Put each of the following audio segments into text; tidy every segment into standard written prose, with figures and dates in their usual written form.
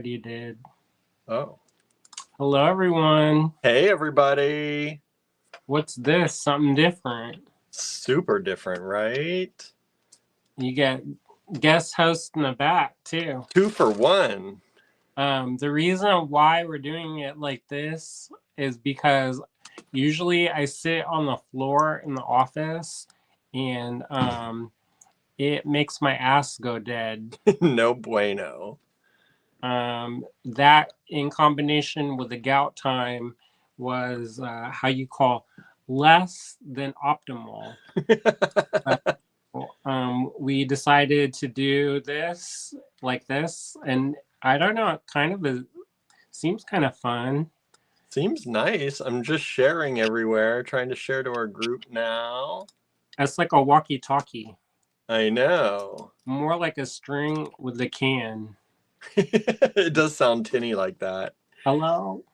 already did. Oh. Hello, everyone. Hey, everybody. What's this? Something different. Super different, right? You get guest host in the back, too. 2 for 1. The reason why we're doing it like this is because usually I sit on the floor in the office and it makes my ass go dead. No bueno. That in combination with the gout time was how you call less than optimal. We decided to do this like this, and I don't know, it seems kind of fun. Seems nice. I'm just sharing everywhere, trying to share to our group now. It's like a walkie-talkie. I know. More like a string with a can. It does sound tinny like that. Hello.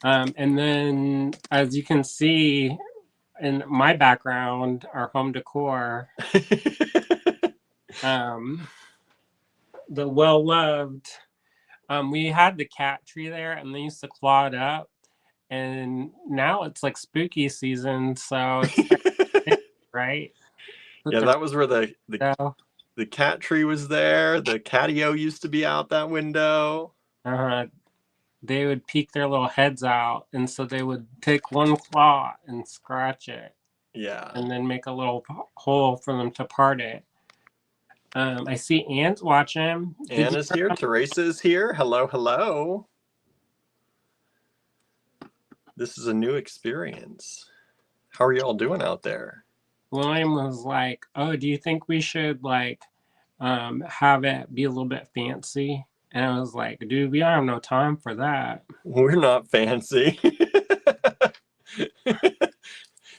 And then, as you can see in my background, our home decor, the well-loved, we had the cat tree there, and they used to claw it up, and now it's like spooky season, so it's right. Yeah, that was where the cat tree was there. The catio used to be out that window. They would peek their little heads out, and so they would take one claw and scratch it. Yeah. And then make a little hole for them to part it. I see Anne's watching. Anne is here. Teresa is here. Hello, hello. This is a new experience. How are you all doing out there? William was like, "Oh, do you think we should have it be a little bit fancy?" And I was like, "Dude, we don't have no time for that. We're not fancy."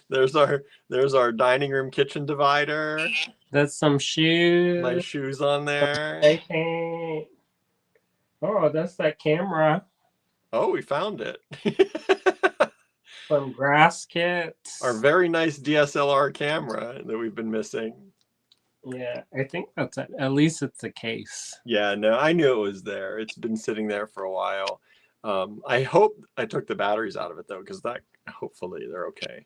There's our dining room kitchen divider. That's some shoes. My shoes on there. Oh, that's that camera. Oh, we found it. Some grass kits. Our very nice DSLR camera that we've been missing. Yeah, I think that's it. At least it's the case. Yeah, no, I knew it was there. It's been sitting there for a while. I hope I took the batteries out of it, though, because hopefully they're okay.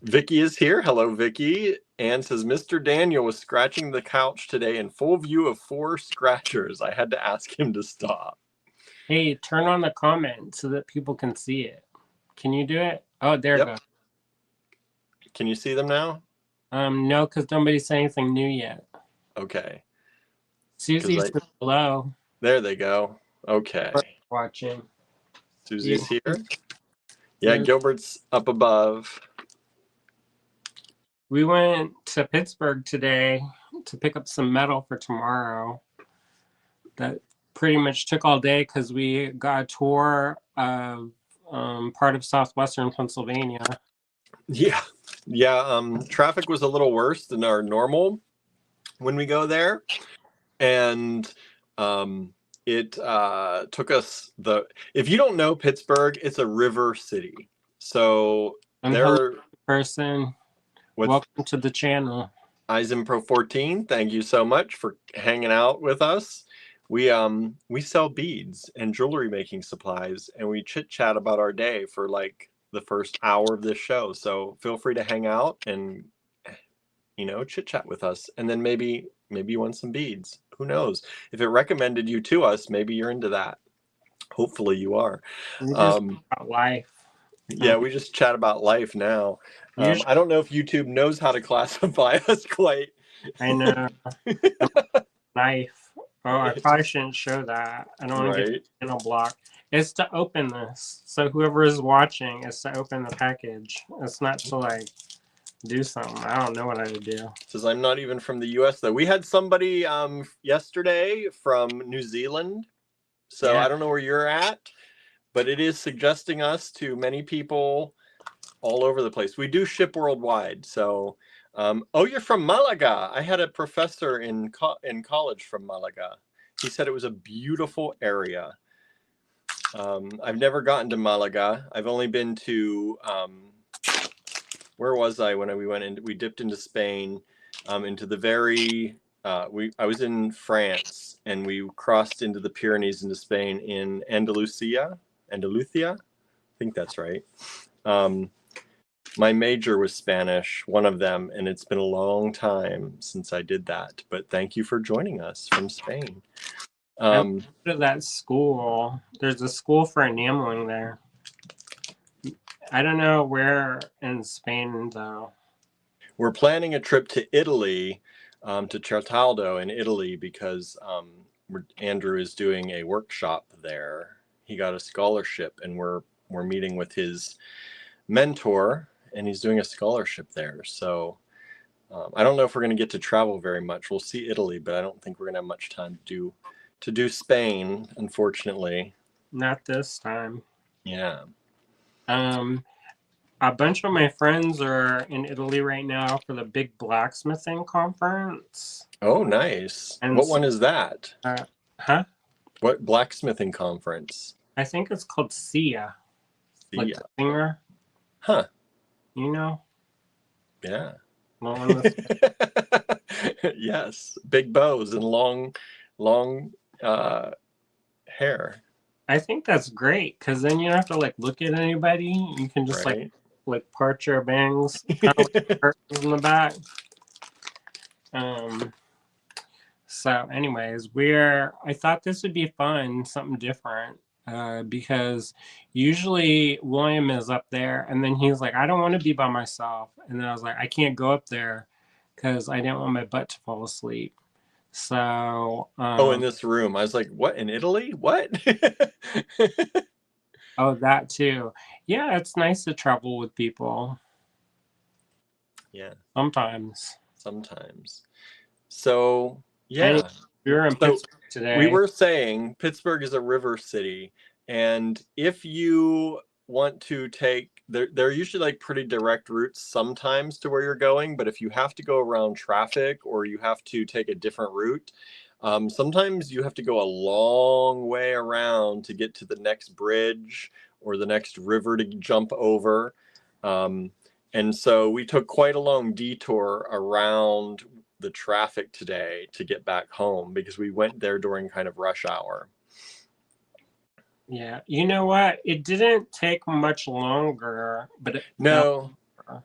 Vicky is here. Hello, Vicky. Anne says, Mr. Daniel was scratching the couch today in full view of 4 scratchers. I had to ask him to stop. Hey, turn on the comment so that people can see it. Can you do it? Oh, there it goes. Can you see them now? No, because nobody's saying anything new yet. Okay. Susie's below. There they go. Okay. Watching. Susie's here. Yeah, Gilbert's up above. We went to Pittsburgh today to pick up some metal for tomorrow. That pretty much took all day because we got a tour of part of southwestern Pennsylvania. Yeah. Traffic was a little worse than our normal when we go there. And it took us if you don't know Pittsburgh, it's a river city. So welcome to the channel. Eisenpro14, thank you so much for hanging out with us. We sell beads and jewelry making supplies, and we chit chat about our day for like the first hour of this show. So feel free to hang out and chit chat with us, and then maybe you want some beads. Who knows? If it recommended you to us, maybe you're into that. Hopefully you are. About life. Yeah, we just chat about life now. I don't know if YouTube knows how to classify us quite. I know. Life. Oh, I probably shouldn't show that. I don't want to get the channel blocked. It's to open this. So whoever is watching is to open the package. It's not to do something. I don't know what I would do. Says I'm not even from the US though. We had somebody yesterday from New Zealand. So yeah. I don't know where you're at, but it is suggesting us to many people all over the place. We do ship worldwide. So you're from Malaga. I had a professor in college from Malaga. He said it was a beautiful area. I've never gotten to Malaga. I've only been to where was I when we went in? We dipped into Spain, into the very I was in France, and we crossed into the Pyrenees into Spain in Andalusia. I think that's right. My major was Spanish, one of them, and it's been a long time since I did that. But thank you for joining us from Spain. I'm to that school. There's a school for enameling there. I don't know where in Spain though. We're planning a trip to Italy, to Certaldo in Italy, because Andrew is doing a workshop there. He got a scholarship, and we're meeting with his mentor, and he's doing a scholarship there. So I don't know if we're going to get to travel very much. We'll see Italy, but I don't think we're going to have much time to do Spain, unfortunately. Not this time. Yeah. A bunch of my friends are in Italy right now for the big blacksmithing conference. Oh, nice. And what one is that? Huh? What blacksmithing conference? I think it's called Sia. Like the singer. Huh. You know? Yeah. Well, yes. Big bows and long hair. I think that's great, because then you don't have to like look at anybody. You can just like part your bangs, kind of like in the back. So anyways, I thought this would be fun, something different, because usually William is up there, and then he's like, I don't want to be by myself. And then I was like, I can't go up there because I didn't want my butt to fall asleep. So in this room. I was like, what, in Italy? What? Oh, that too. Yeah, it's nice to travel with people. Yeah. Sometimes. So yeah. We were in Pittsburgh today. We were saying Pittsburgh is a river city, and if you want to take there are usually like pretty direct routes sometimes to where you're going, but if you have to go around traffic or you have to take a different route, sometimes you have to go a long way around to get to the next bridge or the next river to jump over. And so we took quite a long detour around the traffic today to get back home, because we went there during kind of rush hour. Yeah, you know what? It didn't take much longer, but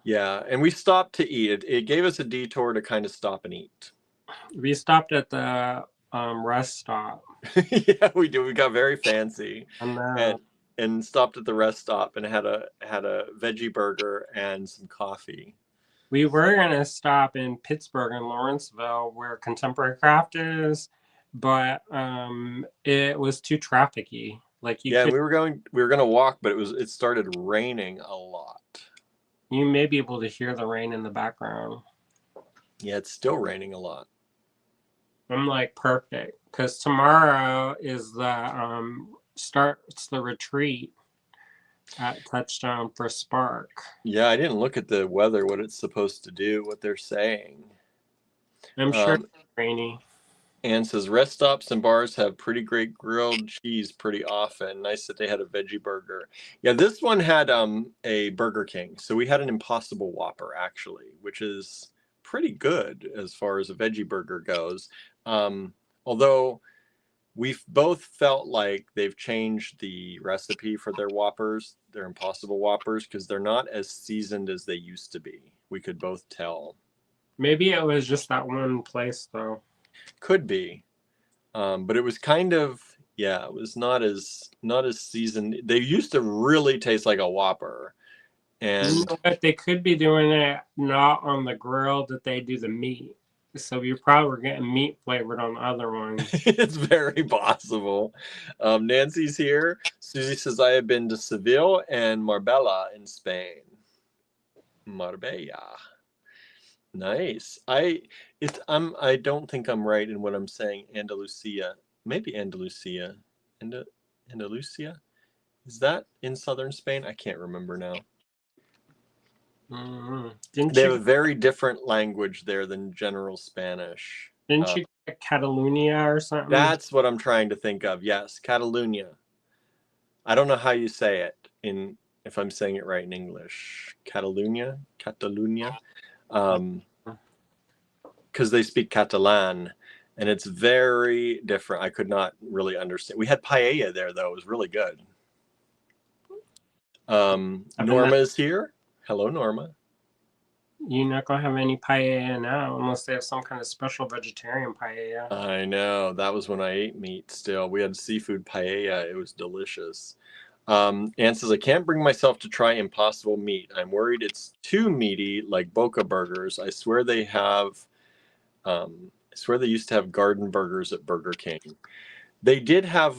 yeah, and we stopped to eat. It gave us a detour to kind of stop and eat. We stopped at the rest stop. Yeah, we do. We got very fancy and stopped at the rest stop and had a veggie burger and some coffee. We were gonna stop in Pittsburgh and Lawrenceville, where Contemporary Craft is, but it was too trafficky. Like we were gonna walk, but it started raining a lot. You may be able to hear the rain in the background. Yeah, it's still raining a lot. I'm like, perfect, because tomorrow is the starts the retreat at Touchdown for Spark. Yeah, I didn't look at the weather, what it's supposed to do, what they're saying. I'm sure it's rainy. Anne says rest stops and bars have pretty great grilled cheese pretty often. Nice that they had a veggie burger. Yeah, this one had a Burger King, so we had an Impossible Whopper actually, which is pretty good as far as a veggie burger goes. Although we've both felt like they've changed the recipe for their Whoppers, their Impossible Whoppers, because they're not as seasoned as they used to be. We could both tell. Maybe it was just that one place though. Could be, but it was kind of, yeah, it was not as seasoned. They used to really taste like a Whopper, and you know what? They could be doing it not on the grill that they do the meat, so you probably were getting meat flavored on the other ones. It's very possible. Nancy's here. Susie says I have been to Seville and Marbella in Spain. Marbella. Nice. I don't think I'm right in what I'm saying. Andalusia, maybe Andalusia, Andalusia. Is that in southern Spain? I can't remember now. They have a very different language there than general Spanish. Didn't you get Catalonia or something? That's what I'm trying to think of. Yes, Catalonia. I don't know how you say it if I'm saying it right in English. Catalonia. because they speak Catalan, and it's very different. I could not really understand. We had paella there, though. It was really good. Norma is here. Hello, Norma. You're not going to have any paella now unless they have some kind of special vegetarian paella. I know. That was when I ate meat still. We had seafood paella. It was delicious. Anne says, I can't bring myself to try Impossible meat. I'm worried it's too meaty like Boca Burgers. I swear they used to have garden burgers at Burger King. They did have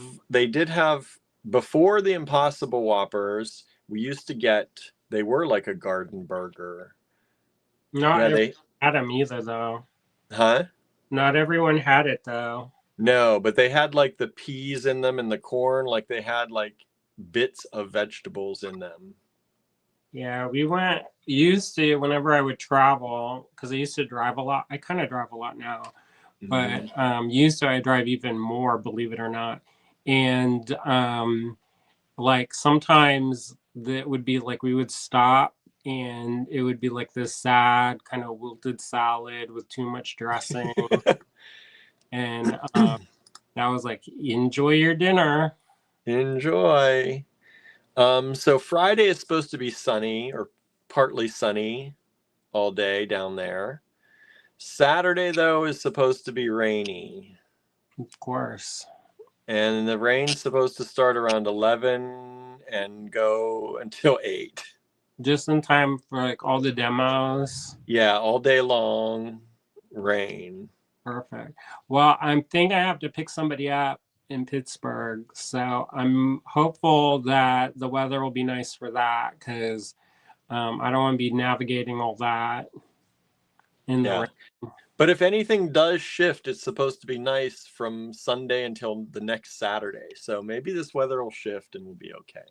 before the Impossible Whoppers, we used to get, they were like a garden burger. Not everyone had them either, though. Huh? Not everyone had it, though. No, but they had like the peas in them and the corn. Like they had like bits of vegetables in them. Yeah, we used to, whenever I would travel, because I used to drive a lot. I kind of drive a lot now. But used to, I drive even more, believe it or not. And like sometimes it would be like we would stop and it would be like this sad kind of wilted salad with too much dressing. And that was like, enjoy your dinner. Enjoy. So Friday is supposed to be sunny or partly sunny all day down there. Saturday, though, is supposed to be rainy. Of course. And the rain's supposed to start around 11 and go until 8. Just in time for like all the demos. Yeah, all day long, rain. Perfect. Well, I think I have to pick somebody up in Pittsburgh. So I'm hopeful that the weather will be nice for that because I don't want to be navigating all that in the rain. But if anything does shift, it's supposed to be nice from Sunday until the next Saturday. So maybe this weather will shift and we'll be okay.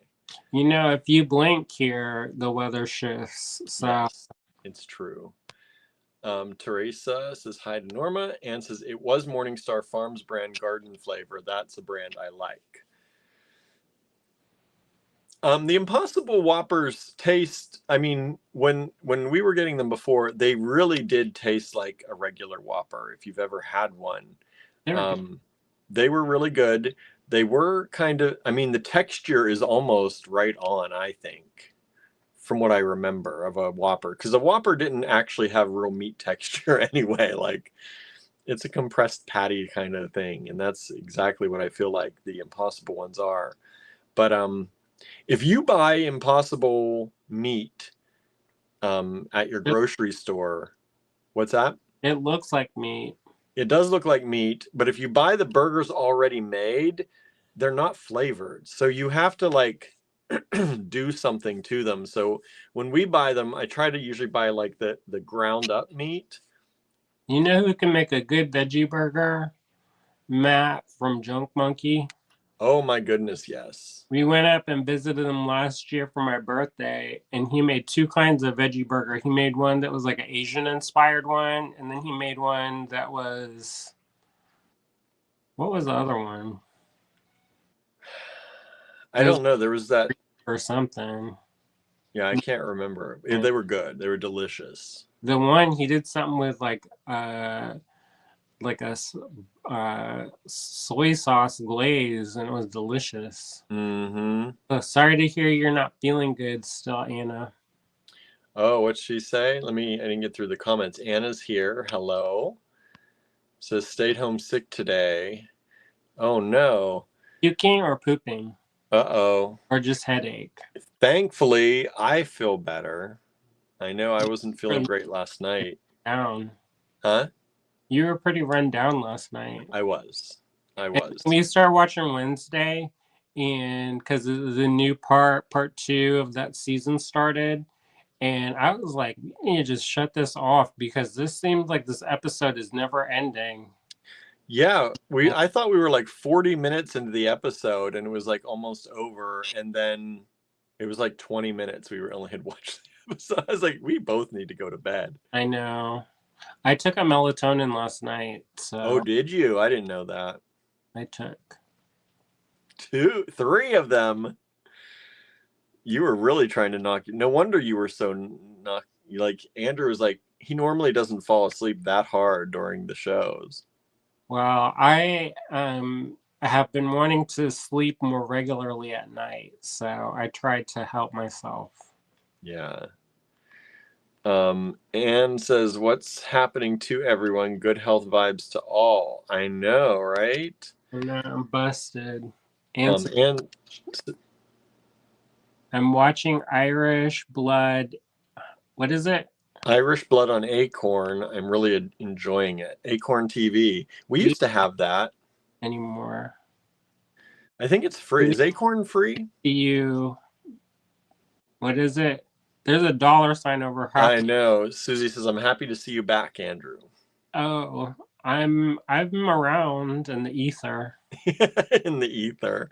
You know, if you blink here, the weather shifts. So yes, it's true. Teresa says hi to Norma and says it was Morningstar Farms brand garden flavor. That's a brand I like. The Impossible Whoppers taste, I mean, when we were getting them before, they really did taste like a regular Whopper. If you've ever had one, they were really good. They were kind of, I mean, the texture is almost right on, I think, from what I remember of a Whopper. Because a Whopper didn't actually have real meat texture anyway. Like, it's a compressed patty kind of thing. And that's exactly what I feel like the Impossible ones are. But if you buy Impossible meat at your grocery store, what's that? It looks like meat. It does look like meat, but if you buy the burgers already made, they're not flavored. So you have to like do something to them. So when we buy them, I try to usually buy like the ground up meat. You know who can make a good veggie burger? Matt from Junk Monkey. Oh my goodness, yes. We went up and visited him last year for my birthday, and he made 2 kinds of veggie burger. He made one that was like an Asian-inspired one, and then he made one that was... What was the other one? I don't know. There was that... Or something. Yeah, I can't remember. They were good. They were delicious. The one, he did something with like a soy sauce glaze, and it was delicious. So sorry to hear you're not feeling good still, Anna. Oh, what'd she say? I didn't get through the comments. Anna's here. Hello. Says stayed home sick today. Oh no. Puking or pooping? Uh-oh. Or just headache? Thankfully, I feel better. I know I wasn't feeling great last night. Down. Huh? You were pretty run down last night. I was. We started watching Wednesday, and because the new part 2 of that season started, and I was like, we need to just shut this off because this seems like this episode is never ending. Yeah, I thought we were like 40 minutes into the episode, and it was like almost over, and then it was like 20 minutes we only had watched the episode. I was like, we both need to go to bed. I know. I took a melatonin last night. So. Oh, did you? I didn't know that. I took 3 of them. You were really trying to knock. No wonder you were so knocked. Like Andrew was like, he normally doesn't fall asleep that hard during the shows. Well, I have been wanting to sleep more regularly at night, so I tried to help myself. Yeah. Anne says, "What's happening to everyone? Good health vibes to all." I know, right? And I'm busted. And I'm watching Irish Blood. What is it? Irish Blood on Acorn. I'm really enjoying it. Acorn TV. We used to have that. Anymore. I think it's free. Is Acorn free? What is it? There's a $sign over. I know. Susie says, "I'm happy to see you back, Andrew." Oh, I'm around in the ether. In the ether.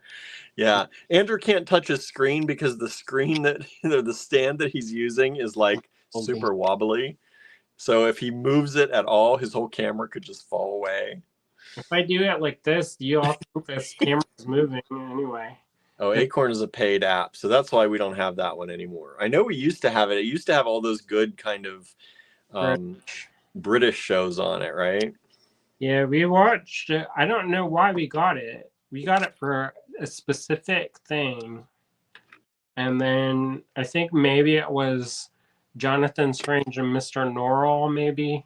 Yeah. Andrew can't touch his screen because the screen that the stand that he's using is like super wobbly. So if he moves it at all, his whole camera could just fall away. If I do it like this, you all think this camera is moving anyway. Oh, Acorn is a paid app, so that's why we don't have that one anymore. I know we used to have it. It used to have all those good kind of British shows on it, right? Yeah, we watched it. I don't know why we got it. We got it for a specific thing. And then I think maybe it was Jonathan Strange and Mr. Norrell, maybe.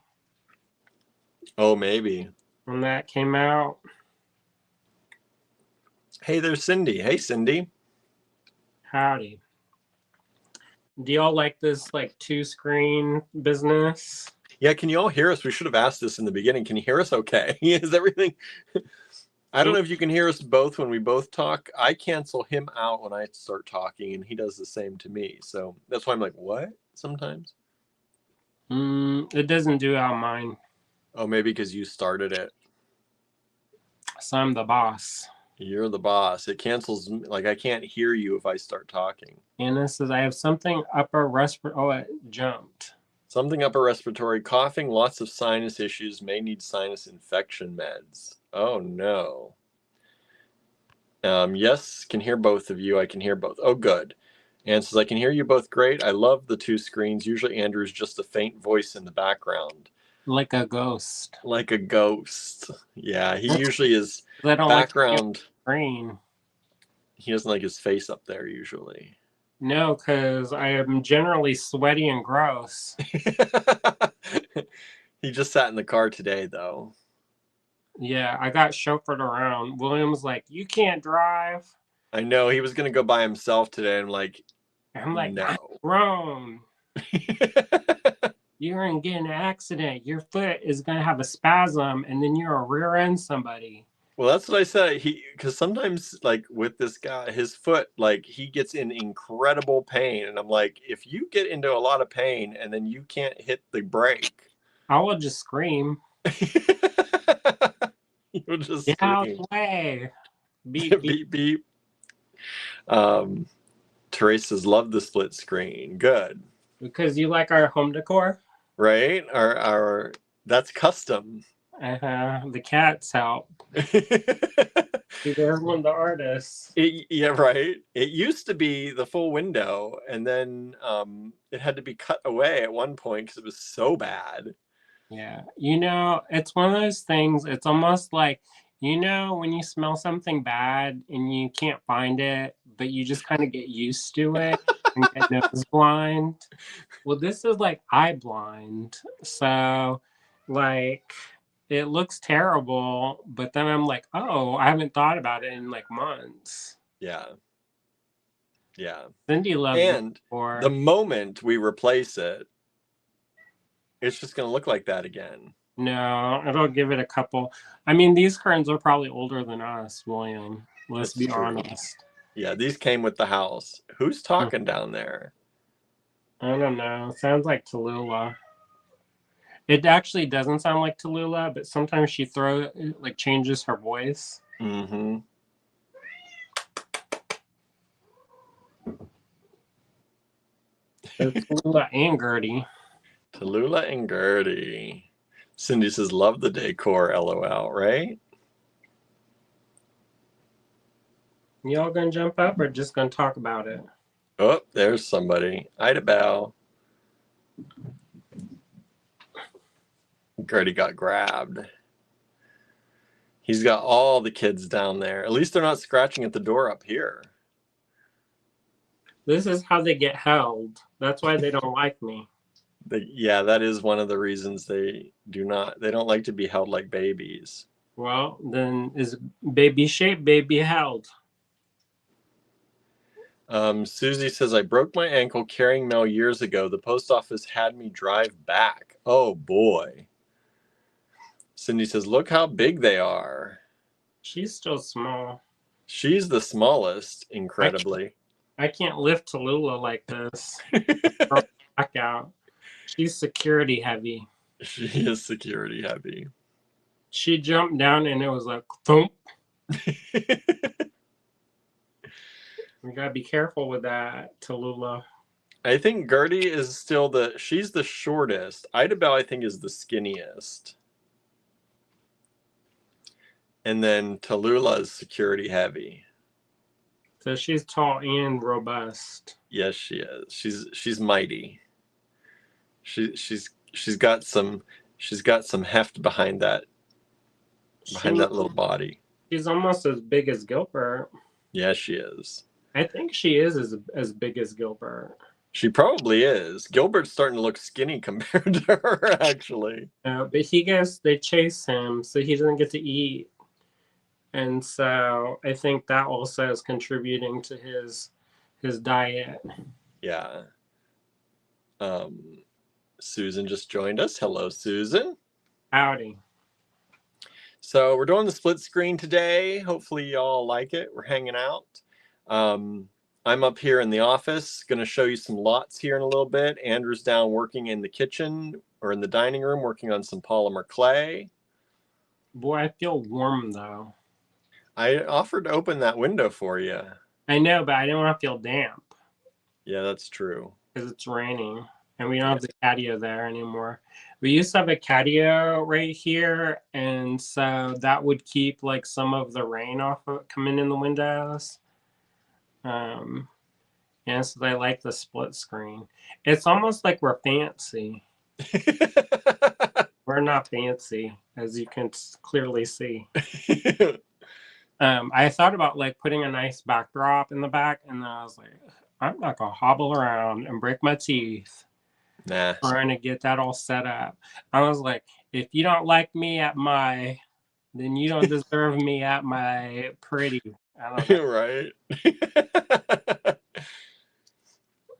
Oh, maybe. When that came out. Hey, there's Cindy. Hey, Cindy. Howdy. Do y'all like this like 2-screen business? Yeah, can you all hear us? We should have asked this in the beginning. Can you hear us okay? Is everything... I don't know if you can hear us both when we both talk. I cancel him out when I start talking, and he does the same to me. So that's why I'm like, what? Sometimes. It doesn't do it on mine. Oh, maybe because you started it. So I'm the boss. You're the boss. It cancels, like I can't hear you if I start talking. Anna says, I have something upper respiratory. Oh, it jumped. Something upper respiratory, coughing, lots of sinus issues, may need sinus infection meds. Oh, no. Yes, can hear both of you. I can hear both. Oh, good. Anne says, I can hear you both great. I love the 2 screens. Usually Andrew's just a faint voice in the background. Like a ghost. Like a ghost. Yeah, he usually is I don't background. Like screen. He doesn't like his face up there usually. No, because I am generally sweaty and gross. He just sat in the car today, though. Yeah, I got chauffeured around. William's like, you can't drive. I know. He was going to go by himself today. I'm like, no. I'm grown. You're going to get in an accident. Your foot is going to have a spasm, and then you're a rear end somebody. Well, that's what I said. Because sometimes, like with this guy, his foot, like he gets in incredible pain, and I'm like, if you get into a lot of pain and then you can't hit the brake, I will just scream. You'll just get scream. out of the way. Beep beep beep. Teresa's love the split screen. Good. Because you like our home decor, right? Our that's custom. The cats help. They're one of the artists. Yeah, right. It used to be the full window, and then it had to be cut away at one point because it was so bad. Yeah, it's one of those things. It's almost like when you smell something bad and you can't find it, but you just kind of get used to it and get nose blind. Well, this is like eye blind, so like. It looks terrible, but then I'm like, oh, I haven't thought about it in like months. Yeah. Yeah. Cindy loves it. And the moment we replace it, it's just going to look like that again. No, it'll give it a couple. I mean, these curtains are probably older than us, William. Let's be honest. Yeah, these came with the house. Who's talking down there? I don't know. Sounds like Tallulah. It actually doesn't sound like Tallulah, but sometimes she changes her voice. Mm-hmm. Tallulah and Gertie. Tallulah and Gertie. Cindy says, love the decor, LOL, right? Y'all gonna jump up or just gonna talk about it? Oh, there's somebody. Ida Bell. Gertie got grabbed. He's got all the kids down there. At least they're not scratching at the door up here. This is how they get held. That's why they don't like me. Yeah, that is one of the reasons they don't like to be held like babies. Well, then is baby shaped, baby held. Susie says, I broke my ankle carrying mail years ago. The post office had me drive back. Oh, boy. Cindy says, look how big they are. She's still small. She's the smallest, incredibly. I can't lift Tallulah like this. Back out. She's security heavy. She is security heavy. She jumped down and it was like, thump. We gotta be careful with that, Tallulah. I think Gertie is still she's the shortest. Idabelle, I think, is the skinniest. And then Tallulah is security heavy. So she's tall and robust. Yes, she is. She's mighty. She's got some heft behind that little body. She's almost as big as Gilbert. Yeah, she is. I think she is as big as Gilbert. She probably is. Gilbert's starting to look skinny compared to her, actually. But they chase him, so he doesn't get to eat. And so I think that also is contributing to his diet. Yeah. Susan just joined us. Hello, Susan. Howdy. So we're doing the split screen today. Hopefully y'all like it. We're hanging out. I'm up here in the office, going to show you some lots here in a little bit. Andrew's down working in the kitchen or in the dining room, working on some polymer clay. Boy, I feel warm though. I offered to open that window for you. I know, but I don't want to feel damp. Yeah, that's true. Because it's raining and we don't have the patio there anymore. We used to have a patio right here, and so that would keep like some of the rain off of coming in the windows. And so they like the split screen. It's almost like we're fancy. We're not fancy, as you can clearly see. I thought about like putting a nice backdrop in the back, and then I was like, I'm not gonna hobble around and break my teeth. Nah. Trying to get that all set up. I was like, if you don't like me at my, then you don't deserve me at my pretty. I don't know. Right.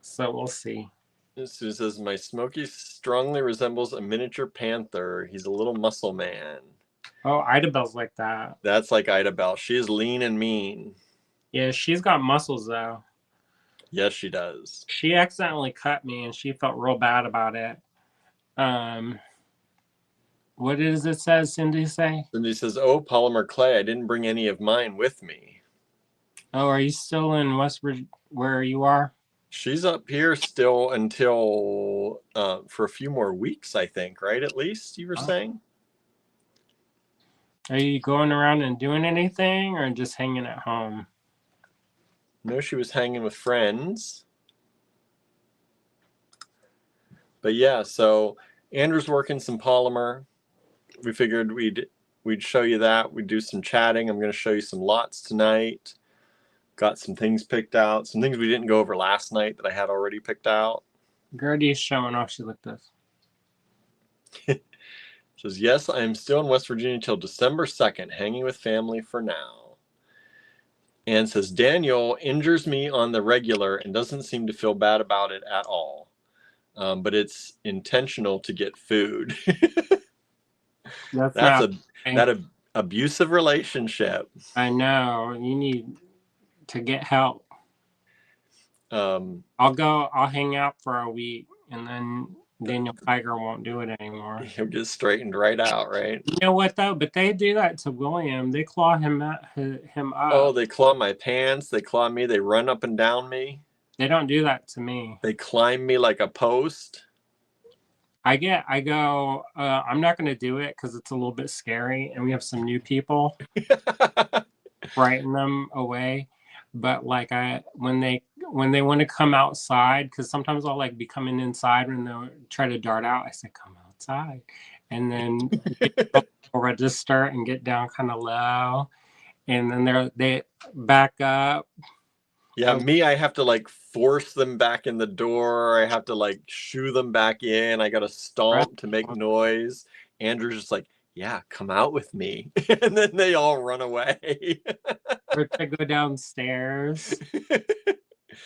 So we'll see. Sue says, my Smokey strongly resembles a miniature panther. He's a little muscle man. Oh, Idabelle's like that. That's like Idabelle. She is lean and mean. Yeah, she's got muscles though. Yes, she does. She accidentally cut me and she felt real bad about it. What does it say, Cindy say? Cindy says, oh, polymer clay. I didn't bring any of mine with me. Oh, are you still in West Virginia where you are? She's up here still until for a few more weeks, I think, right? At least you were saying? Are you going around and doing anything or just hanging at home? No, she was hanging with friends. But yeah, so Andrew's working some polymer. We figured we'd show you that. We'd do some chatting. I'm going to show you some lots tonight. Got some things picked out. Some things we didn't go over last night that I had already picked out. Gertie's showing off. She looked at this. Says, yes, I am still in West Virginia till December 2nd, hanging with family for now. And says, Daniel injures me on the regular and doesn't seem to feel bad about it at all. But it's intentional to get food. That's an abusive relationship. I know. You need to get help. I'll hang out for a week, and then Daniel Tiger won't do it anymore. He'll get straightened right out, right? You know what though? But they do that to William. They claw him up. Oh, they claw my pants. They claw me. They run up and down me. They don't do that to me. They climb me like a post. I go, I'm not going to do it because it's a little bit scary, and we have some new people. Frighten them away. But like when they want to come outside, because sometimes I'll like be coming inside when they try to dart out. I say, come outside, and then register and get down kind of low, and then they back up. Yeah, I have to like force them back in the door. I have to like shoo them back in. I got to stomp to make noise. Andrew's just like, yeah, come out with me. And then they all run away. Or I go downstairs.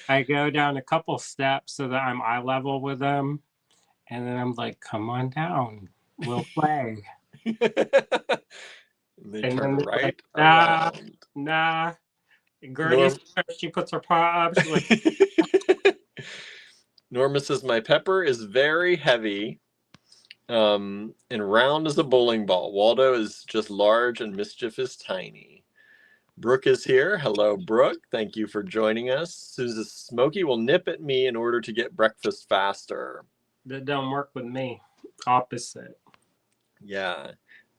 I go down a couple steps so that I'm eye level with them. And then I'm like, come on down. We'll play. They turn right like, around. Nah. Gertie, she puts her paw up. She's like, Norma says, my pepper is very heavy and round as a bowling ball. Waldo is just large and mischief is tiny. Brooke is here. Hello, Brooke. Thank you for joining us. Susan Smokey will nip at me in order to get breakfast faster. That don't work with me. Opposite. Yeah.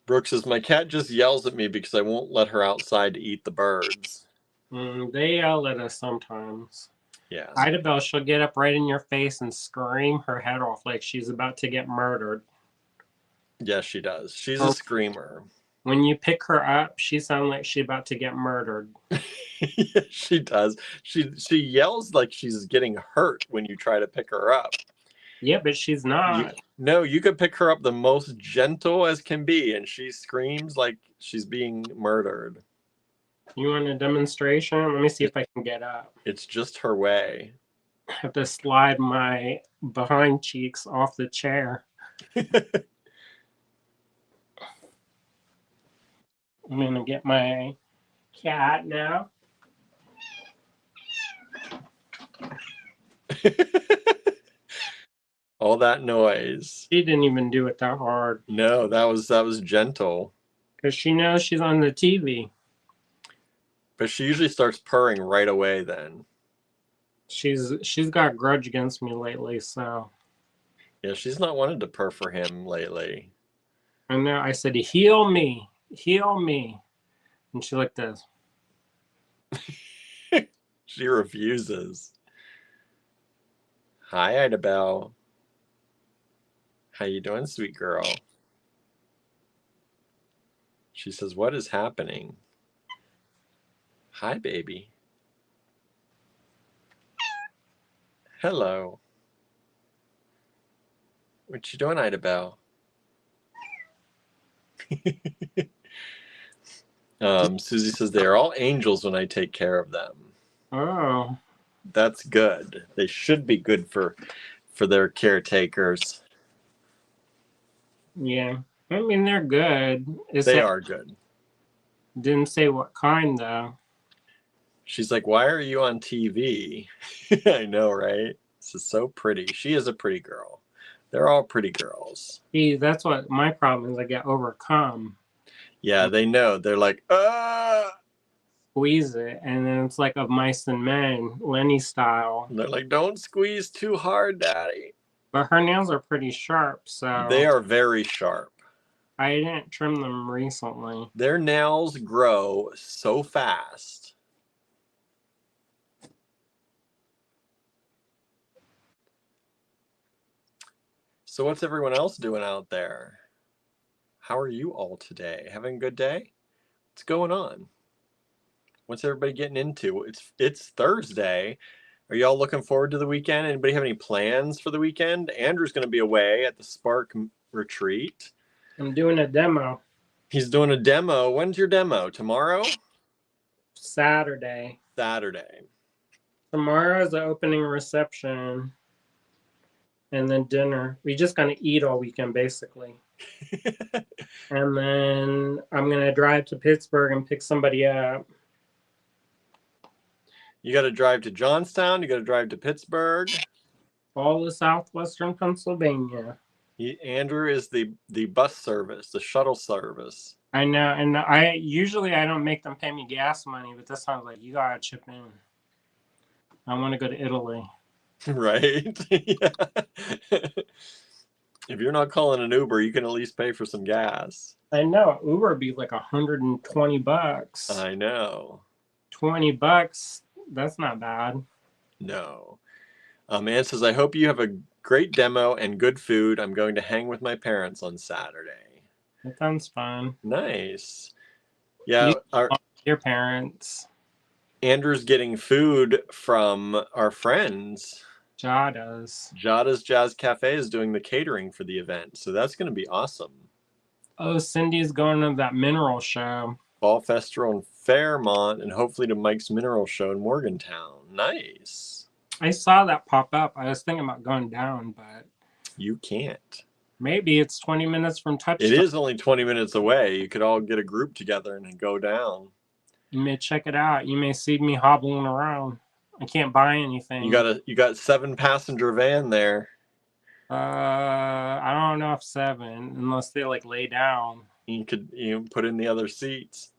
Brooke says, my cat just yells at me because I won't let her outside to eat the birds. They yell at us sometimes. Yeah. Idabelle, she'll get up right in your face and scream her head off like she's about to get murdered. Yes, she does. She's a screamer. When you pick her up, she sounds like she's about to get murdered. Yeah, she does. She yells like she's getting hurt when you try to pick her up. Yeah, but she's not. You could pick her up the most gentle as can be, and she screams like she's being murdered. You want a demonstration? Let me see if I can get up. It's just her way. I have to slide my behind cheeks off the chair. I'm going to get my cat now. All that noise. She didn't even do it that hard. No, that was gentle. Because she knows she's on the TV. But she usually starts purring right away then. She's got a grudge against me lately, so. Yeah, she's not wanted to purr for him lately. I know. I said, heal me. Heal me. And she like this. She refuses. Hi, Idabelle. How you doing, sweet girl? She says, what is happening? Hi, baby. Hello. What you doing, Idabelle? Susie says, they are all angels when I take care of them. Oh. That's good. They should be good for their caretakers. Yeah. I mean, they're good. They are good. Didn't say what kind, though. She's like, why are you on TV? I know, right? This is so pretty. She is a pretty girl. They're all pretty girls. See, that's what my problem is. I get overcome. Yeah, they know. They're like, squeeze it, and then it's like Of Mice and Men, Lenny style. And they're like, don't squeeze too hard, Daddy. But her nails are pretty sharp, so. They are very sharp. I didn't trim them recently. Their nails grow so fast. So what's everyone else doing out there? How are you all today? Having a good day? What's going on? What's everybody getting into? It's Thursday. Are y'all looking forward to the weekend? Anybody have any plans for the weekend? Andrew's going to be away at the Spark retreat. I'm doing a demo. He's doing a demo. When's your demo? Tomorrow? Saturday. Tomorrow is the opening reception. And then dinner. We just gonna eat all weekend, basically. And then I'm gonna drive to Pittsburgh and pick somebody up. You got to drive to Johnstown. You got to drive to Pittsburgh. All of southwestern Pennsylvania. Andrew is the bus service, the shuttle service. I know, and I don't make them pay me gas money, but this time like you gotta chip in. I want to go to Italy. Right. Yeah. If you're not calling an Uber, you can at least pay for some gas. I know. Uber would be like $120. I know. $20. That's not bad. No. Ann says, I hope you have a great demo and good food. I'm going to hang with my parents on Saturday. That sounds fun. Nice. Yeah, your parents. Andrew's getting food from our friends. Jada's Jazz Cafe is doing the catering for the event, so that's going to be awesome. Oh, Cindy's going to that mineral show. Fall Festival in Fairmont, and hopefully to Mike's Mineral Show in Morgantown. Nice. I saw that pop up. I was thinking about going down, but you can't. Maybe it's 20 minutes from Touchstone. It is only 20 minutes away. You could all get a group together and go down. You may check it out. You may see me hobbling around. I can't buy anything. You got 7-passenger van there. I don't know if 7, unless they like lay down. You could put in the other seats.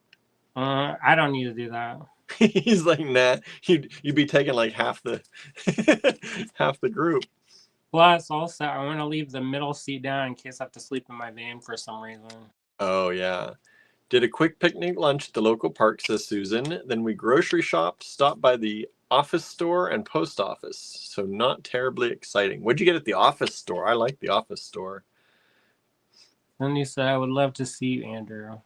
I don't need to do that. He's like, nah. You'd be taking like half the half the group. Plus, also, I want to leave the middle seat down in case I have to sleep in my van for some reason. Oh yeah. Did a quick picnic lunch at the local park, says Susan. Then we grocery shopped, stopped by the office store and post office. So not terribly exciting. What'd you get at the office store? I like the office store. Cindy said, I would love to see you, Andrew.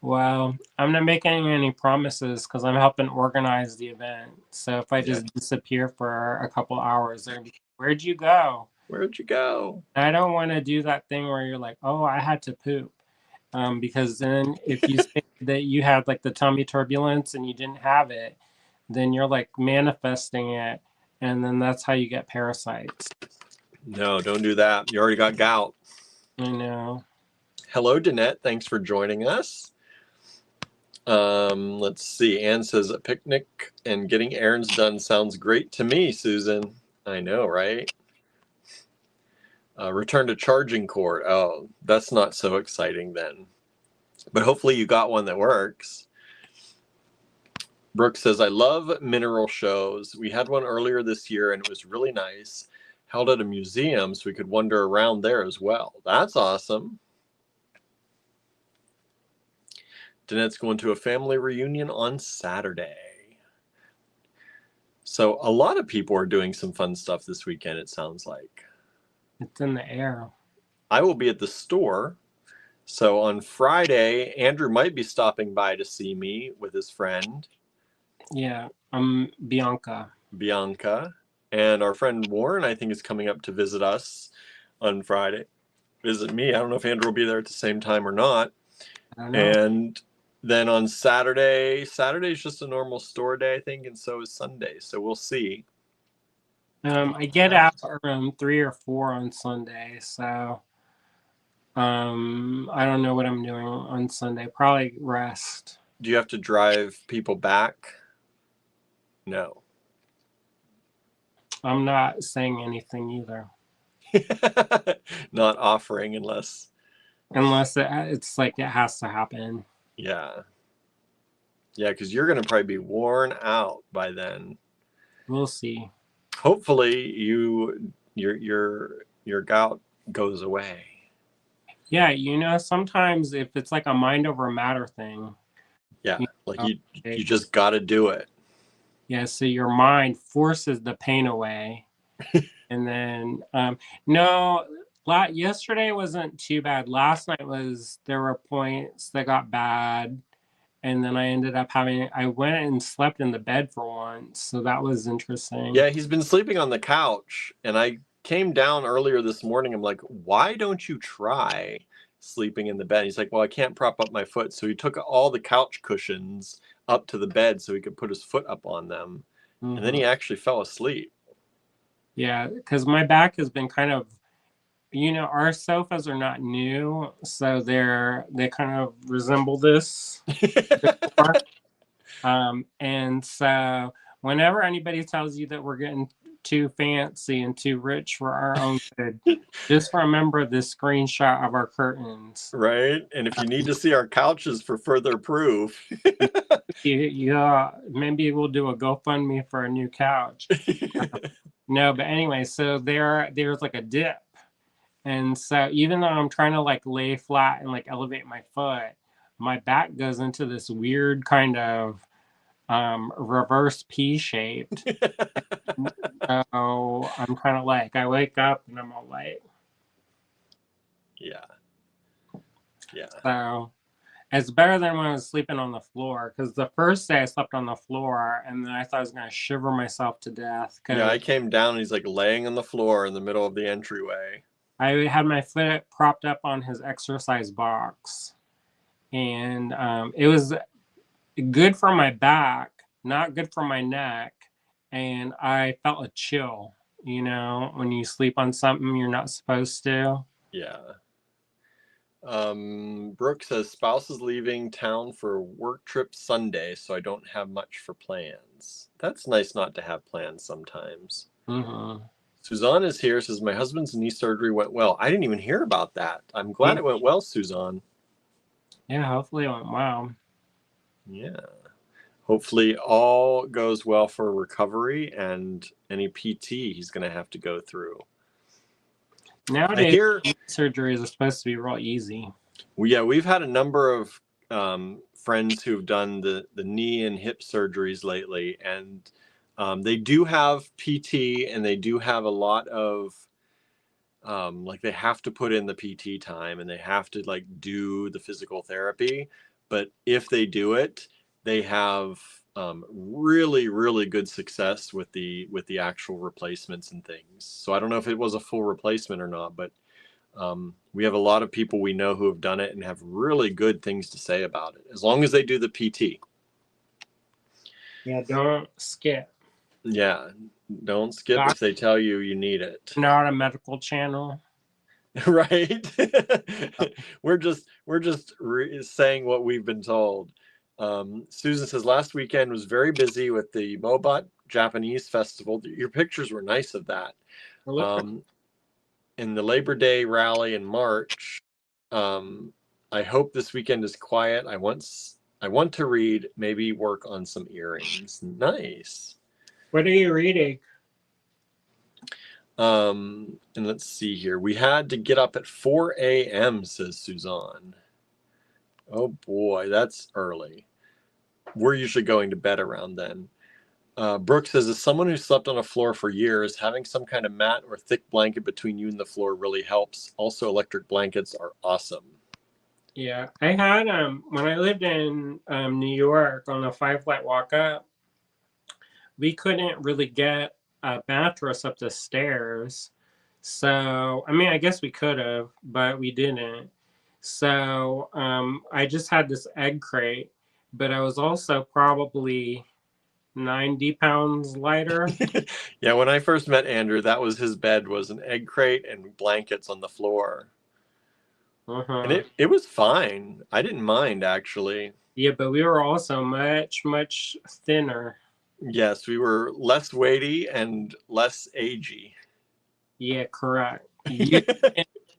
Well, I'm not making any promises because I'm helping organize the event. So if I just disappear for a couple hours, they're gonna be, where'd you go? Where'd you go? I don't want to do that thing where you're like, oh, I had to poop. Because then if you say that you had like the tummy turbulence and you didn't have it, then you're like manifesting it. And then that's how you get parasites. No, don't do that. You already got gout. I know. Hello, Danette. Thanks for joining us. Let's see. Anne says a picnic and getting errands done sounds great to me, Susan. I know, right? Return to charging cord. Oh, that's not so exciting then. But hopefully you got one that works. Brooke says, I love mineral shows. We had one earlier this year and it was really nice. Held at a museum so we could wander around there as well. That's awesome. Danette's going to a family reunion on Saturday. So a lot of people are doing some fun stuff this weekend, it sounds like. It's in the air. I will be at the store. So on Friday, Andrew might be stopping by to see me with his friend. Yeah, Bianca. And our friend Warren, I think, is coming up to visit us on Friday. Visit me. I don't know if Andrew will be there at the same time or not. I don't know. And then on Saturday's just a normal store day, I think, and so is Sunday. So we'll see. I get out around 3 or 4 on Sunday, so I don't know what I'm doing on Sunday. Probably rest. Do you have to drive people back? No. I'm not saying anything either. Not offering unless it's like it has to happen. Yeah, because you're gonna probably be worn out by then. We'll see. Hopefully your gout goes away. Yeah, sometimes if it's like a mind over matter thing. Yeah, you just got to do it. Yeah, so your mind forces the pain away. And then yesterday wasn't too bad. Last night there were points that got bad. And then I ended up I went and slept in the bed for once. So that was interesting. Yeah, he's been sleeping on the couch. And I came down earlier this morning. I'm like, why don't you try sleeping in the bed? He's like, well, I can't prop up my foot. So he took all the couch cushions up to the bed so he could put his foot up on them. Mm-hmm. And then he actually fell asleep. Yeah, because my back has been kind of, our sofas are not new, so they kind of resemble this. And so whenever anybody tells you that we're getting too fancy and too rich for our own good, just remember this screenshot of our curtains. Right, and if you need to see our couches for further proof, maybe we'll do a GoFundMe for a new couch. No, but anyway, so there's like a dip. And so even though I'm trying to like lay flat and like elevate my foot, my back goes into this weird kind of reverse P shaped. So I'm kind of like, I wake up and I'm all like, Yeah. Yeah. so it's better than when I was sleeping on the floor. Because the first day I slept on the floor and then I thought I was going to shiver myself to death. Yeah, I Because came down and he's like laying on the floor in the middle of the entryway. I had my foot propped up on his exercise box. And it was good for my back, not good for my neck. And I felt a chill, when you sleep on something you're not supposed to. Yeah. Brooke says spouse is leaving town for a work trip Sunday, so I don't have much for plans. That's nice not to have plans sometimes. Mm-hmm. Suzanne is here, says my husband's knee surgery went well. I didn't even hear about that. I'm glad it went well, Suzanne. Yeah, hopefully it went well. Yeah. Hopefully all goes well for recovery and any PT he's going to have to go through. Nowadays, surgeries are supposed to be real easy. Well, yeah, we've had a number of friends who've done the knee and hip surgeries lately, and they do have PT and they do have a lot of like they have to put in the PT time and they have to like do the physical therapy. But if they do it, they have really, really good success with the actual replacements and things. So I don't know if it was a full replacement or not, but we have a lot of people we know who have done it and have really good things to say about it, as long as they do the PT. Yeah, don't skip. Yeah, don't skip if they tell you you need it. Not a medical channel. Right. we're just saying what we've been told. Susan says last weekend was very busy with the Mobot Japanese festival. Your pictures were nice of that. In the Labor Day rally in March. I hope this weekend is quiet. I want to read, maybe work on some earrings. Nice. What are you reading? And let's see here. We had to get up at 4 a.m., says Suzanne. Oh boy, that's early. We're usually going to bed around then. Brooke says, as someone who slept on a floor for years, having some kind of mat or thick blanket between you and the floor really helps. Also, electric blankets are awesome. Yeah, I had when I lived in New York on the 5 flight walk up, we couldn't really get a mattress up the stairs. So, I mean, I guess we could have, but we didn't. So, I just had this egg crate, but I was also probably 90 pounds lighter. Yeah, when I first met Andrew, that was his bed, was an egg crate and blankets on the floor. And it was fine. I didn't mind, actually. Yeah, but we were also much, much thinner. Yes, we were less weighty and less agey. Yeah, correct. You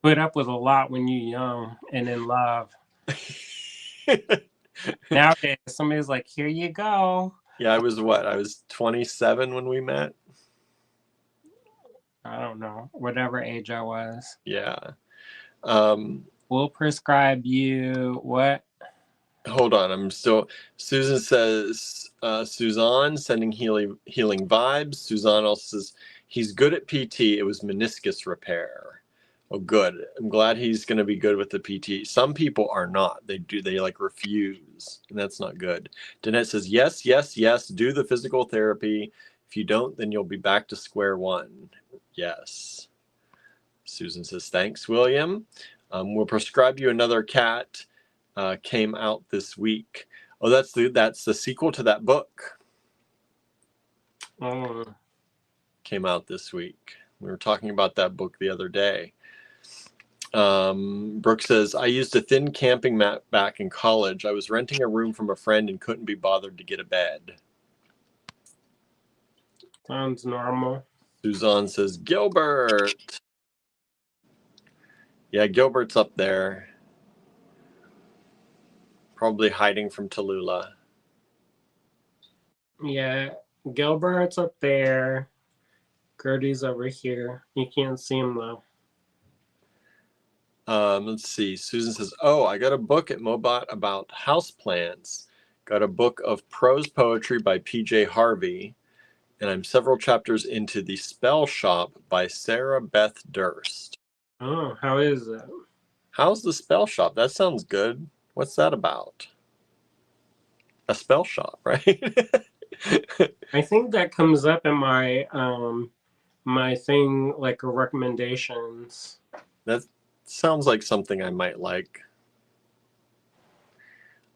put up with a lot when you're young and in love. Nowadays, somebody's like, here you go. Yeah, I was 27 when we met. I don't know, whatever age I was. Yeah. We'll prescribe you what? Hold on, Susan says, Suzanne sending healing vibes. Suzanne also says, he's good at PT. It was meniscus repair. Oh, good. I'm glad he's going to be good with the PT. Some people are not. They like refuse, and that's not good. Danette says, yes, yes, yes, do the physical therapy. If you don't, then you'll be back to square one. Yes. Susan says, thanks, William. We'll prescribe you another cat. Came out this week. Oh, that's the sequel to that book. Came out this week. We were talking about that book the other day. Brooke says, I used a thin camping mat back in college. I was renting a room from a friend and couldn't be bothered to get a bed. Sounds normal. Suzanne says, Gilbert. Yeah, Gilbert's up there. Probably hiding from Tallulah. Yeah, Gilbert's up there. Gertie's over here. You can't see him though. Let's see. Susan says, oh, I got a book at Mobot about houseplants. Got a book of prose poetry by P.J. Harvey. And I'm several chapters into The Spell Shop by Sarah Beth Durst. Oh, how is it? How's The Spell Shop? That sounds good. What's that about? A spell shop, right? I think that comes up in my my thing, like recommendations. That sounds like something I might like.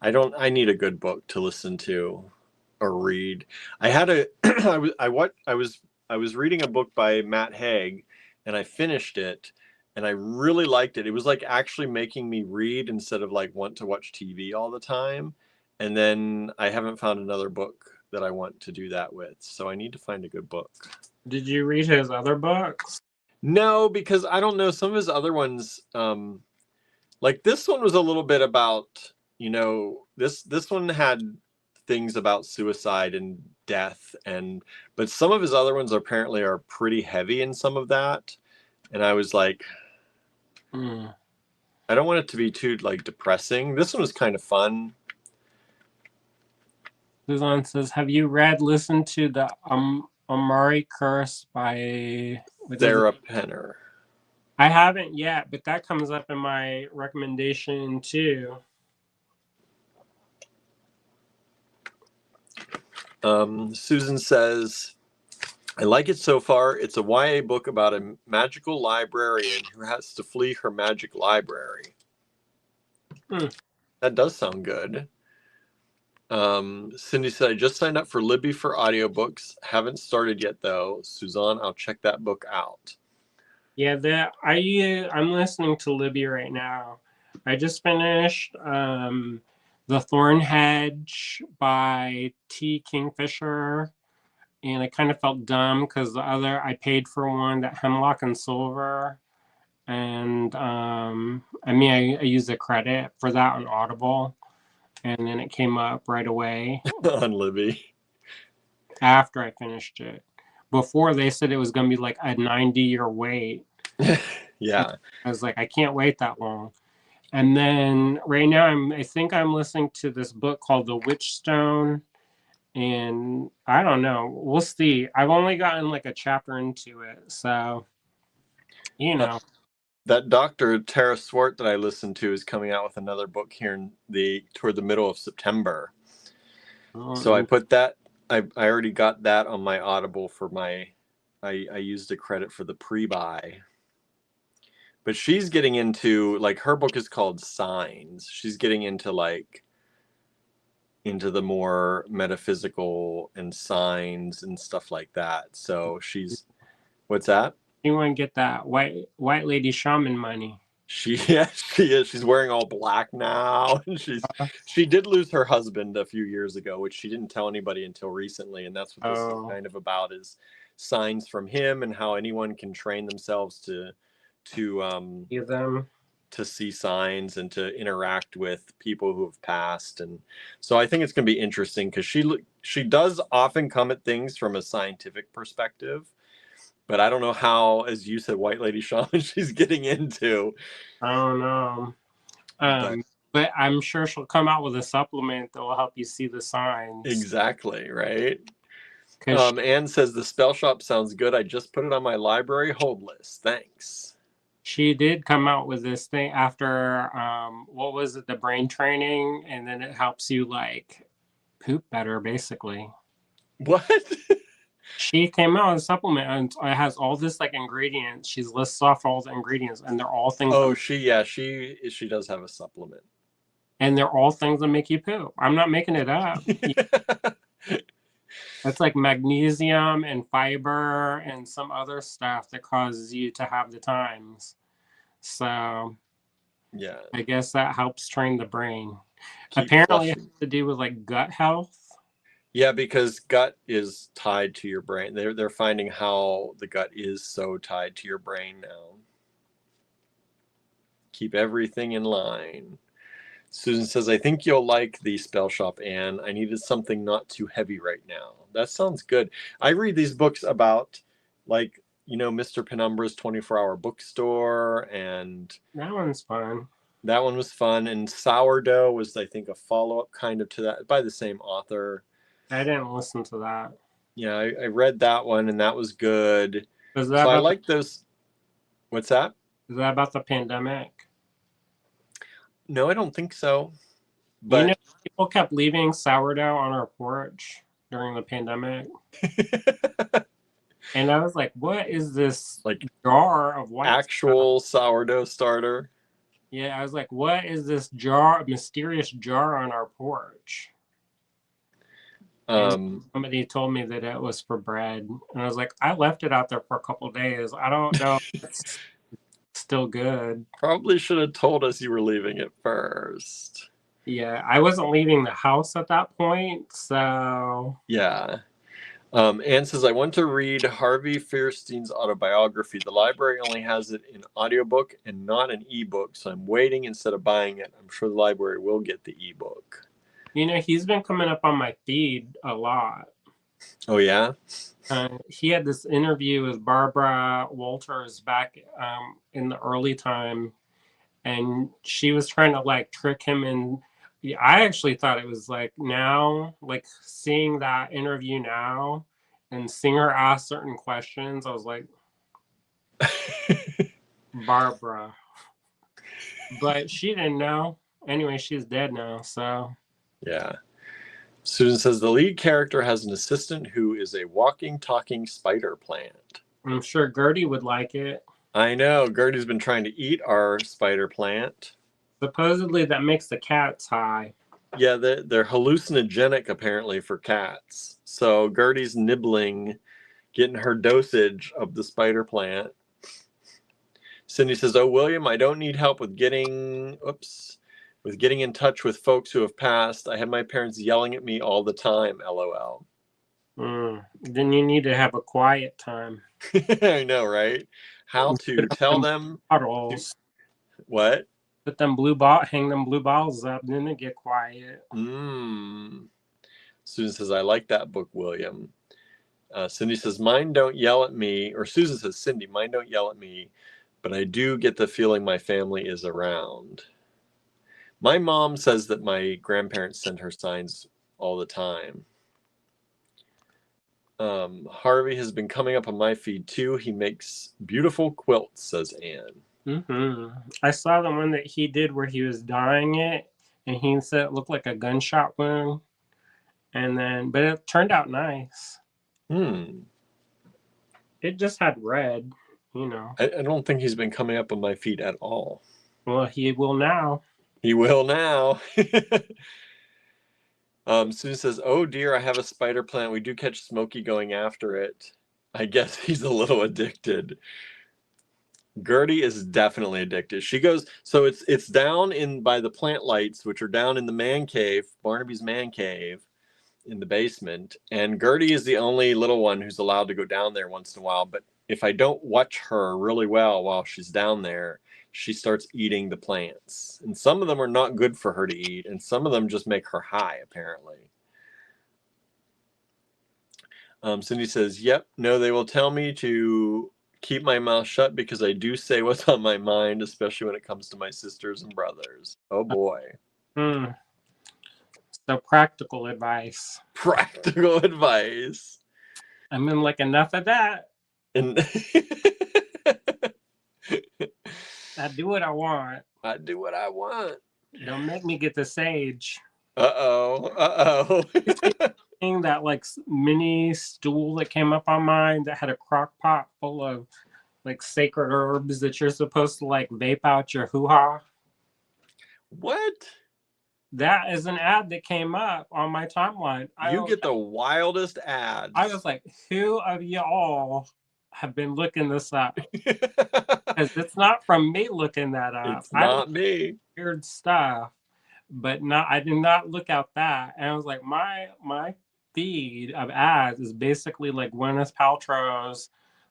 I need a good book to listen to or read. I had a I was reading a book by Matt Haig, and I finished it, and I really liked it. It was like actually making me read instead of like want to watch TV all the time. And then I haven't found another book that I want to do that with. So I need to find a good book. Did you read his other books? No, because I don't know, some of his other ones, like this one was a little bit about, this one had things about suicide and death, but some of his other ones apparently are pretty heavy in some of that, and I was like, I don't want it to be too like depressing. This one was kind of fun. Suzanne says, "Have you listened to the Amari Curse by Sarah Penner?" I haven't yet, but that comes up in my recommendation too. Susan says, I like it so far. It's a YA book about a magical librarian who has to flee her magic library. That does sound good. Cindy said, I just signed up for Libby for audiobooks. Haven't started yet, though. Suzanne, I'll check that book out. Yeah, I'm listening to Libby right now. I just finished The Thorn Hedge by T. Kingfisher, and I kind of felt dumb because I paid for one, that Hemlock and Silver, and I used a credit for that on Audible, and then it came up right away on Libby after I finished it. Before, they said it was going to be like a 90-year wait. Yeah. I was like, I can't wait that long. And then right now, I think I'm listening to this book called The Witchstone. And I don't know. We'll see. I've only gotten like a chapter into it. So, that Dr. Tara Swart that I listened to is coming out with another book here toward the middle of September. So I put that, I already got that on my Audible for I used a credit for the pre-buy. But she's getting into, like, her book is called Signs. She's getting into the more metaphysical and signs and stuff like that. So what's that? You want to get that white lady shaman money. She is. She's wearing all black now. And she did lose her husband a few years ago, which she didn't tell anybody until recently. And that's what this is kind of about, is signs from him and how anyone can train themselves to see signs and to interact with people who have passed. And so I think it's going to be interesting because she does often come at things from a scientific perspective, but I don't know how, as you said, White Lady Shaman she's getting into. I don't know. But I'm sure she'll come out with a supplement that will help you see the signs. Exactly, right? Anne says, the spell shop sounds good. I just put it on my library hold list. Thanks. She did come out with this thing after, what was it, the brain training, and then it helps you like poop better, basically. What? She came out with a supplement, and it has all this like ingredients. She lists off all the ingredients, and they're all things. Oh, she does have a supplement, and they're all things that make you poop. I'm not making it up. It's like magnesium and fiber and some other stuff that causes you to have the times. So, yeah, I guess that helps train the brain. Apparently, it has to do with like gut health. Yeah, because gut is tied to your brain. They're finding how the gut is so tied to your brain now. Keep everything in line. Susan says, I think you'll like the spell shop, Anne. I needed something not too heavy right now. That sounds good. I read these books about, like, Mr. Penumbra's 24-hour bookstore, and that one's fun. That one was fun. And Sourdough was, I think, a follow-up kind of to that by the same author. I didn't listen to that. Yeah, I read that one, and that was good. Is that So I about like those. What's that? is that about the pandemic? No, I don't think so. You know, But people kept leaving sourdough on our porch during the pandemic. And I was like, what is this like jar of white stuff? actual sourdough starter. Yeah, I was like, what is this jar, mysterious jar on our porch? And somebody told me that it was for bread. And I was like, I left it out there for a couple of days. I don't know if it's still good. Probably should have told us you were leaving it first. Yeah, I wasn't leaving the house at that point, so Yeah. Anne says, I want to read Harvey Fierstein's autobiography. The library only has it in audiobook and not an ebook, so I'm waiting instead of buying it. I'm sure the library will get the ebook. you know, he's been coming up on my feed a lot. Oh, yeah? He had this interview with Barbara Walters back in the early time, and she was trying to like trick him. And I actually thought it was like now, like seeing that interview now and seeing her ask certain questions, I was like, Barbara. But she didn't know. Anyway, she's dead now, so. Yeah. Susan says, the lead character has an assistant who is a walking, talking spider plant. I'm sure Gertie would like it. I know. Gertie's been trying to eat our spider plant. Supposedly that makes the cats high. Yeah, they're hallucinogenic, apparently, for cats. So Gertie's nibbling, getting her dosage of the spider plant. Cindy says, oh, William, I don't need help with getting in touch with folks who have passed. I had my parents yelling at me all the time, LOL. Then you need to have a quiet time. I know, right? How to tell them. Bottles. What? Put them hang them blue bottles up, then they get quiet. Susan says, I like that book, William. Cindy says, mine don't yell at me. Or Susan says, Cindy, mine don't yell at me, but I do get the feeling my family is around. My mom says that my grandparents send her signs all the time. Harvey has been coming up on my feed too. He makes beautiful quilts, says Anne. I saw the one that he did where he was dyeing it, and he said it looked like a gunshot wound. But it turned out nice. It just had red, you know. I don't think he's been coming up on my feed at all. Well, he will now. He will now. Susan says, oh dear, I have a spider plant. We do catch Smokey going after it. I guess he's a little addicted. Gertie is definitely addicted. She goes, so it's down in by the plant lights, which are down in the man cave, Barnaby's man cave in the basement. And Gertie is the only little one who's allowed to go down there once in a while. But if I don't watch her really well while she's down there, she starts eating the plants. And some of them are not good for her to eat. And some of them just make her high, apparently. Cindy says, yep, no, they will tell me to keep my mouth shut because I do say what's on my mind, especially when it comes to my sisters and brothers. Oh, boy. So practical advice. Practical advice. I mean, like, enough of that. And I do what I want. I do what I want. Don't make me get the sage. Uh-oh. That like mini stool that came up on mine that had a crock pot full of like sacred herbs that you're supposed to like vape out your hoo-ha. What? That is an ad that came up on my timeline. You get the wildest ads. I was like, who of y'all have been looking this up? Because it's not from me looking that up. It's not me. Weird stuff. But I did not look out that. And I was like, my feed of ads is basically like Gwyneth Paltrow's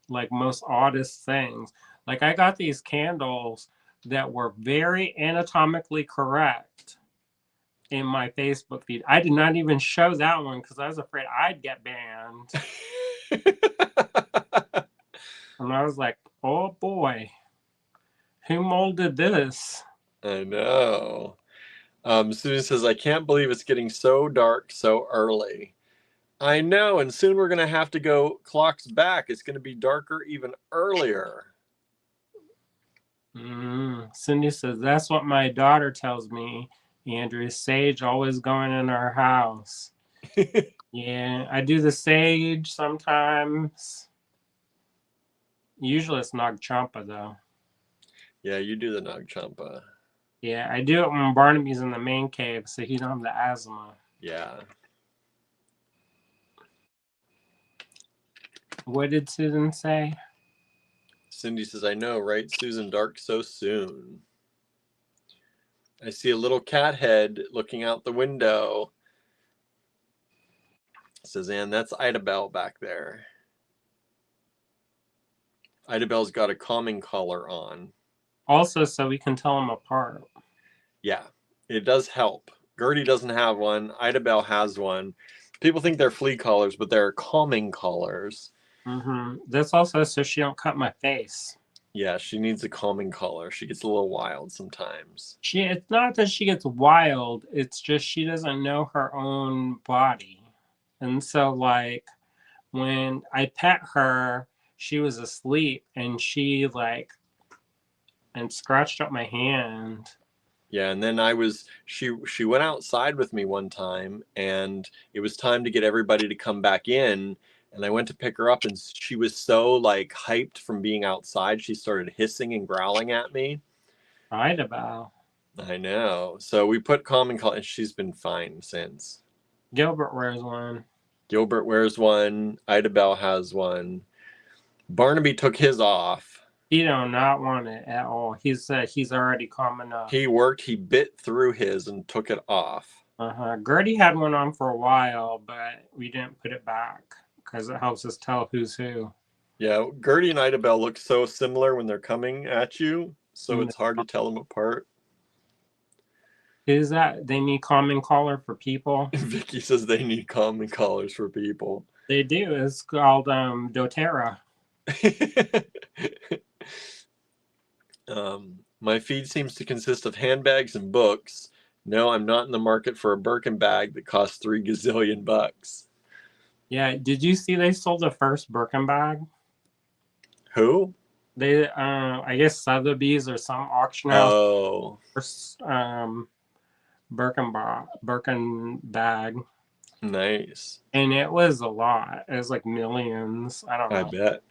like most oddest things. Like I got these candles that were very anatomically correct in my Facebook feed. I did not even show that one because I was afraid I'd get banned. And I was like, oh boy, who molded this? I know. Susan says, I can't believe it's getting so dark so early. I know, and soon we're going to have to go clocks back. It's going to be darker even earlier. Cindy says, that's what my daughter tells me, Andrew. Sage always going in our house. Yeah, I do the sage sometimes. Usually it's Nag Champa, though. Yeah, you do the Nag Champa. Yeah, I do it when Barnaby's in the main cave, so he don't have the asthma. Yeah. What did Susan say? Cindy says, I know, right, Susan? Dark so soon. I see a little cat head looking out the window. Says Anne, that's Idabelle back there. Idabelle's got a calming collar on. Also, so we can tell them apart. Yeah, it does help. Gertie doesn't have one. Idabelle has one. People think they're flea collars, but they're calming collars. That's also so she don't cut my face. Yeah, she needs a calming collar. She gets a little wild sometimes. It's not that she gets wild. It's just she doesn't know her own body. And so, like, when I pet her, she was asleep and she, like, and scratched up my hand. Yeah, and then she went outside with me one time, and it was time to get everybody to come back in, and I went to pick her up, and she was so like hyped from being outside, she started hissing and growling at me. Idabelle. I know. So we put calming collar, and she's been fine since. Gilbert wears one. Gilbert wears one. Idabelle has one. Barnaby took his off. He do not want it at all. He's already calm enough. He bit through his and took it off. Gertie had one on for a while, but we didn't put it back because it helps us tell who's who. Yeah, Gertie and Idabelle look so similar when they're coming at you, so it's hard to tell them apart. Is that they need calming collar for people? Vicky says they need calming collars for people. They do. It's called doTERRA. My feed seems to consist of handbags and books. No, I'm not in the market for a Birkin bag that costs $3 gazillion bucks. Yeah, did you see they sold the first Birkin bag? Who? They, I guess Sotheby's or some auction house. Oh. First, Birkin bag. Nice. And it was a lot. It was like millions. I don't know. I bet.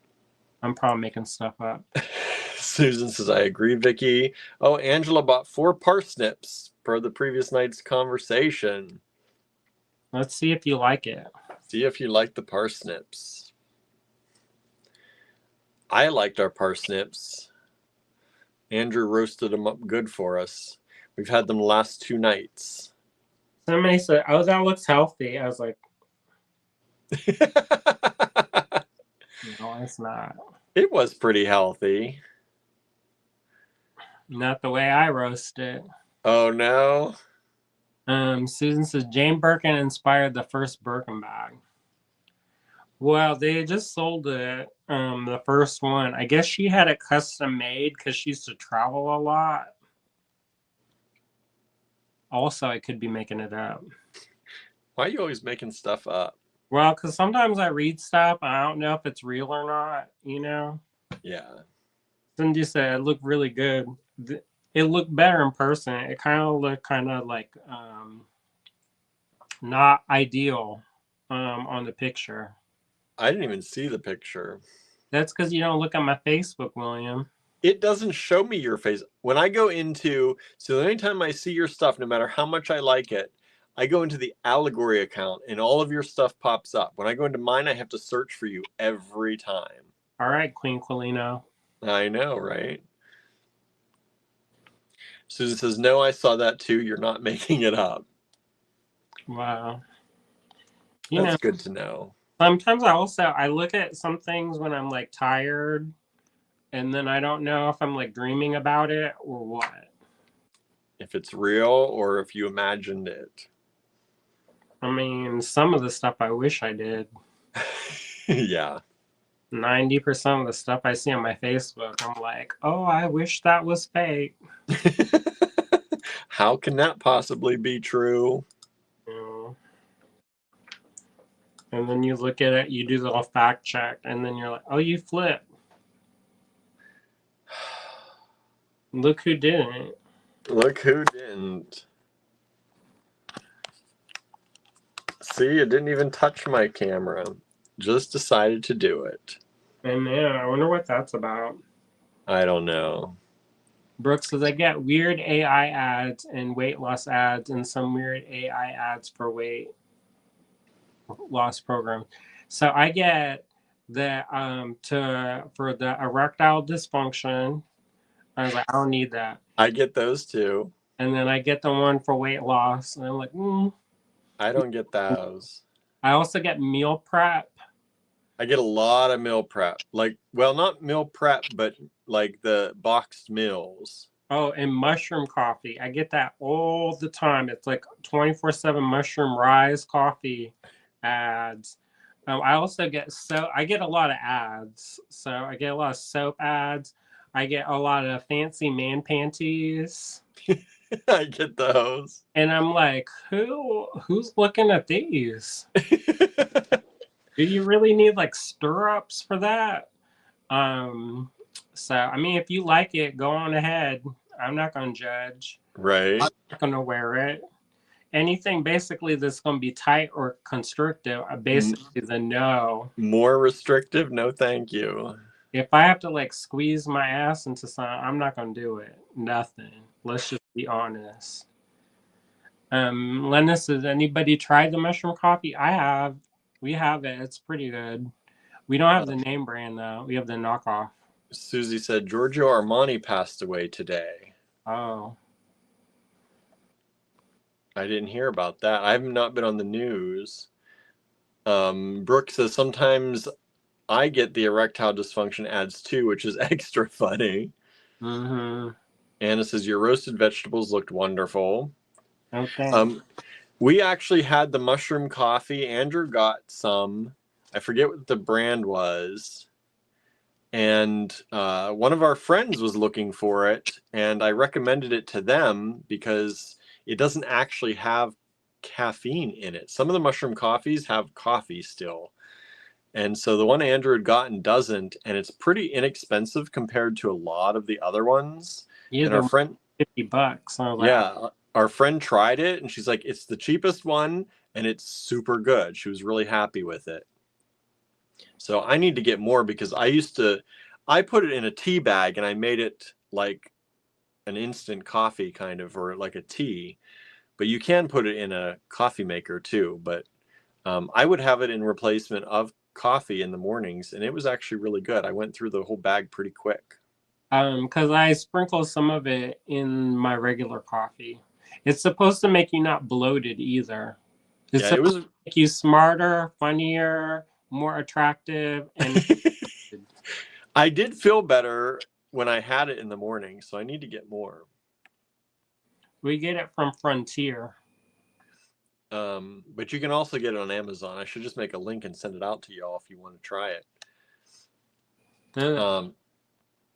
I'm probably making stuff up. Susan says, I agree, Vicky. Oh, Angela bought 4 parsnips per the previous night's conversation. Let's see if you like it. See if you like the parsnips. I liked our parsnips. Andrew roasted them up good for us. We've had them the last 2 nights. Somebody said, oh, that looks healthy. I was like, no, it's not. It was pretty healthy. Not the way I roast it. Oh, no? Susan says, Jane Birkin inspired the first Birkin bag. Well, they just sold it, the first one. I guess she had it custom made because she used to travel a lot. Also, I could be making it up. Why are you always making stuff up? Well, because sometimes I read stuff and I don't know if it's real or not, you know? Yeah. Cindy said it looked really good. It looked better in person. It kind of looked like not ideal on the picture. I didn't even see the picture. That's because you don't look at my Facebook, William. It doesn't show me your face. When I go into, so anytime I see your stuff, no matter how much I like it, I go into the Allegory account and all of your stuff pops up. When I go into mine, I have to search for you every time. All right, Queen Quilino. I know, right? Susan says, no, I saw that too. You're not making it up. Wow. That's good to know. Sometimes I look at some things when I'm like tired and then I don't know if I'm like dreaming about it or what. If it's real or if you imagined it. I mean, some of the stuff I wish I did. Yeah. 90% of the stuff I see on my Facebook, I'm like, oh, I wish that was fake. How can that possibly be true? And then you look at it, you do the little fact check, and then you're like, oh, you flip. Look who didn't. Look who didn't. See, it didn't even touch my camera. Just decided to do it. And man, I wonder what that's about. I don't know. Brooks says, I get weird AI ads and weight loss ads and some weird AI ads for weight loss programs. So I get the for the erectile dysfunction. I was like, I don't need that. I get those too. And then I get the one for weight loss, and I'm like, I don't get those. I also get meal prep. I get a lot of meal prep. Like, well, not meal prep, but like the boxed meals. Oh, and mushroom coffee. I get that all the time. It's like 24/7 mushroom rise coffee ads. I also get I get a lot of ads. So I get a lot of soap ads. I get a lot of fancy man panties. I get those. And I'm like, who's looking at these? Do you really need like stirrups for that? So I mean, if you like it, go on ahead. I'm not gonna judge. Right. I'm not gonna wear it. Anything basically that's gonna be tight or constrictive, basically the no. More restrictive? No, thank you. If I have to like squeeze my ass into something, I'm not gonna do it. Nothing. Let's just be honest. Lennis, has anybody tried the mushroom coffee? I have. We have it. It's pretty good. We don't have the name brand though. We have the knockoff. Susie said Giorgio Armani passed away today. Oh. I didn't hear about that. I have not been on the news. Brooke says sometimes I get the erectile dysfunction ads too, which is extra funny. Mm-hmm. Anna says your roasted vegetables looked wonderful. Okay. We actually had the mushroom coffee. Andrew got some. I forget what the brand was. And one of our friends was looking for it, and I recommended it to them because it doesn't actually have caffeine in it. Some of the mushroom coffees have coffee still. And so the one Andrew had gotten doesn't, and it's pretty inexpensive compared to a lot of the other ones. Yeah, and our friend, $50. Yeah, our friend tried it, and she's like, it's the cheapest one, and it's super good. She was really happy with it. So I need to get more because I put it in a tea bag, and I made it like an instant coffee kind of, or like a tea. But you can put it in a coffee maker too. But I would have it in replacement of coffee in the mornings, and it was actually really good. I went through the whole bag pretty quick. Because I sprinkle some of it in my regular coffee. It's supposed to make you not bloated either. It's supposed to make you smarter, funnier, more attractive, and I did feel better when I had it in the morning, so I need to get more. We get it from Frontier. But you can also get it on Amazon. I should just make a link and send it out to y'all if you want to try it.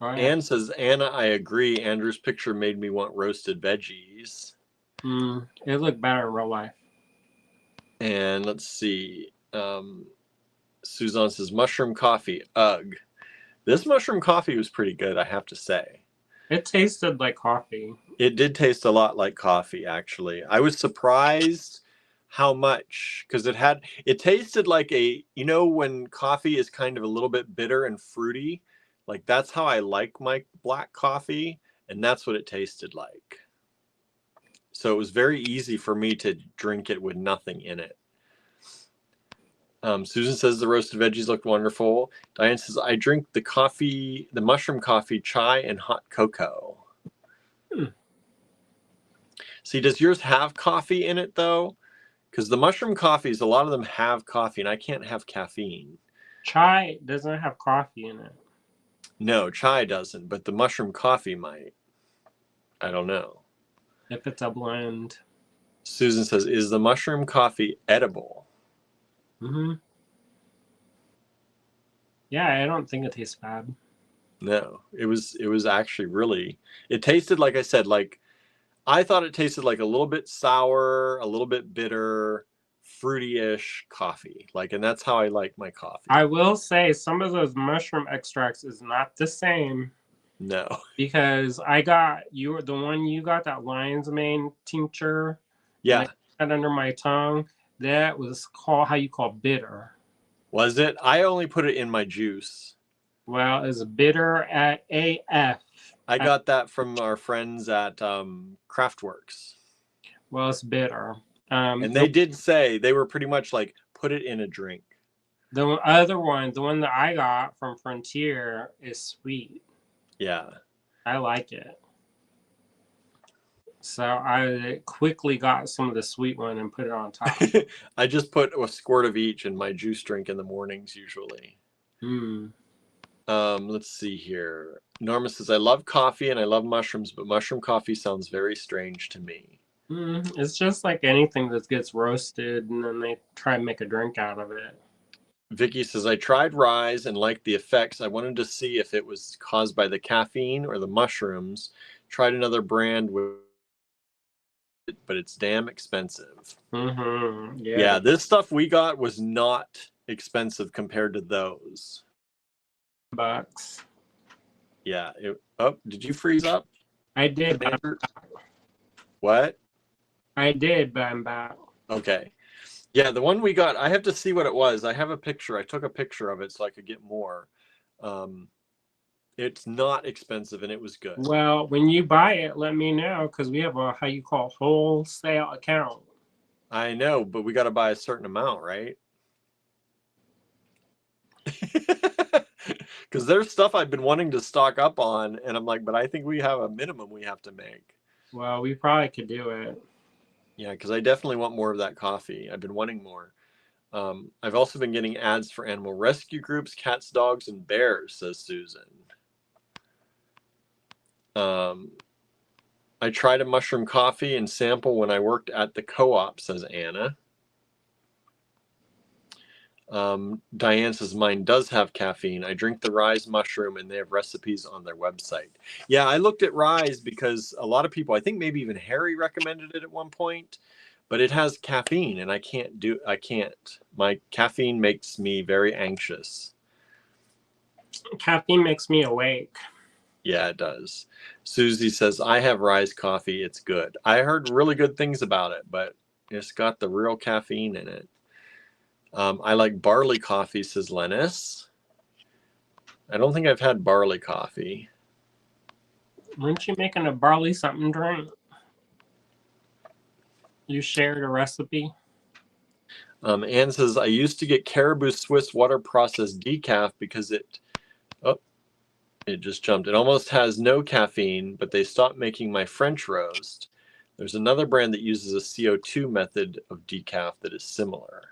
Anne says, Anna, I agree. Andrew's picture made me want roasted veggies. It looked better in real life. And let's see. Suzanne says, mushroom coffee. Ugh. This mushroom coffee was pretty good, I have to say. It tasted like coffee. It did taste a lot like coffee, actually. I was surprised how much, because it tasted like when coffee is kind of a little bit bitter and fruity, like that's how I like my black coffee, and that's what it tasted like. So it was very easy for me to drink it with nothing in it. Susan says the roasted veggies looked wonderful. Diane says, I drink the mushroom coffee, chai, and hot cocoa. See, does yours have coffee in it, though? Because the mushroom coffees, a lot of them have coffee, and I can't have caffeine. Chai doesn't have coffee in it. No, chai doesn't, but the mushroom coffee might. I don't know. If it's a blend. Susan says, is the mushroom coffee edible? Yeah, I don't think it tastes bad. No, it was actually really, it tasted, like I said, like I thought it tasted like a little bit sour, a little bit bitter, fruity-ish coffee. Like, and that's how I like my coffee. I will say some of those mushroom extracts is not the same. No. Because I got the one you got, that lion's mane tincture. Yeah. And under my tongue. That was called, how you call bitter. Was it? I only put it in my juice. Well, it's bitter at AF. I got that from our friends at Craftworks. Well, it's bitter. And they did say, they were pretty much like, put it in a drink. The other one, the one that I got from Frontier, is sweet. Yeah. I like it. So I quickly got some of the sweet one and put it on top. I just put a squirt of each in my juice drink in the mornings usually. Let's see here. Norma says, I love coffee and I love mushrooms, but mushroom coffee sounds very strange to me. It's just like anything that gets roasted and then they try and make a drink out of it. Vicky says, I tried Rise and liked the effects. I wanted to see if it was caused by the caffeine or the mushrooms. Tried another brand with it, but it's damn expensive. Yeah, this stuff we got was not expensive compared to those. $10. Yeah. Oh, did you freeze up? I did. What? I did, but I'm back. Okay. Yeah, the one we got, I have to see what it was. I have a picture. I took a picture of it so I could get more. It's not expensive and it was good. Well, when you buy it, let me know because we have a, how you call, wholesale account. I know, but we got to buy a certain amount, right? Because there's stuff I've been wanting to stock up on, and I'm like, but I think we have a minimum we have to make. Well, we probably could do it. Yeah, because I definitely want more of that coffee. I've been wanting more. I've also been getting ads for animal rescue groups, cats, dogs, and bears, says Susan. I tried a mushroom coffee and sample when I worked at the co-op, says Anna. Diane says, mine does have caffeine. I drink the Rise mushroom and they have recipes on their website. Yeah, I looked at Rise because a lot of people, I think maybe even Harry recommended it at one point, but it has caffeine and I can't. My caffeine makes me very anxious. Caffeine makes me awake. Yeah, it does. Susie says, I have Rise coffee. It's good. I heard really good things about it, but it's got the real caffeine in it. I like barley coffee, says Lennis. I don't think I've had barley coffee. Weren't you making a barley something drink? You shared a recipe? Anne says, I used to get Caribou Swiss water processed decaf because it just jumped. It almost has no caffeine, but they stopped making my French roast. There's another brand that uses a CO2 method of decaf that is similar.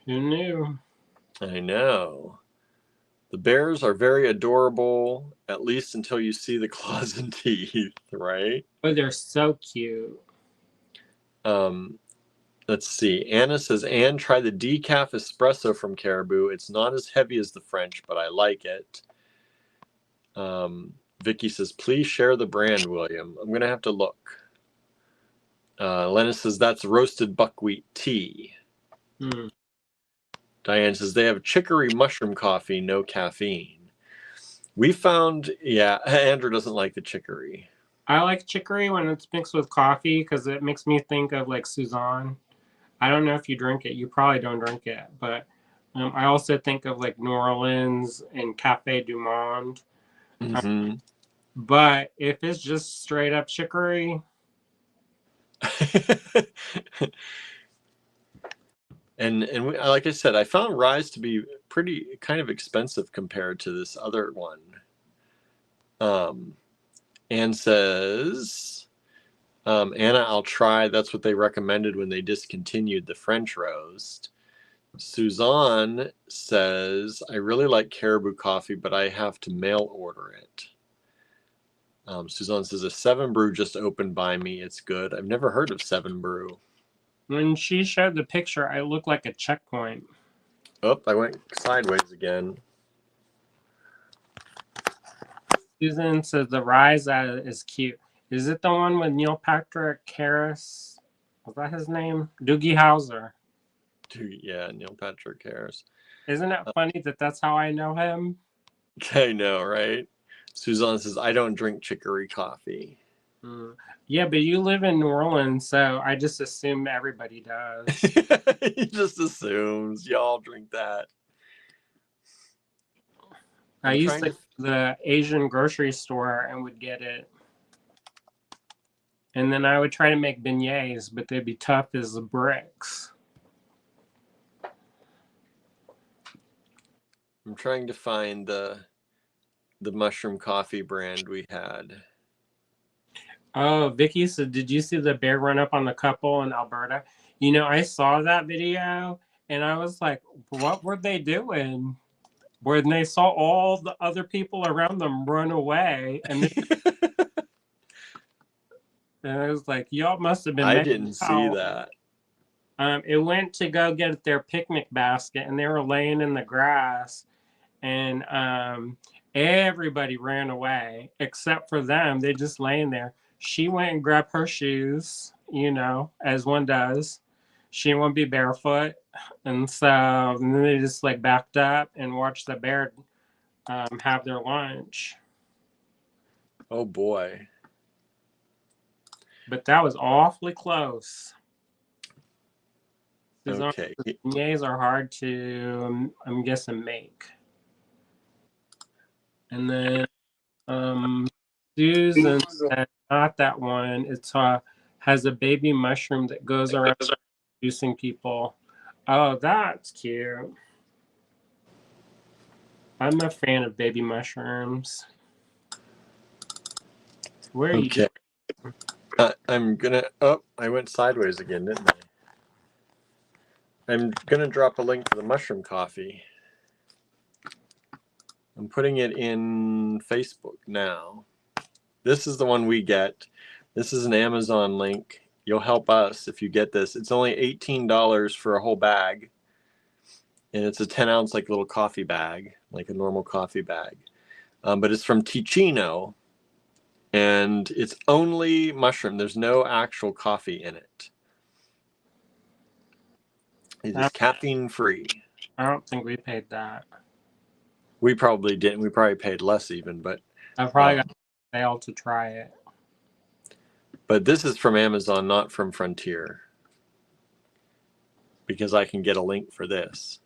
Who knew? I know. The bears are very adorable, at least until you see the claws and teeth, right? Oh, they're so cute. Let's see. Anna says, Anne, try the decaf espresso from Caribou. It's not as heavy as the French, but I like it. Vicky says, please share the brand, William. I'm going to have to look. Lena says, that's roasted buckwheat tea. Diane says, they have chicory mushroom coffee, no caffeine. We found, yeah, Andrew doesn't like the chicory. I like chicory when it's mixed with coffee because it makes me think of like Suzanne. I don't know if you drink it. You probably don't drink it. But I also think of like New Orleans and Café du Monde. But if it's just straight up chicory. And like I said, I found Rise to be pretty kind of expensive compared to this other one. Anne says, Anna, I'll try. That's what they recommended when they discontinued the French roast. Suzanne says, I really like Caribou coffee, but I have to mail order it. Suzanne says, a 7 Brew just opened by me. It's good. I've never heard of 7 Brew. When she showed the picture, I looked like a checkpoint. Oh, I went sideways again. Susan says the Rise is cute. Is it the one with Neil Patrick Harris? Was that his name? Doogie Howser. Yeah, Neil Patrick Harris. Isn't it funny that that's how I know him? I know, right? Suzanne says, I don't drink chicory coffee. Yeah, but you live in New Orleans, so I just assume everybody does. He just assumes y'all drink that. I used to go to the Asian grocery store and would get it. And then I would try to make beignets, but they'd be tough as bricks. I'm trying to find the mushroom coffee brand we had. Oh, Vicky said, did you see the bear run up on the couple in Alberta? You know, I saw that video and I was like, what were they doing? When they saw all the other people around them run away. And I was like, y'all must have been. I didn't see that. It went to go get their picnic basket and they were laying in the grass. And everybody ran away except for them. They just laying there. She went and grabbed her shoes, you know, as one does. She didn't want to be barefoot. And so and then they just like backed up and watched the bear have their lunch. Oh boy. But that was awfully close. Okay. Beignets are hard to, I'm guessing, make. And then Susan said, not that one. It's has a baby mushroom that goes around introducing people. Oh, that's cute. I'm a fan of baby mushrooms. Where are you? I'm gonna. Oh, I went sideways again, didn't I? I'm gonna drop a link to the mushroom coffee. I'm putting it in Facebook now. This is the one we get. This is an Amazon link. You'll help us if you get this. It's only $18 for a whole bag. And it's a 10-ounce like little coffee bag, like a normal coffee bag. But it's from Ticino. And it's only mushroom. There's no actual coffee in it. It is caffeine free. I don't think we paid that. We probably didn't. We probably paid less even, but I probably got failed to try it. But this is from Amazon, not from Frontier. Because I can get a link for this.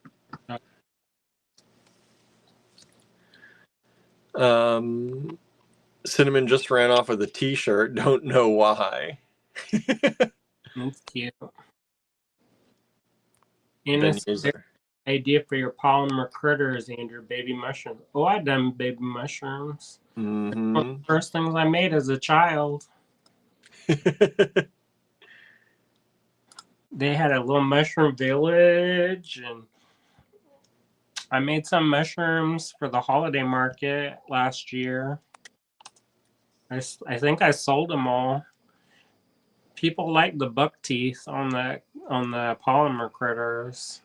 Cinnamon just ran off with a t-shirt. Don't know why. That's cute. Idea for your polymer critters and your baby mushrooms. Oh, I done baby mushrooms. Mm-hmm. One of the first things I made as a child. They had a little mushroom village, and I made some mushrooms for the holiday market last year. I think I sold them all. People like the buck teeth on the polymer critters.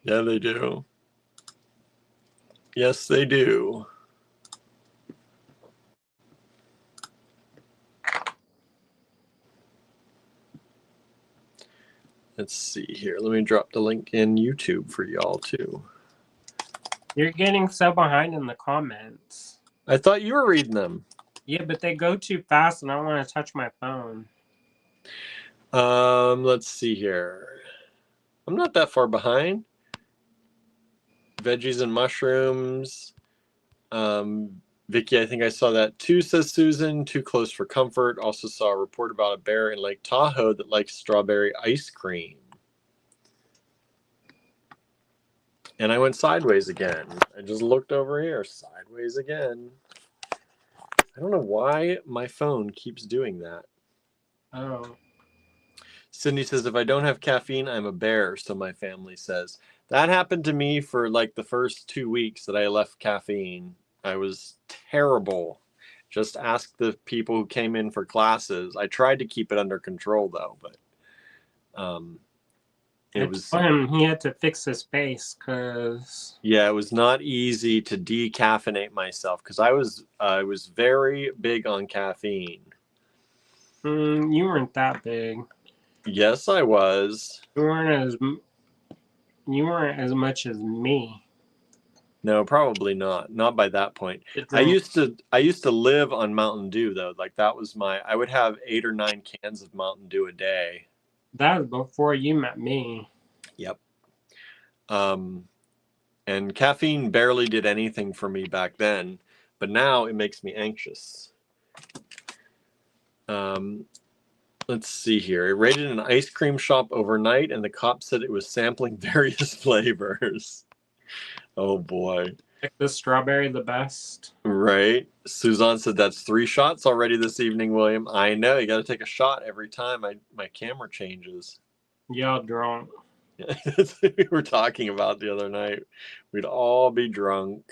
Yeah, they do. Yes, they do. Let's see here. Let me drop the link in YouTube for y'all too. You're getting so behind in the comments. I thought you were reading them. Yeah, but they go too fast and I don't want to touch my phone. Let's see here. I'm not that far behind. Veggies and mushrooms. Vicky, I think I saw that too, says Susan. Too close for comfort. Also saw a report about a bear in Lake Tahoe that likes strawberry ice cream. And I went sideways again. I just looked over here. Sideways again. I don't know why my phone keeps doing that. Oh. Cindy says, if I don't have caffeine, I'm a bear, so my family says. That happened to me for like the first 2 weeks that I left caffeine. I was terrible. Just ask the people who came in for classes. I tried to keep it under control though, but it was him he had to fix his face because it was not easy to decaffeinate myself because I was very big on caffeine. You weren't that big. Yes, I was. You weren't as much as me. No, probably not. Not by that point. To I drink. used to live on Mountain Dew though. Like that was I would have 8 or 9 cans of Mountain Dew a day. That was before you met me. Yep. And caffeine barely did anything for me back then, but now it makes me anxious. Let's see here. It raided an ice cream shop overnight, and the cop said it was sampling various flavors. Oh boy. Like the strawberry the best. Right. Suzanne said that's 3 shots already this evening, William. I know. You got to take a shot every time my camera changes. Y'all drunk. That's what we were talking about the other night. We'd all be drunk.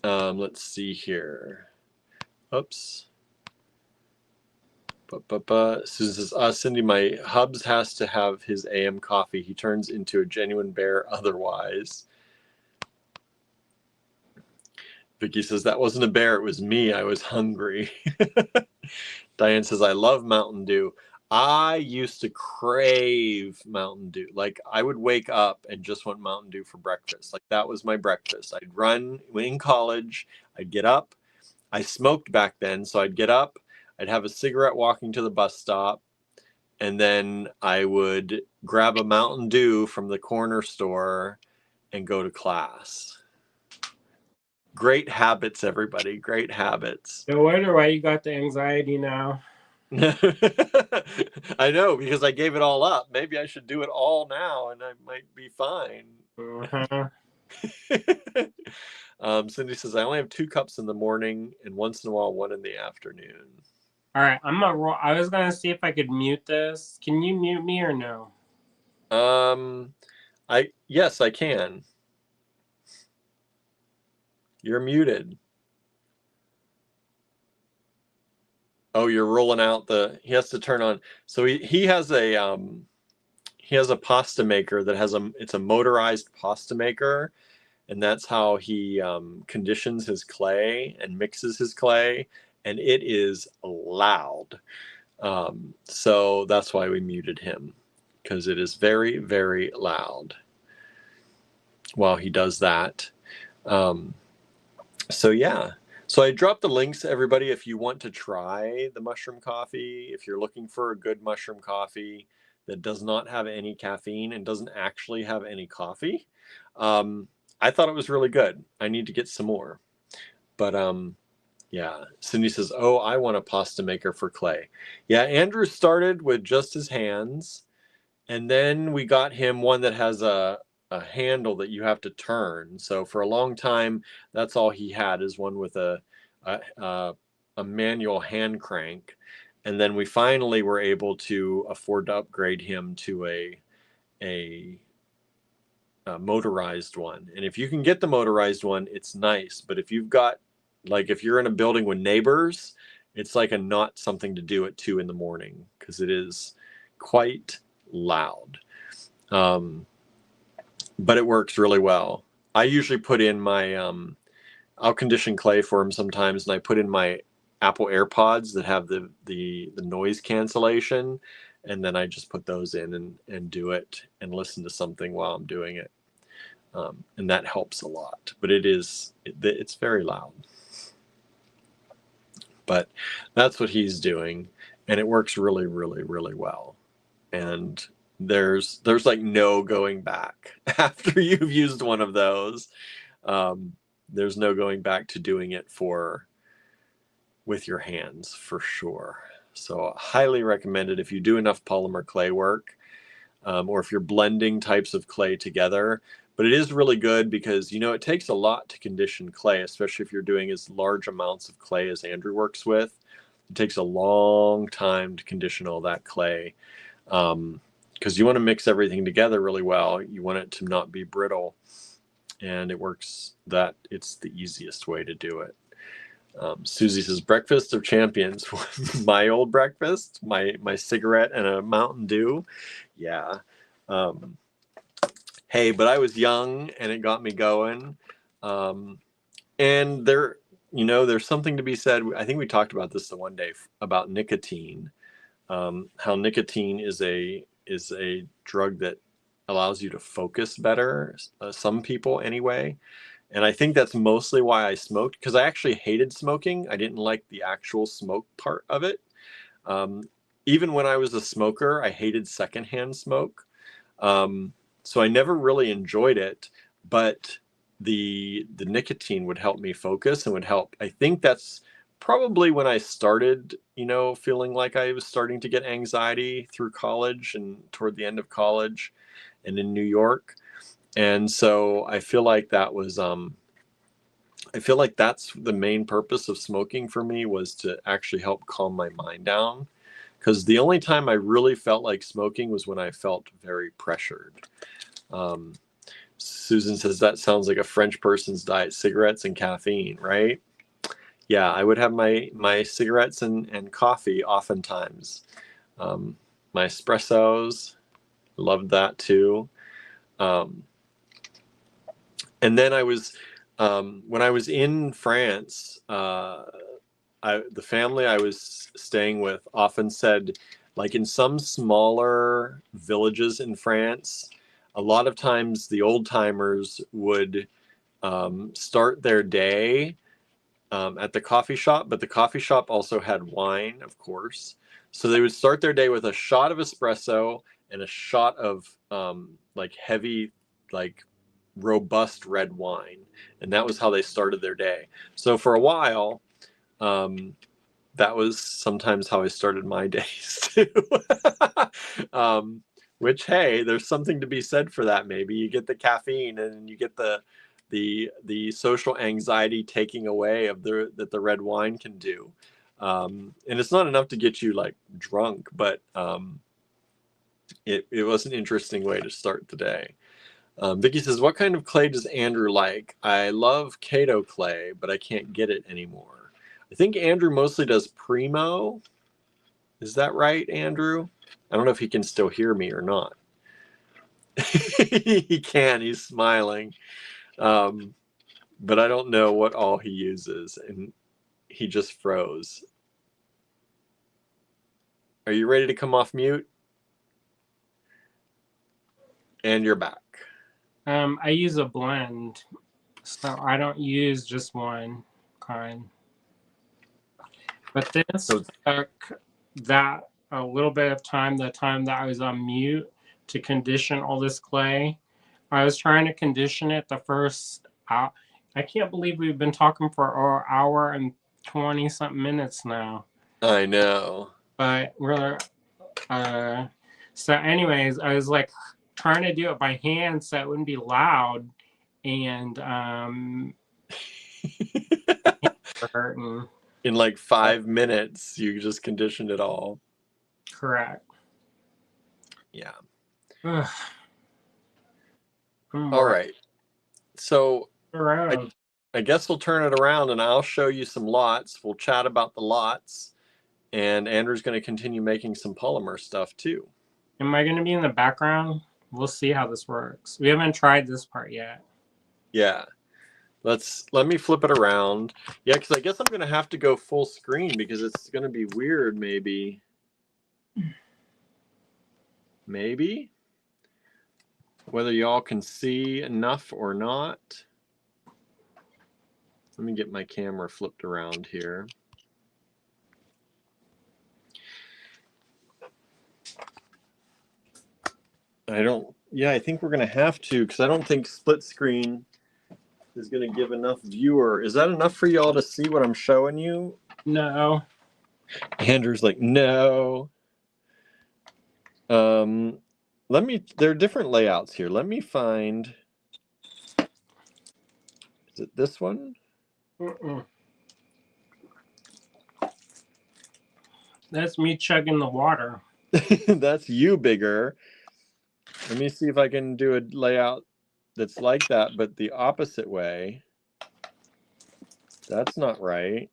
Let's see here. Oops. Susan says, Cindy, my hubs has to have his AM coffee. He turns into a genuine bear otherwise. Vicky says, that wasn't a bear. It was me. I was hungry. Diane says, I love Mountain Dew. I used to crave Mountain Dew. Like I would wake up and just want Mountain Dew for breakfast. Like that was my breakfast. I'd run in college. I'd get up. I smoked back then. So I'd get up. I'd have a cigarette walking to the bus stop. And then I would grab a Mountain Dew from the corner store and go to class. Great habits, everybody. Great habits. No wonder why you got the anxiety now. I know, because I gave it all up. Maybe I should do it all now and I might be fine. Cindy says, I only have 2 cups in the morning and once in a while 1 in the afternoon. All right, I'm gonna roll. I was gonna see if I could mute this. Can you mute me or no? Yes, I can. You're muted. Oh, you're rolling out he has to turn on. So he has a pasta maker that it's a motorized pasta maker, and that's how he conditions his clay and mixes his clay, and it is loud. So that's why we muted him, because it is very, very loud while he does that. So yeah. So I dropped the links, everybody, if you want to try the mushroom coffee, if you're looking for a good mushroom coffee that does not have any caffeine and doesn't actually have any coffee. I thought it was really good. I need to get some more. But yeah, Cindy says, oh, I want a pasta maker for clay. Yeah, Andrew started with just his hands, and then we got him one that has a handle that you have to turn. So for a long time, that's all he had, is one with a manual hand crank. And then we finally were able to afford to upgrade him to a motorized one. And if you can get the motorized one, it's nice. But if you've got, like, if you're in a building with neighbors, it's like not something to do at 2 a.m, because it is quite loud. But it works really well. I usually put in my, I'll condition clay for him sometimes, and I put in my Apple AirPods that have the noise cancellation, and then I just put those in and do it and listen to something while I'm doing it. And that helps a lot, but it's very loud. But that's what he's doing, and it works really, really, really well. And there's like no going back after you've used one of those. There's no going back to doing it with your hands, for sure. So highly recommended if you do enough polymer clay work, or if you're blending types of clay together. But it is really good because, it takes a lot to condition clay, especially if you're doing as large amounts of clay as Andrew works with. It takes a long time to condition all that clay, because you want to mix everything together really well. You want it to not be brittle, and it's the easiest way to do it. Susie says, breakfast of champions. My old breakfast, my cigarette and a Mountain Dew. Yeah. Hey, but I was young and it got me going. And there's something to be said. I think we talked about this the one day about nicotine. How nicotine is a drug that allows you to focus better. Some people anyway. And I think that's mostly why I smoked, because I actually hated smoking. I didn't like the actual smoke part of it. Even when I was a smoker, I hated secondhand smoke. So I never really enjoyed it, but the nicotine would help me focus and would help. I think that's probably when I started, feeling like I was starting to get anxiety through college and toward the end of college and in New York. And so I feel like that's the main purpose of smoking for me, was to actually help calm my mind down. Because the only time I really felt like smoking was when I felt very pressured. Susan says that sounds like a French person's diet: cigarettes and caffeine, right? Yeah, I would have my cigarettes and coffee oftentimes. My espressos, loved that too. And then I was, when I was in France, the family I was staying with often said, like in some smaller villages in France, a lot of times the old timers would start their day at the coffee shop, but the coffee shop also had wine, of course. So they would start their day with a shot of espresso and a shot of like heavy, like robust red wine. And that was how they started their day. So for a while, that was sometimes how I started my days too. Which, hey, there's something to be said for that. Maybe you get the caffeine and you get the social anxiety taking away of that the red wine can do. And it's not enough to get you like drunk, but it was an interesting way to start the day. Vicky says, what kind of clay does Andrew like? I love Kato clay, but I can't get it anymore. I think Andrew mostly does Primo. Is that right, Andrew? I don't know if he can still hear me or not. He can. He's smiling. But I don't know what all he uses. And he just froze. Are you ready to come off mute? And you're back. I use a blend, so I don't use just one kind. But this took that a little bit of time, the time that I was on mute, to condition all this clay. I was trying to condition it the first hour. I can't believe we've been talking for an hour and 20 something minutes now. I know. But we're so anyways, I was like trying to do it by hand so it wouldn't be loud, and hurting. In like 5 minutes, you just conditioned it all. Correct. Yeah. All right. So I guess we'll turn it around and I'll show you some lots. We'll chat about the lots. And Andrew's going to continue making some polymer stuff too. Am I going to be in the background? We'll see how this works. We haven't tried this part yet. Yeah. Let me flip it around. Yeah, because I guess I'm going to have to go full screen because it's going to be weird maybe. Maybe. Whether y'all can see enough or not. Let me get my camera flipped around here. I think we're going to have to, because I don't think split screen is going to give enough viewer. Is that enough for y'all to see what I'm showing you? No. Andrew's like, no. There are different layouts here. Let me find, is it this one? That's me chugging the water. That's you bigger. Let me see if I can do a layout that's like that, but the opposite way. That's not right.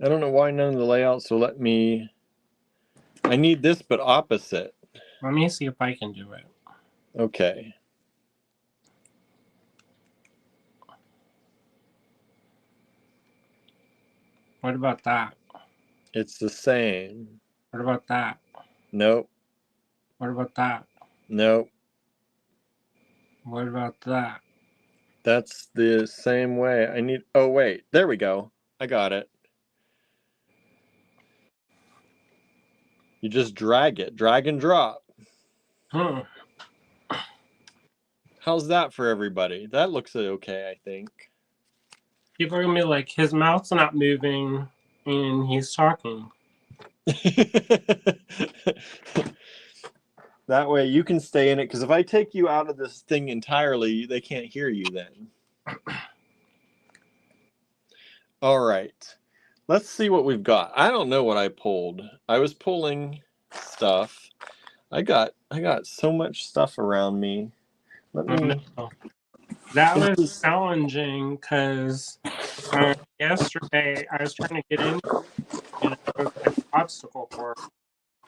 I don't know why none of the layouts will let me. I need this, but opposite. Let me see if I can do it. Okay. What about that? It's the same. What about that? Nope. What about that? Nope. What about that? That's the same way. I need. Oh, wait. There we go. I got it. You just drag it. Drag and drop. How's that for everybody? That looks okay, I think. People are going to be like, his mouth's not moving and he's talking. That way you can stay in it, because if I take you out of this thing entirely, they can't hear you then. All right. Let's see what we've got. I don't know what I pulled. I was pulling stuff. I got so much stuff around me. Let me. That was challenging because yesterday I was trying to get in and it was an obstacle course.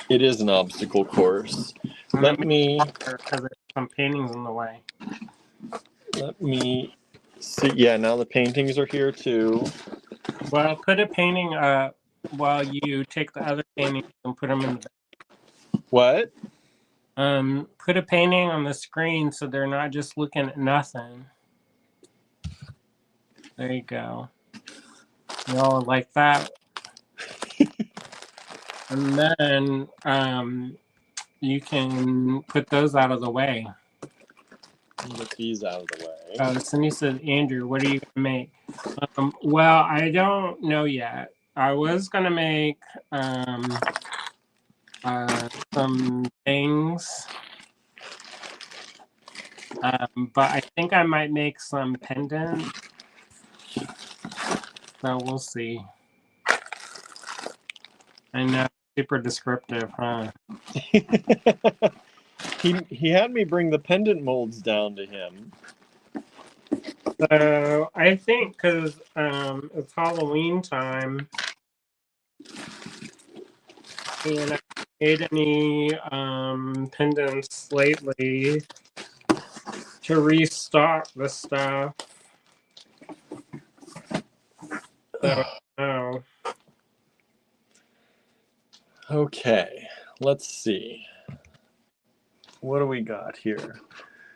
It is an obstacle course. Let me. Because there's some paintings in the way. Let me see. Yeah, now the paintings are here too. Well, put a painting up while you take the other paintings and put them in the back. What? Put a painting on the screen so they're not just looking at nothing. There you go. You all like that. And then you can put those out of the way. Get these out of the way. Oh, Cindy says, Andrew, what are you gonna make? Well, I don't know yet. I was gonna make some things, but I think I might make some pendants. So we'll see. I know, super descriptive, huh? He had me bring the pendant molds down to him. So I think because it's Halloween time, and I haven't made any pendants lately to restock the stuff. So no. Okay, let's see. What do we got here?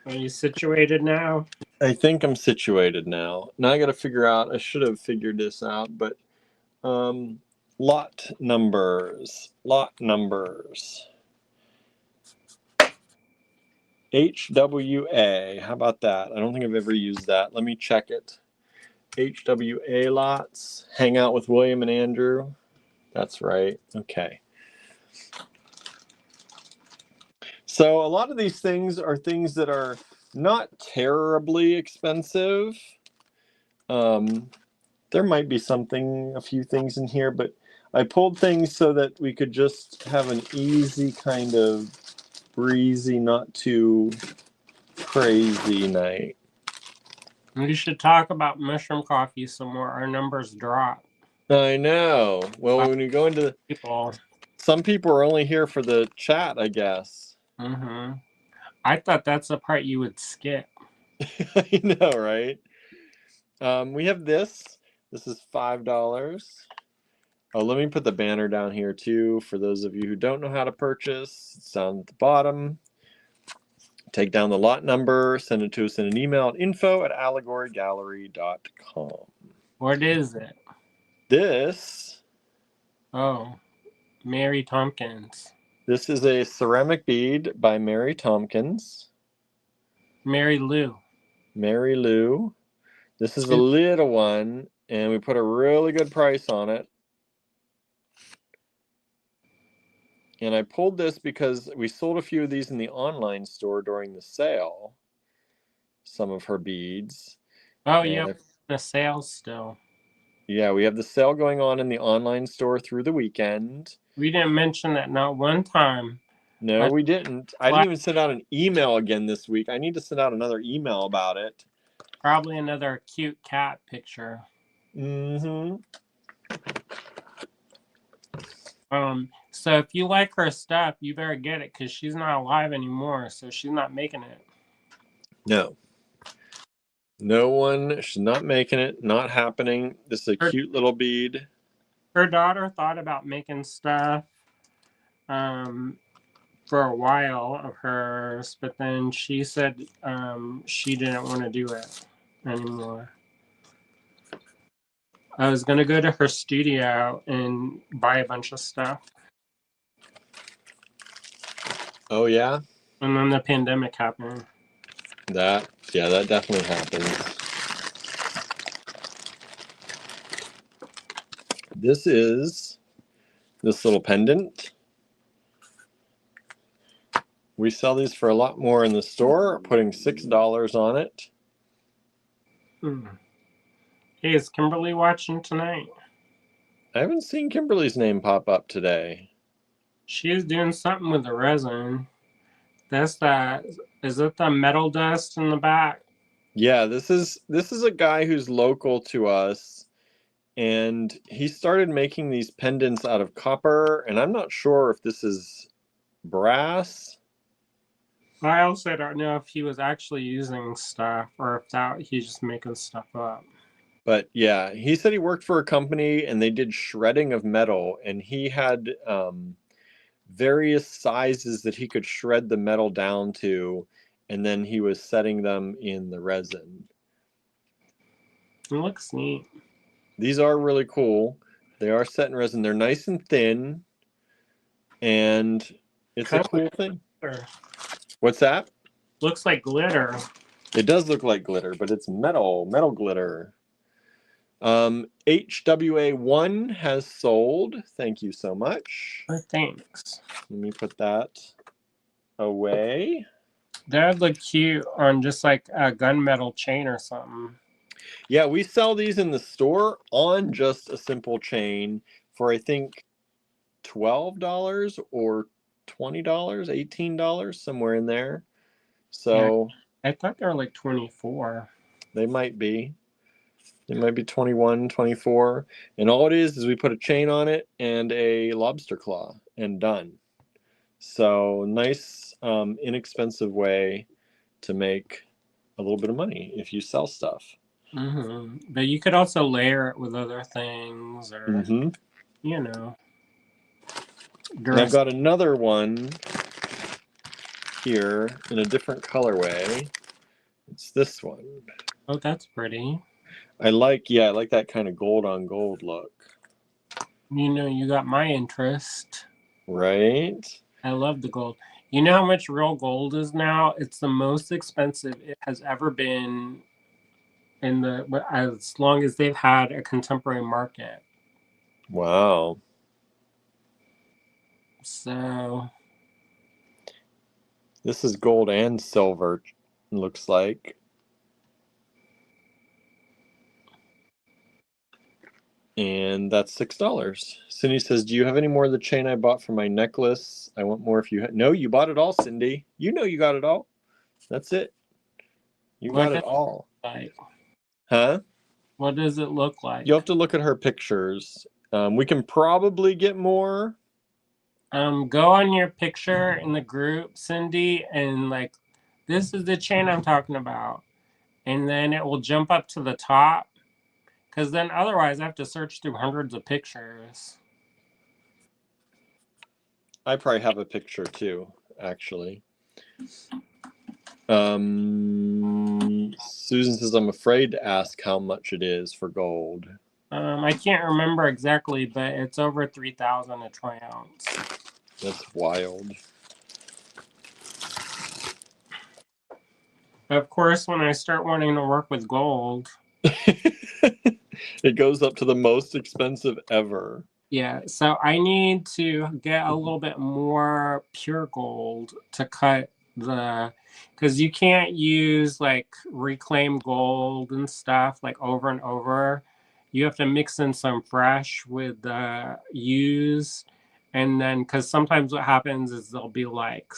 Are you situated now? I think I'm situated now. Now I got to figure out. I should have figured this out, but lot numbers. HWA. How about that? I don't think I've ever used that. Let me check it. HWA lots. Hang out with William and Andrew. That's right. Okay. So a lot of these things are things that are not terribly expensive. There might be a few things in here, but I pulled things so that we could just have an easy kind of breezy, not too crazy night. We should talk about mushroom coffee some more. Our numbers drop. I know. Well, when you go into people, some people are only here for the chat, I guess. Mm-hmm. I thought that's the part you would skip. I know, right? We have this. This is $5. Oh, let me put the banner down here too for those of you who don't know how to purchase. It's down at the bottom. Take down the lot number, send it to us in an email at info@allegorygallery.com. What is it? This. Oh, Mary Tompkins. This is a ceramic bead by Mary Tompkins. Mary Lou. Mary Lou. This is a little one, and we put a really good price on it. And I pulled this because we sold a few of these in the online store during the sale. Some of her beads. Oh, yeah, the sale still. Yeah, we have the sale going on in the online store through the weekend. We didn't mention that not one time. No, we didn't. I didn't even send out an email again this week. I need to send out another email about it. Probably another cute cat picture. Mm-hmm. So if you like her stuff, you better get it because she's not alive anymore, so she's not making it. No. No one, she's not making it, not happening. This is a cute little bead. Her daughter thought about making stuff for a while of hers, but then she said she didn't want to do it anymore. I was going to go to her studio and buy a bunch of stuff. Oh, yeah? And then the pandemic happened. That definitely happens. This is this little pendant. We sell these for a lot more in the store, putting $6 on it. Hey, is Kimberly watching tonight? I haven't seen Kimberly's name pop up today. She is doing something with the resin. That's that. Is it the metal dust in the back? Yeah, this is a guy who's local to us, and he started making these pendants out of copper, and I'm not sure if this is brass. I also don't know if he was actually using stuff or if that he's just making stuff up. But yeah, he said he worked for a company and they did shredding of metal, and he had various sizes that he could shred the metal down to, and then he was setting them in the resin. It looks neat. These are really cool. They are set in resin. They're nice and thin, and it's a cool thing. What's that? Looks like glitter. It does look like glitter, but it's metal glitter. HWA1 has sold. Thank you so much. Thanks. Let me put that away. That would look cute on just like a gunmetal chain or something. Yeah, we sell these in the store on just a simple chain for I think $12 or $20, $18, somewhere in there. So yeah, I thought they were like 24. They might be. It might be 21, 24. And all it is we put a chain on it and a lobster claw and done. So nice, inexpensive way to make a little bit of money if you sell stuff. But you could also layer it with other things or, you know. And I've got another one here in a different colorway. It's this one. Oh, that's pretty. I like that kind of gold on gold look. You know, you got my interest. Right? I love the gold. You know how much real gold is now? It's the most expensive it has ever been in as long as they've had a contemporary market. Wow. So this is gold and silver, looks like. And that's $6. Cindy says, do you have any more of the chain I bought for my necklace? I want more if you No, you bought it all, Cindy. You know you got it all. That's it. You got it all. Huh? What does it look like? You'll have to look at her pictures. We can probably get more. Go on your picture in the group, Cindy, and like, this is the chain I'm talking about. And then it will jump up to the top. Because then otherwise I have to search through hundreds of pictures. I probably have a picture too, actually. Susan says, I'm afraid to ask how much it is for gold. I can't remember exactly, but it's over 3,000 a troy ounce. That's wild. Of course, when I start wanting to work with gold, it goes up to the most expensive ever. Yeah, so I need to get a little bit more pure gold to cut because you can't use like reclaimed gold and stuff like over and over. You have to mix in some fresh with the used, and then because sometimes what happens is there'll be like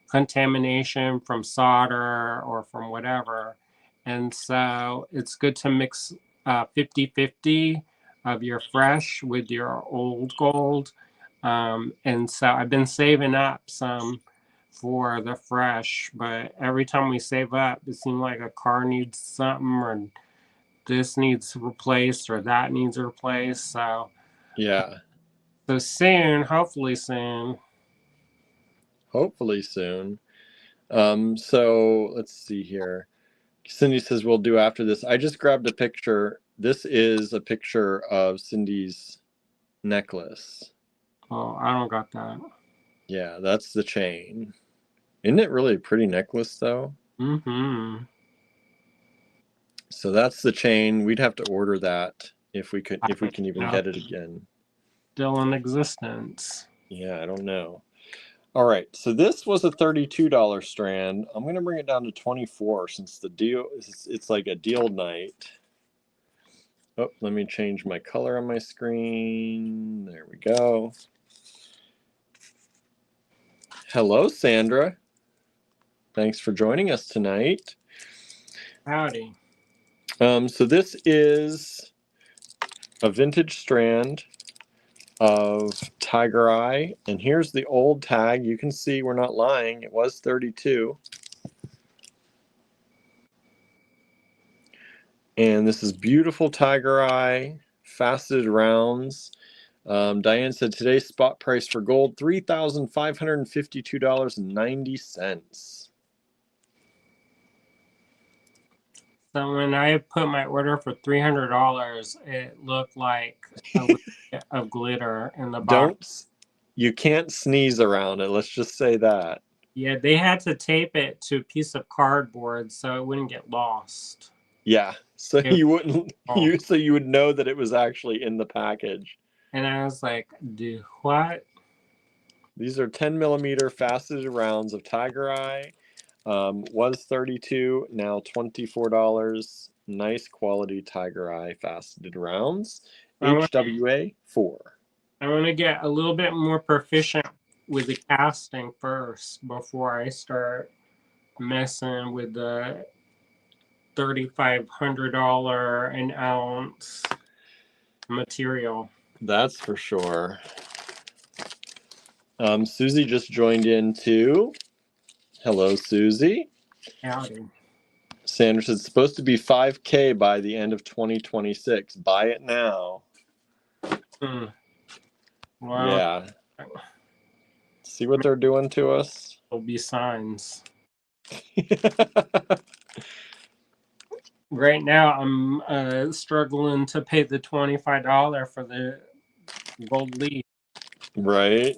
contamination from solder or from whatever, and so it's good to mix 50-50 of your fresh with your old gold. And so I've been saving up some for the fresh, but every time we save up, it seems like a car needs something, or this needs replaced, or that needs replaced. So yeah, so soon, hopefully soon. hopefully soon. So let's see here. Cindy says we'll do after this. I just grabbed a picture. This is a picture of Cindy's necklace. Oh, I don't got that. Yeah, that's the chain. Isn't it really a pretty necklace though? Mm-hmm. So that's the chain. We'd have to order that if we can even get it again. Still in existence. Yeah, I don't know. All right, so this was a $32 strand. I'm going to bring it down to 24 since the deal it's like a deal night. Oh, let me change my color on my screen. There we go. Hello, Sandra. Thanks for joining us tonight. Howdy. So this is a vintage strand of Tiger Eye, and here's the old tag. You can see we're not lying. It was 32. And this is beautiful Tiger Eye, faceted rounds. Diane said today's spot price for gold, $3,552.90. So when I put my order for $300, it looked like a little bit of glitter in the box. You can't sneeze around it. Let's just say that. Yeah, they had to tape it to a piece of cardboard so it wouldn't get lost. Yeah, so you wouldn't, so you would know that it was actually in the package. And I was like, "Do what?" These are 10 millimeter faceted rounds of Tiger Eye. Was 32, now $24. Nice quality Tiger Eye faceted rounds. HWA 4. I want to get a little bit more proficient with the casting first before I start messing with the $3,500 an ounce material. That's for sure. Susie just joined in too. Hello, Susie. Howdy. Sandra said it's supposed to be 5K by the end of 2026. Buy it now. Well, yeah. See what they're doing to us? There'll be signs. Right now, I'm struggling to pay the $25 for the gold leaf. Right.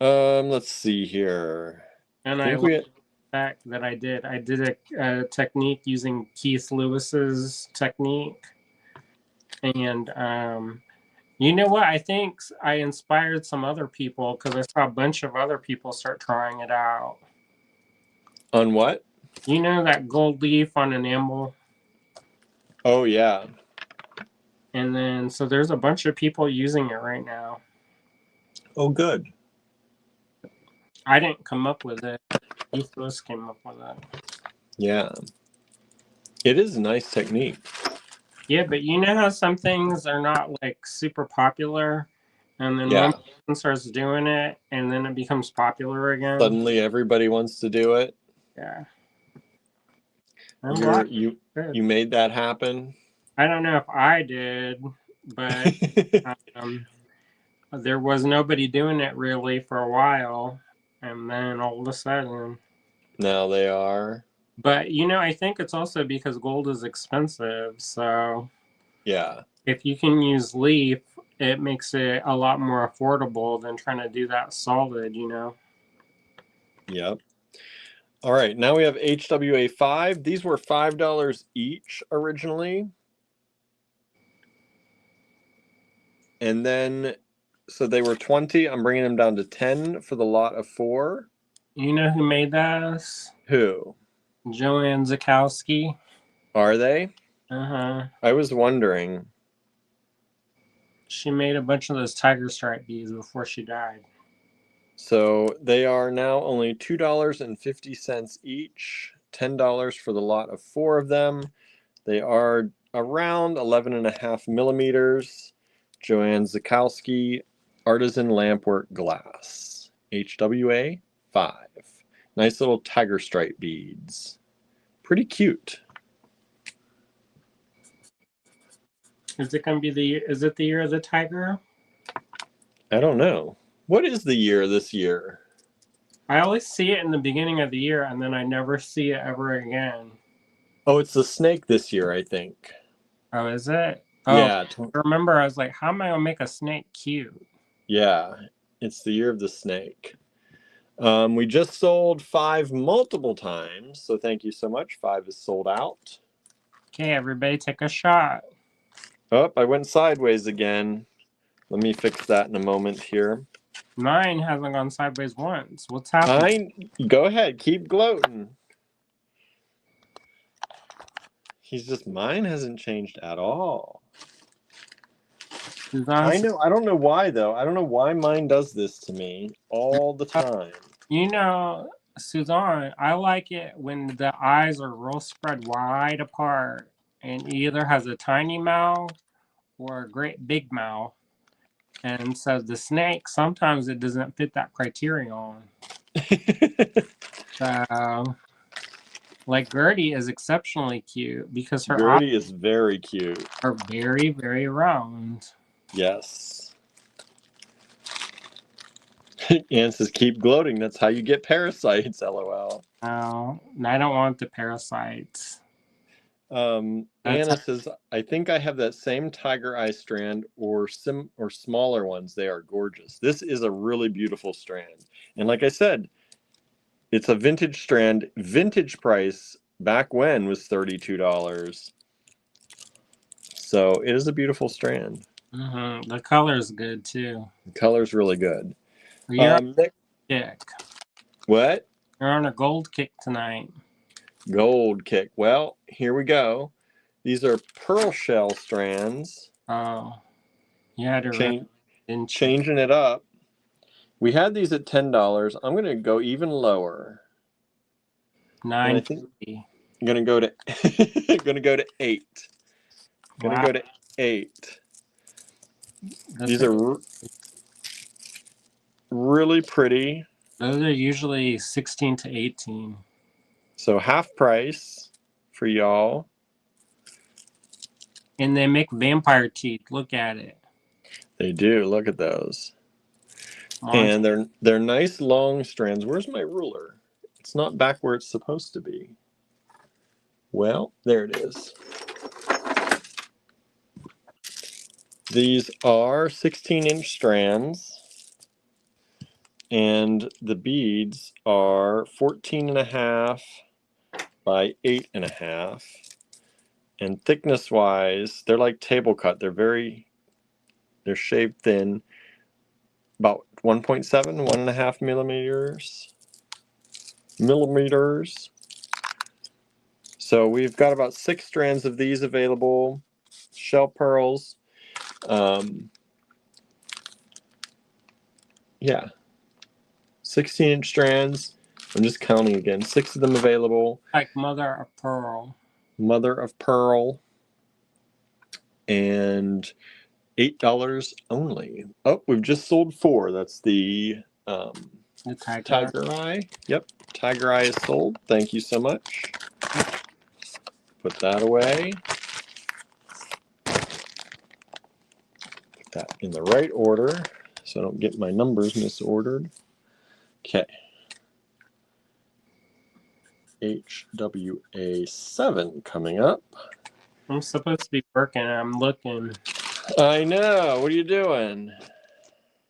Let's see here. And I like the fact that I did a technique using Keith Lewis's technique. And you know what? I think I inspired some other people because I saw a bunch of other people start trying it out. On what? You know that gold leaf on enamel? Oh, yeah. And then, so there's a bunch of people using it right now. Oh, good. I didn't come up with it. Keith Lewis came up with it. Yeah. It is a nice technique. Yeah, but you know how some things are not like super popular, and then one person starts doing it, and then it becomes popular again. Suddenly, everybody wants to do it. Yeah. You made that happen. I don't know if I did, but there was nobody doing it really for a while, and then all of a sudden. Now they are. But, you know, I think it's also because gold is expensive. So, yeah, if you can use leaf, it makes it a lot more affordable than trying to do that solid, you know? Yep. All right. Now we have HWA 5. These were $5 each originally. And then, so they were 20. I'm bringing them down to 10 for the lot of 4. You know who made those? Who? Joanne Zakowski. Are they? Uh-huh. I was wondering. She made a bunch of those tiger stripe beads before she died. So they are now only $2.50 each, $10 for the lot of 4 of them. They are around 11.5 millimeters. Joanne Zakowski, Artisan Lampwork Glass, HWA 5. Nice little tiger stripe beads. Pretty cute. Is it gonna be is it the year of the tiger? I don't know. What is the year this year? I always see it in the beginning of the year, and then I never see it ever again. Oh, it's the snake this year, I think. Oh, is it? Oh, Yeah. I remember I was like, how am I gonna make a snake cute? Yeah, it's the year of the snake. We just sold 5 multiple times, so thank you so much. 5 is sold out. Okay, everybody take a shot. Oh, I went sideways again. Let me fix that in a moment here. Mine hasn't gone sideways once. What's happening? Go ahead, keep gloating. Mine hasn't changed at all. I know. I don't know why though. I don't know why mine does this to me all the time. You know, Suzanne, I like it when the eyes are real spread wide apart and either has a tiny mouth or a great big mouth. And so the snake, sometimes it doesn't fit that criterion. So, like Gertie is exceptionally cute because her Gertie is very cute. Are very, very round. Yes. Anne says, keep gloating. That's how you get parasites, LOL. Oh, I don't want the parasites. Anna says, I think I have that same tiger eye strand or smaller ones. They are gorgeous. This is a really beautiful strand. And like I said, it's a vintage strand. Vintage price back when was $32. So it is a beautiful strand. Mm-hmm. The color's good too. The color's really good. You're on a kick. What? You're on a gold kick tonight. Gold kick. Well, here we go. These are pearl shell strands. Oh, you had to changing it up. We had these at $10. I'm going to go even lower. $9. I'm going to go to going to go to 8. Going to go to 8. These are really pretty. Those are usually 16 to 18. So half price for y'all. And they make vampire teeth. Look at it. They do. Look at those. And they're nice long strands. Where's my ruler? It's not back where it's supposed to be. Well, there it is. These are 16-inch strands, and the beads are 14.5 by 8.5. And thickness-wise, they're like table cut. They're shaved thin, about 1.7, 1.5 millimeters. So we've got about 6 strands of these available. Shell pearls. Yeah, 16-inch strands. I'm just counting again. 6 of them available. Like mother of pearl. Mother of pearl. And $8 only. Oh, we've just sold 4. That's the tiger eye. Yep, tiger eye is sold. Thank you so much. Put that away. Put that in the right order so I don't get my numbers misordered. Okay. HWA7 coming up. I'm supposed to be working. I'm looking. I know. What are you doing?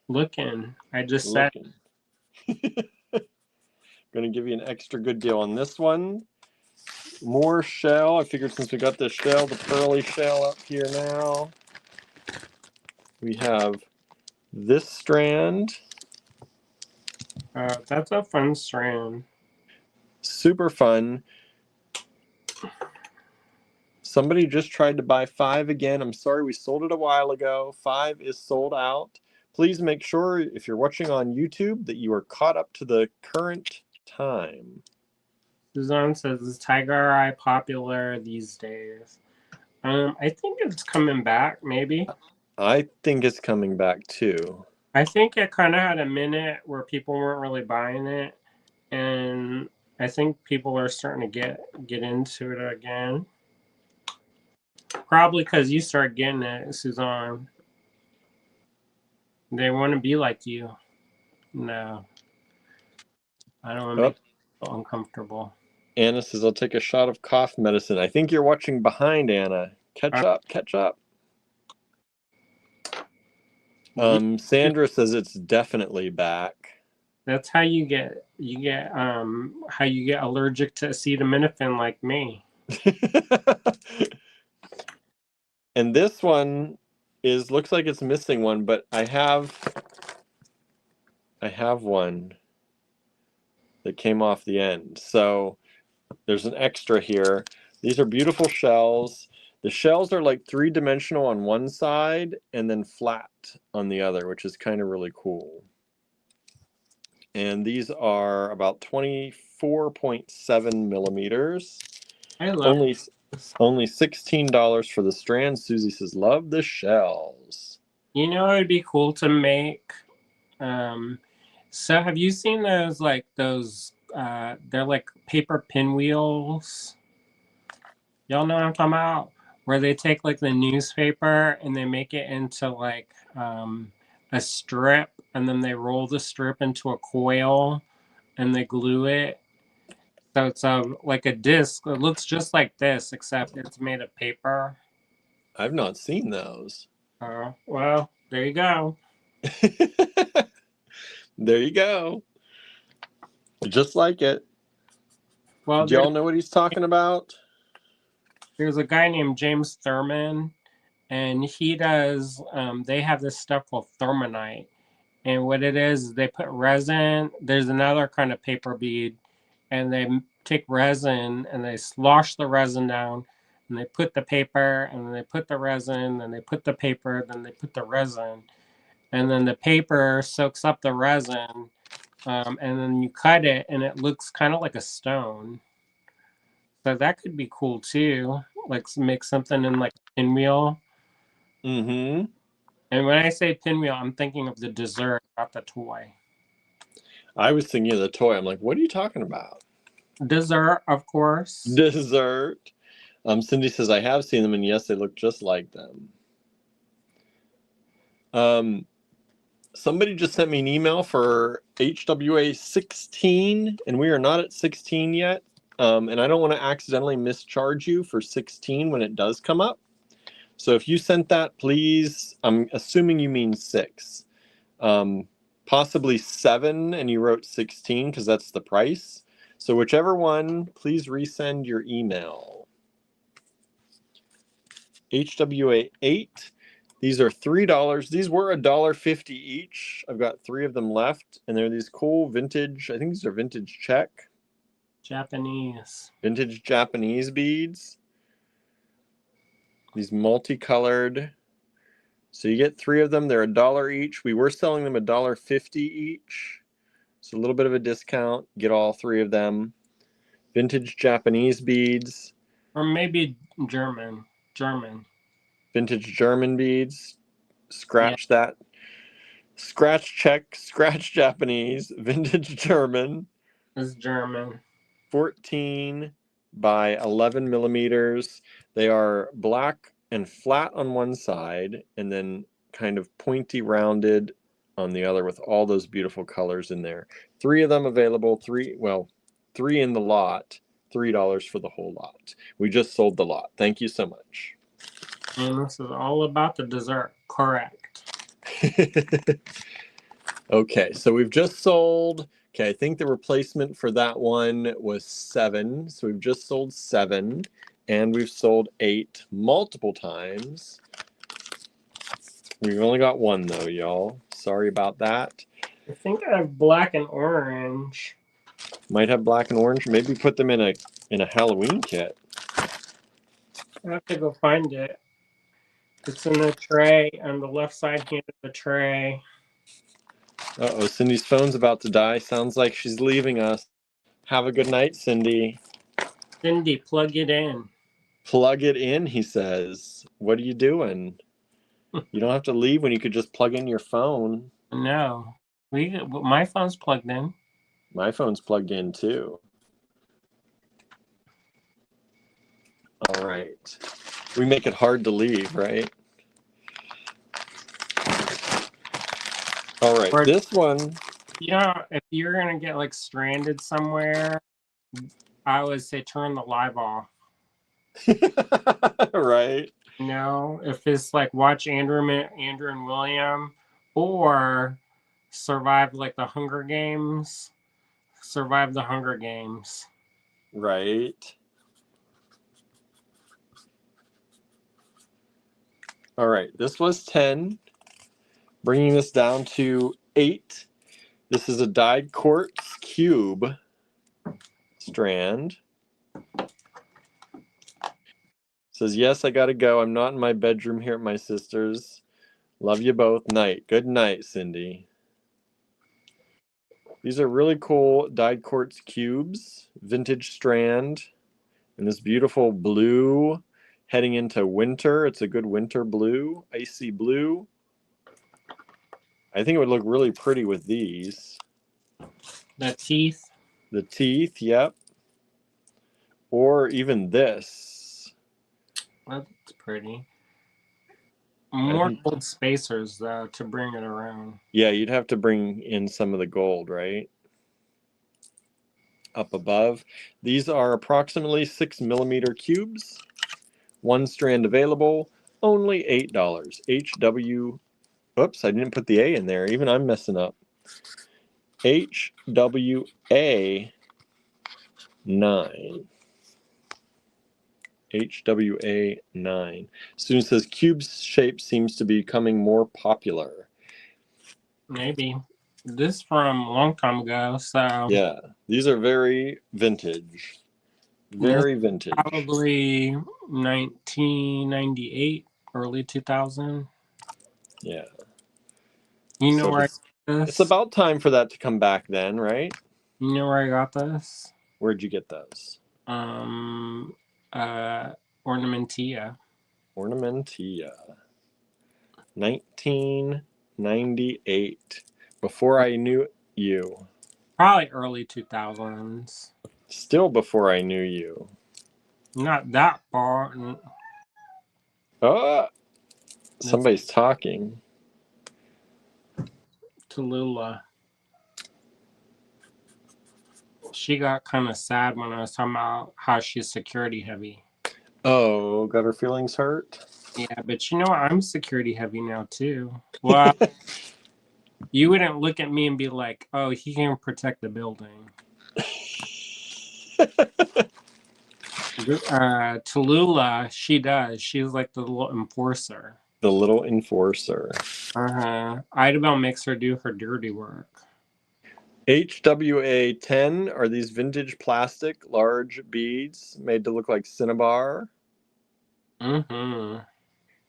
Looking. I just said. Going to give you an extra good deal on this one. More shell. I figured since we got the shell, the pearly shell up here now. We have this strand. That's a fun strand. Super fun. Somebody just tried to buy 5 again. I'm sorry, we sold it a while ago. 5 is sold out. Please make sure, if you're watching on YouTube, that you are caught up to the current time. Suzanne says, is tiger eye popular these days? I think it's coming back, maybe. I think it's coming back too. I think it kind of had a minute where people weren't really buying it, and I think people are starting to get into it again. Probably because you start getting it, Suzanne. They want to be like you. No, I don't want to make you feel uncomfortable. Anna says, I'll take a shot of cough medicine. I think you're watching behind, Anna. Catch up, catch up. Sandra says it's definitely back. That's how you get allergic to acetaminophen like me. And this one looks like it's missing one, but I have one that came off the end. So there's an extra here. These are beautiful shells. The shells are like 3-dimensional on one side and then flat on the other, which is kind of really cool. And these are about 24.7 millimeters. I love only $16 for the strand. Susie says, love the shells. You know, it'd be cool to make. So have you seen those they're like paper pinwheels? Y'all know what I'm talking about? Where they take like the newspaper and they make it into like a strip, and then they roll the strip into a coil and they glue it. So it's like a disc. It looks just like this, except it's made of paper. I've not seen those. Well, there you go. There you go. Just like it. Well, do y'all know what he's talking about? There's a guy named James Thurman, and he does, they have this stuff called thermonite. And what it is, they put resin. There's another kind of paper bead, and they take resin and they slosh the resin down, and they put the paper, and then they put the resin, then they put the paper, then they put the resin, and then the paper soaks up the resin, and then you cut it, and it looks kind of like a stone. So that could be cool too. Like make something in like pinwheel. Mm-hmm. And when I say pinwheel, I'm thinking of the dessert, not the toy. I was thinking of the toy. I'm like, what are you talking about? Dessert, of course. Dessert. Cindy says, I have seen them, and yes, they look just like them. Somebody just sent me an email for HWA 16, and we are not at 16 yet. And I don't want to accidentally mischarge you for 16 when it does come up. So if you sent that, please, I'm assuming you mean 6. Possibly 7, and you wrote 16 because that's the price. So whichever one, please resend your email. HWA 8. These are $3. These were $1.50 each. I've got 3 of them left, and they're these cool vintage, I think these are vintage Czech. Japanese. Vintage Japanese beads. These multicolored. So you get 3 of them. They're $1 each. We were selling them $1.50 each. So a little bit of a discount. Get all 3 of them. Vintage Japanese beads. Or maybe German. Vintage German beads. Scratch that. Scratch Czech, scratch Japanese, vintage German. It's German. 14 by 11 millimeters. They are black and flat on one side, and then kind of pointy rounded on the other with all those beautiful colors in there. 3 of them available, 3 in the lot, $3 for the whole lot. We just sold the lot. Thank you so much. And this is all about the dessert. Correct. Okay, so we've just sold, I think the replacement for that one was 7. So we've just sold 7, and we've sold 8 multiple times. We've only got 1 though, y'all. Sorry about that. I think I have black and orange. Might have black and orange. Maybe put them in a Halloween kit. I have to go find it. It's in the tray on the left side hand of the tray. Uh-oh, Cindy's phone's about to die. Sounds like she's leaving us. Have a good night, Cindy. Cindy, plug it in. Plug it in, he says. What are you doing? You don't have to leave when you could just plug in your phone. No. My phone's plugged in. My phone's plugged in too. All right. We make it hard to leave, right? All right. Or, This one. if you're going to get like stranded somewhere, I would say turn the live off. Right. If it's like watch Andrew and William, or survive like the Hunger Games. Survive the Hunger Games. Right. All right. This was 10. Bringing this down to 8. This is a dyed quartz cube strand. Says, yes, I gotta go. I'm not in my bedroom here at my sister's. Love you both. Night. Good night, Cindy. These are really cool dyed quartz cubes. Vintage strand. And this beautiful blue heading into winter. It's a good winter blue. Icy blue. I think it would look really pretty with these. The teeth. The teeth, yep. Or even this. That's pretty. More gold spacers, though, to bring it around. Yeah, you'd have to bring in some of the gold, right? Up above. These are approximately 6 millimeter cubes. One strand available, only $8. HW, oops, I didn't put the A in there. Even I'm messing up. HWA 9. HWA 9. Student says cube shape seems to be becoming more popular. Maybe. This from a long time ago, so. Yeah, these are very vintage. Very vintage. Probably 1998, early 2000. Yeah. You know where I got this? It's about time for that to come back then, right? You know where I got this? Where'd you get those? Ornamentia. Ornamentia. 1998. Before I knew you. Probably early 2000s. Still before I knew you. Not that far. Oh! Somebody's talking. Tallulah. She got kind of sad when I was talking about how she's security heavy. Oh, got her feelings hurt? Yeah, but you know what? I'm security heavy now too. Well, you wouldn't look at me and be like, oh, he can protect the building. Tallulah, she does. She's like the little enforcer. The little enforcer. Idabel makes her do her dirty work. HWA 10 are these vintage plastic large beads made to look like cinnabar. Mm-hmm.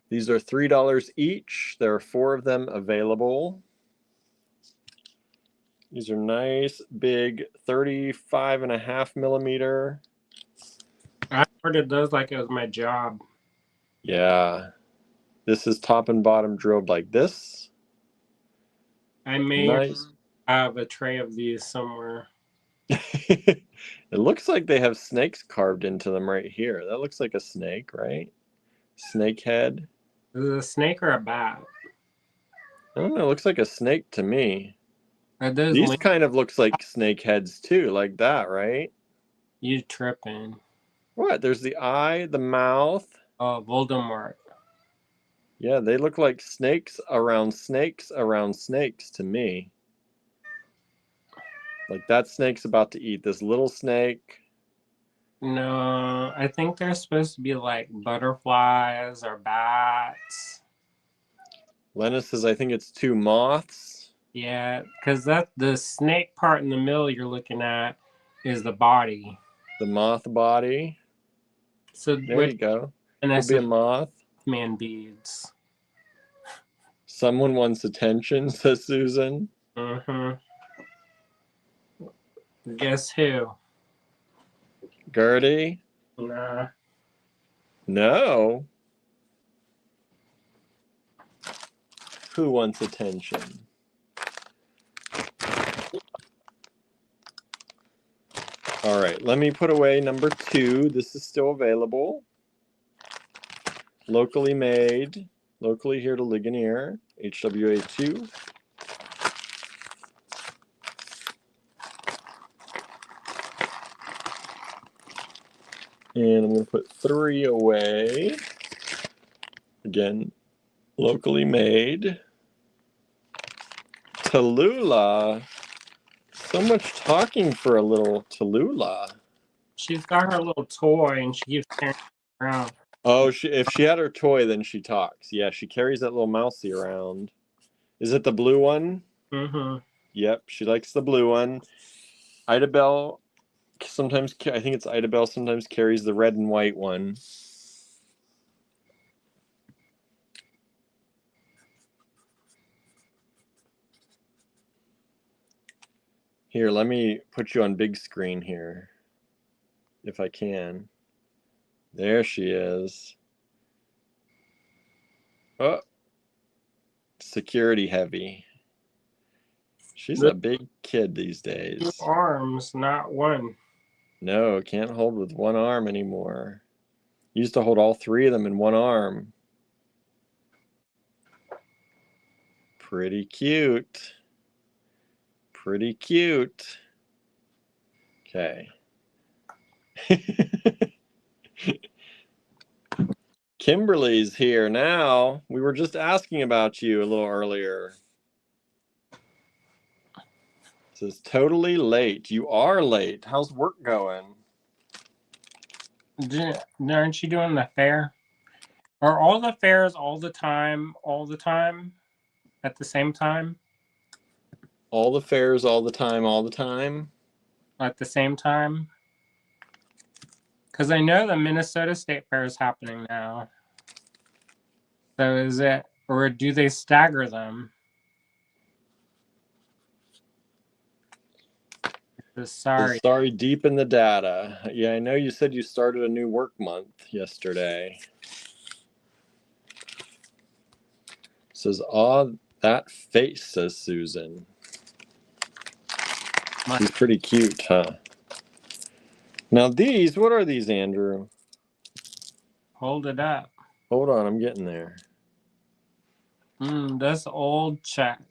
These are $3 each. There are 4 of them available. These are nice, big, 35.5 millimeter. I ordered those like it was my job. Yeah. This is top and bottom drilled like this. I may have a tray of these somewhere. It looks like they have snakes carved into them right here. That looks like a snake, right? Snake head. Is it a snake or a bat? I don't know. It looks like a snake to me. These kind of looks like snake heads too, like that, right? You tripping. What? There's the eye, the mouth. Oh, Voldemort. Yeah, they look like snakes around snakes around snakes to me. Like that snake's about to eat this little snake. No, I think they're supposed to be like butterflies or bats. Lena says, I think it's 2 moths. Yeah, because that the snake part in the middle you're looking at is the body. The moth body. So there you go. And that's a moth. Man beads. Someone wants attention, says Susan. Mm-hmm. Guess who? Gertie? Nah. No. Who wants attention? All right, let me put away number 2. This is still available. Locally made, locally here to Ligonier, HWA2. And I'm going to put 3 away. Again, locally made. Tallulah. So much talking for a little Tallulah. She's got her little toy and she keeps carrying it around. Oh, if she had her toy, then she talks. Yeah, she carries that little mousey around. Is it the blue one? Mm-hmm. Yep, she likes the blue one. Idabelle, sometimes, I think it's Idabelle, sometimes carries the red and white one. Here, let me put you on big screen here, if I can. There she is. Oh, security heavy. She's a big kid these days. 2 arms, not 1. No, can't hold with 1 arm anymore. Used to hold all 3 of them in 1 arm. Pretty cute. Pretty cute. Okay. Kimberly's here now. We were just asking about you a little earlier. It says totally late. You are late. How's work going? Aren't you doing the fair? Are all the fairs all the time, at the same time? All the fairs all the time? At the same time? Because I know the Minnesota State Fair is happening now. So is it, or do they stagger them? Sorry. Sorry, deep in the data. Yeah, I know you said you started a new work month yesterday. Says, "Aw, that face," says Susan. She's pretty cute, huh? Now these, what are these, Andrew? Hold it up. Hold on, I'm getting there. That's old check.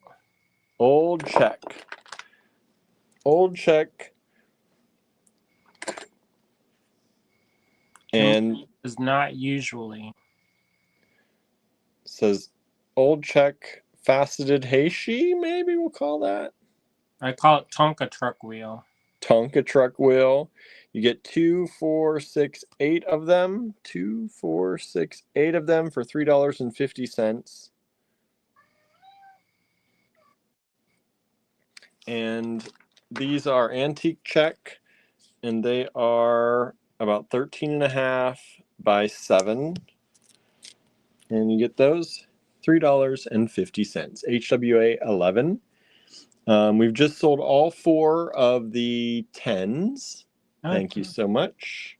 Old check. Old check. And is not usually. Says old check faceted heishi, maybe we'll call that. I call it Tonka truck wheel. Tonka truck wheel. You get 2, 4, 6, 8 of them. 2, 4, 6, 8 of them for $3.50. And these are antique check, and they are about 13.5 by 7. And you get those $3.50. HWA 11. We've just sold all 4 of the 10s. Okay. Thank you so much.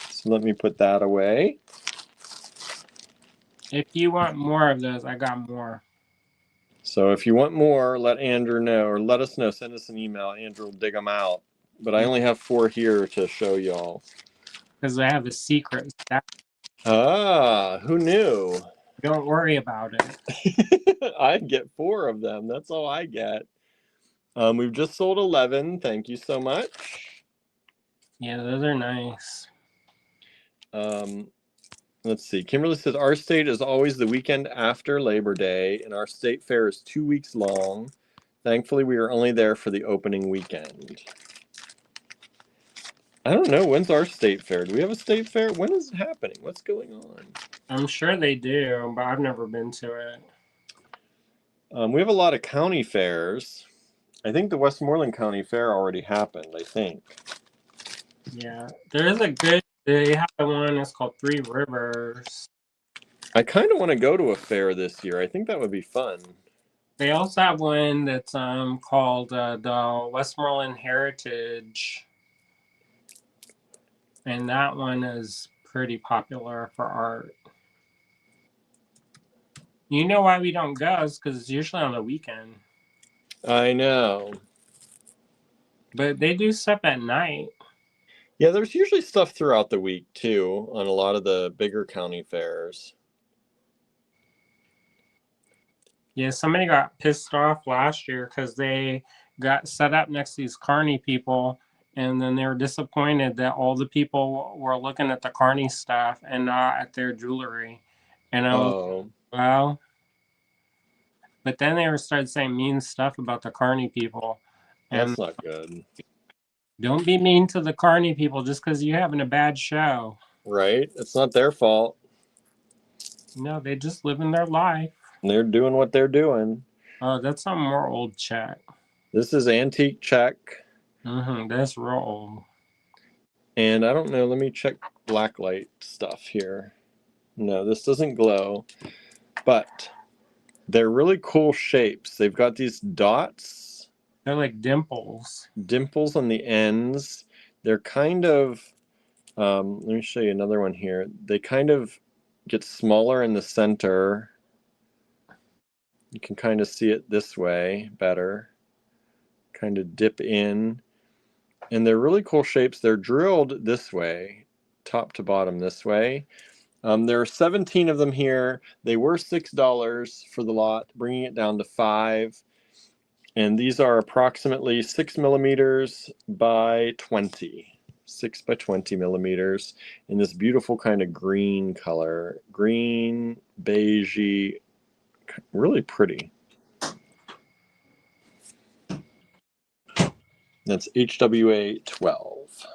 So let me put that away. If you want more of those, I got more. So if you want more, let Andrew know, or let us know. Send us an email. Andrew will dig them out. But I only have 4 here to show y'all. Because I have a secret stack. Ah, who knew? Don't worry about it. I get 4 of them. That's all I get. We've just sold 11. Thank you so much. Yeah, those are nice. Let's see. Kimberly says, our state is always the weekend after Labor Day, and our state fair is 2 weeks long. Thankfully, we are only there for the opening weekend. I don't know. When's our state fair? Do we have a state fair? When is it happening? What's going on? I'm sure they do, but I've never been to it. We have a lot of county fairs. I think the Westmoreland County Fair already happened, I think. Yeah, there is a good, they have one that's called Three Rivers. I kind of want to go to a fair this year. I think that would be fun. They also have one that's called the Westmoreland Heritage. And that one is pretty popular for art. You know why we don't go is because it's usually on the weekend. I know. But they do stuff at night. Yeah, there's usually stuff throughout the week, too, on a lot of the bigger county fairs. Yeah, somebody got pissed off last year because they got set up next to these carny people, and then they were disappointed that all the people were looking at the carny stuff and not at their jewelry. And I was, well, but then they started saying mean stuff about the carny people. And that's not good. don't be mean to the carny people just because you're having a bad show. Right? It's not their fault. No, they just living their life. They're doing what they're doing. Oh, that's some more old Czech. This is antique Czech. That's real old. And I don't know, let me check blacklight stuff here. No, this doesn't glow. But they're really cool shapes. They've got these dots. They're like dimples. Dimples on the ends. They're kind of, let me show you another one here. They kind of get smaller in the center. You can kind of see it this way better. Kind of dip in. And they're really cool shapes. They're drilled this way, top to bottom this way. There are 17 of them here. They were $6 for the lot, bringing it down to $5. And these are approximately 6 millimeters by 20. 6 by 20 millimeters in this beautiful kind of green color. Green, beigey, really pretty. That's HWA 12.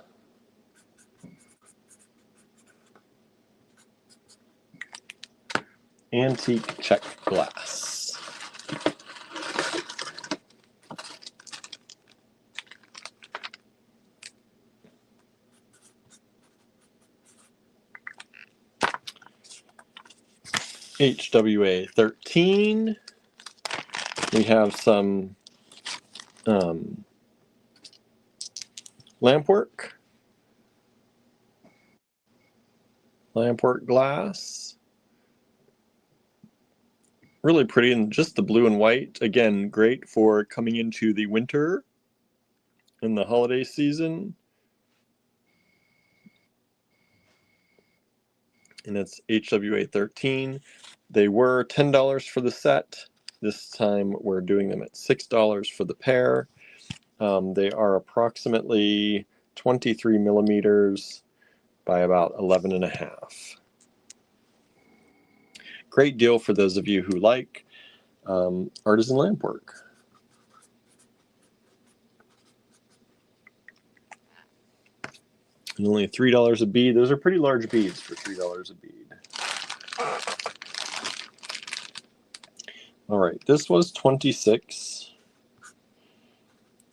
Antique Czech glass. HWA 13. We have some lampwork glass. Really pretty, and just the blue and white. Again, great for coming into the winter and the holiday season. And it's HWA 13. They were $10 for the set. This time we're doing them at $6 for the pair. They are approximately 23 millimeters by about 11.5. Great deal for those of you who like artisan lamp work. And only $3 a bead. Those are pretty large beads for $3 a bead. All right, this was 26.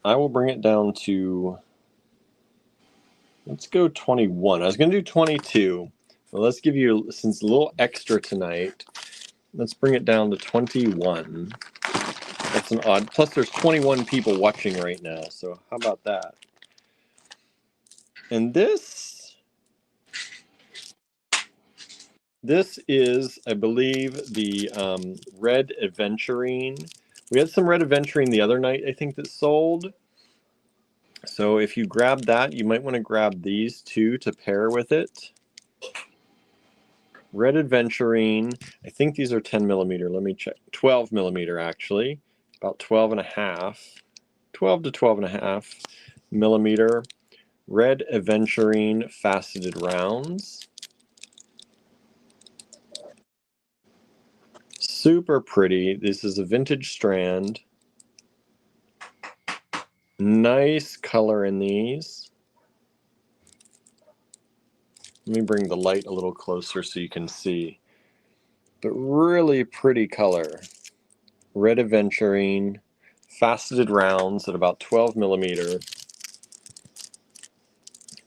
I will bring it down to, let's go 21. I was going to do 22. Well, let's give you, since a little extra tonight, let's bring it down to 21. That's an odd, plus there's 21 people watching right now, so how about that? And this is, I believe, the red aventurine. We had some red aventurine the other night, I think, that sold. So if you grab that, you might want to grab these two to pair with it. Red aventurine. I think these are 10 millimeter. Let me check. 12 millimeter, actually. About 12.5. 12 to 12.5 millimeter. Red aventurine faceted rounds. Super pretty. This is a vintage strand. Nice color in these. Let me bring the light a little closer so you can see. But really pretty color. Red aventurine, faceted rounds at about 12 millimeter.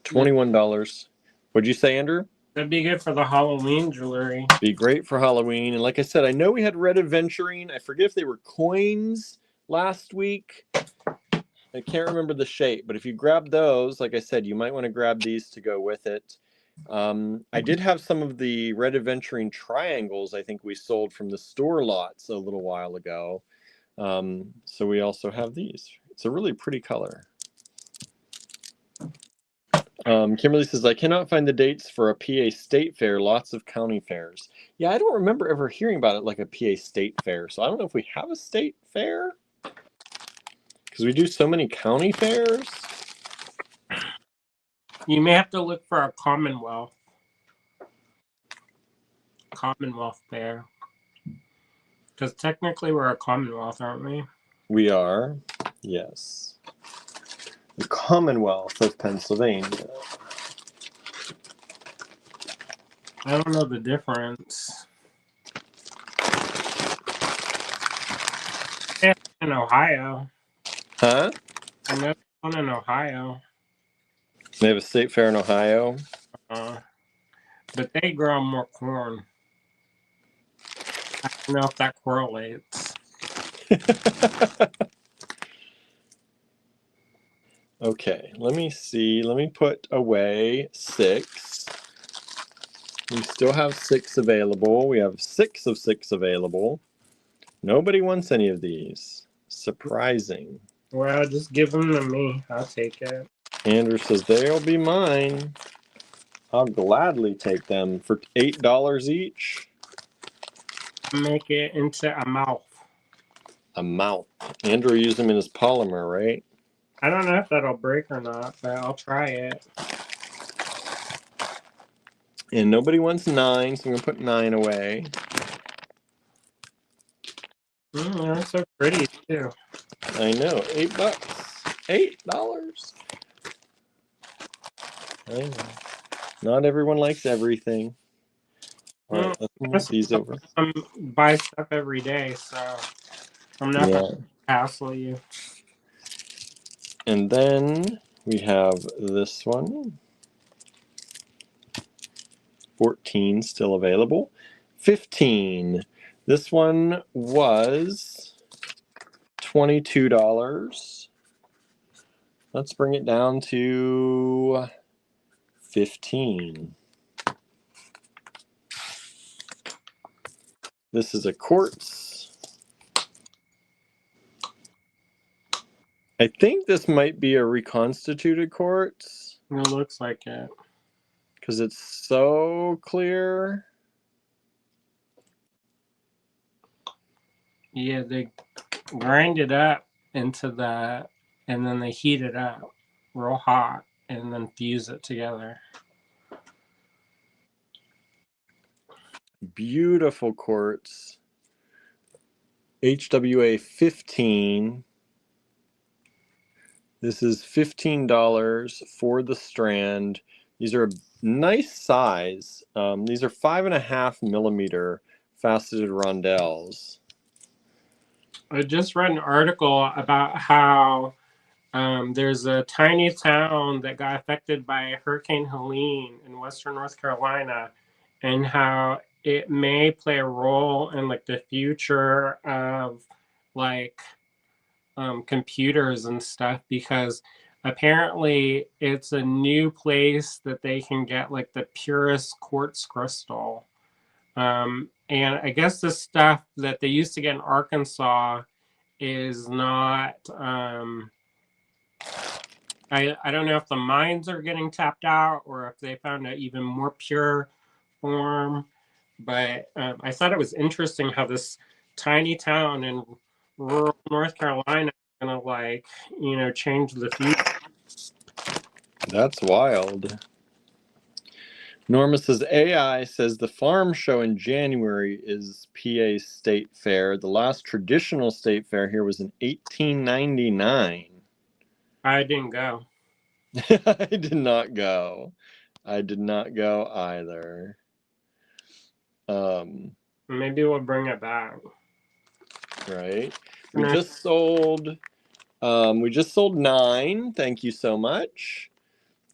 $21. What'd you say, Andrew? That'd be good for the Halloween jewelry. Be great for Halloween. And like I said, I know we had red aventurine. I forget if they were coins last week. I can't remember the shape, but if you grab those, like I said, you might want to grab these to go with it. I did have some of the red aventurine triangles I think we sold from the store lots a little while ago. So we also have these. It's a really pretty color. Kimberly says, I cannot find the dates for a PA state fair, lots of county fairs. Yeah, I don't remember ever hearing about it like a PA state fair. So I don't know if we have a state fair. Because we do so many county fairs. You may have to look for a Commonwealth fair. Because technically we're a Commonwealth, aren't we? We are, yes. The Commonwealth of Pennsylvania. I don't know the difference. Yeah, in Ohio. Huh? I know one in Ohio. They have a state fair in Ohio. But they grow more corn. I don't know if that correlates. Okay, let me see. Let me put away 6. We still have 6 available. We have 6 of 6 available. Nobody wants any of these. Surprising. Well, just give them to me. I'll take it. Andrew says, they'll be mine. I'll gladly take them for $8 each. Make it into a mouth. A mouth. Andrew used them in his polymer, right? I don't know if that'll break or not, but I'll try it. And nobody wants 9, so I'm going to put 9 away. They're so pretty, too. I know. $8. $8. I know. Not everyone likes everything. All right, let's move these over. I buy stuff every day, so I'm not going to hassle you. And then we have this one. 14 still available. 15. This one was $22. Let's bring it down to 15. This is a quartz. I think this might be a reconstituted quartz. It looks like it. Because it's so clear. Yeah, they grind it up into that, and then they heat it up real hot, and then fuse it together. Beautiful quartz. HWA 15. This is $15 for the strand. These are a nice size. These are 5.5 millimeter faceted rondelles. I just read an article about how there's a tiny town that got affected by Hurricane Helene in western North Carolina, and how it may play a role in like the future of like computers and stuff, because apparently it's a new place that they can get like the purest quartz crystal. And I guess the stuff that they used to get in Arkansas is not I don't know if the mines are getting tapped out or if they found an even more pure form, but I thought it was interesting how this tiny town in rural North Carolina is gonna like, change the future. That's wild. Norma says, AI says the farm show in January is PA State Fair. The last traditional state fair here was in 1899. I didn't go. I did not go. I did not go either. Maybe we'll bring it back. Right. We just sold 9. Thank you so much.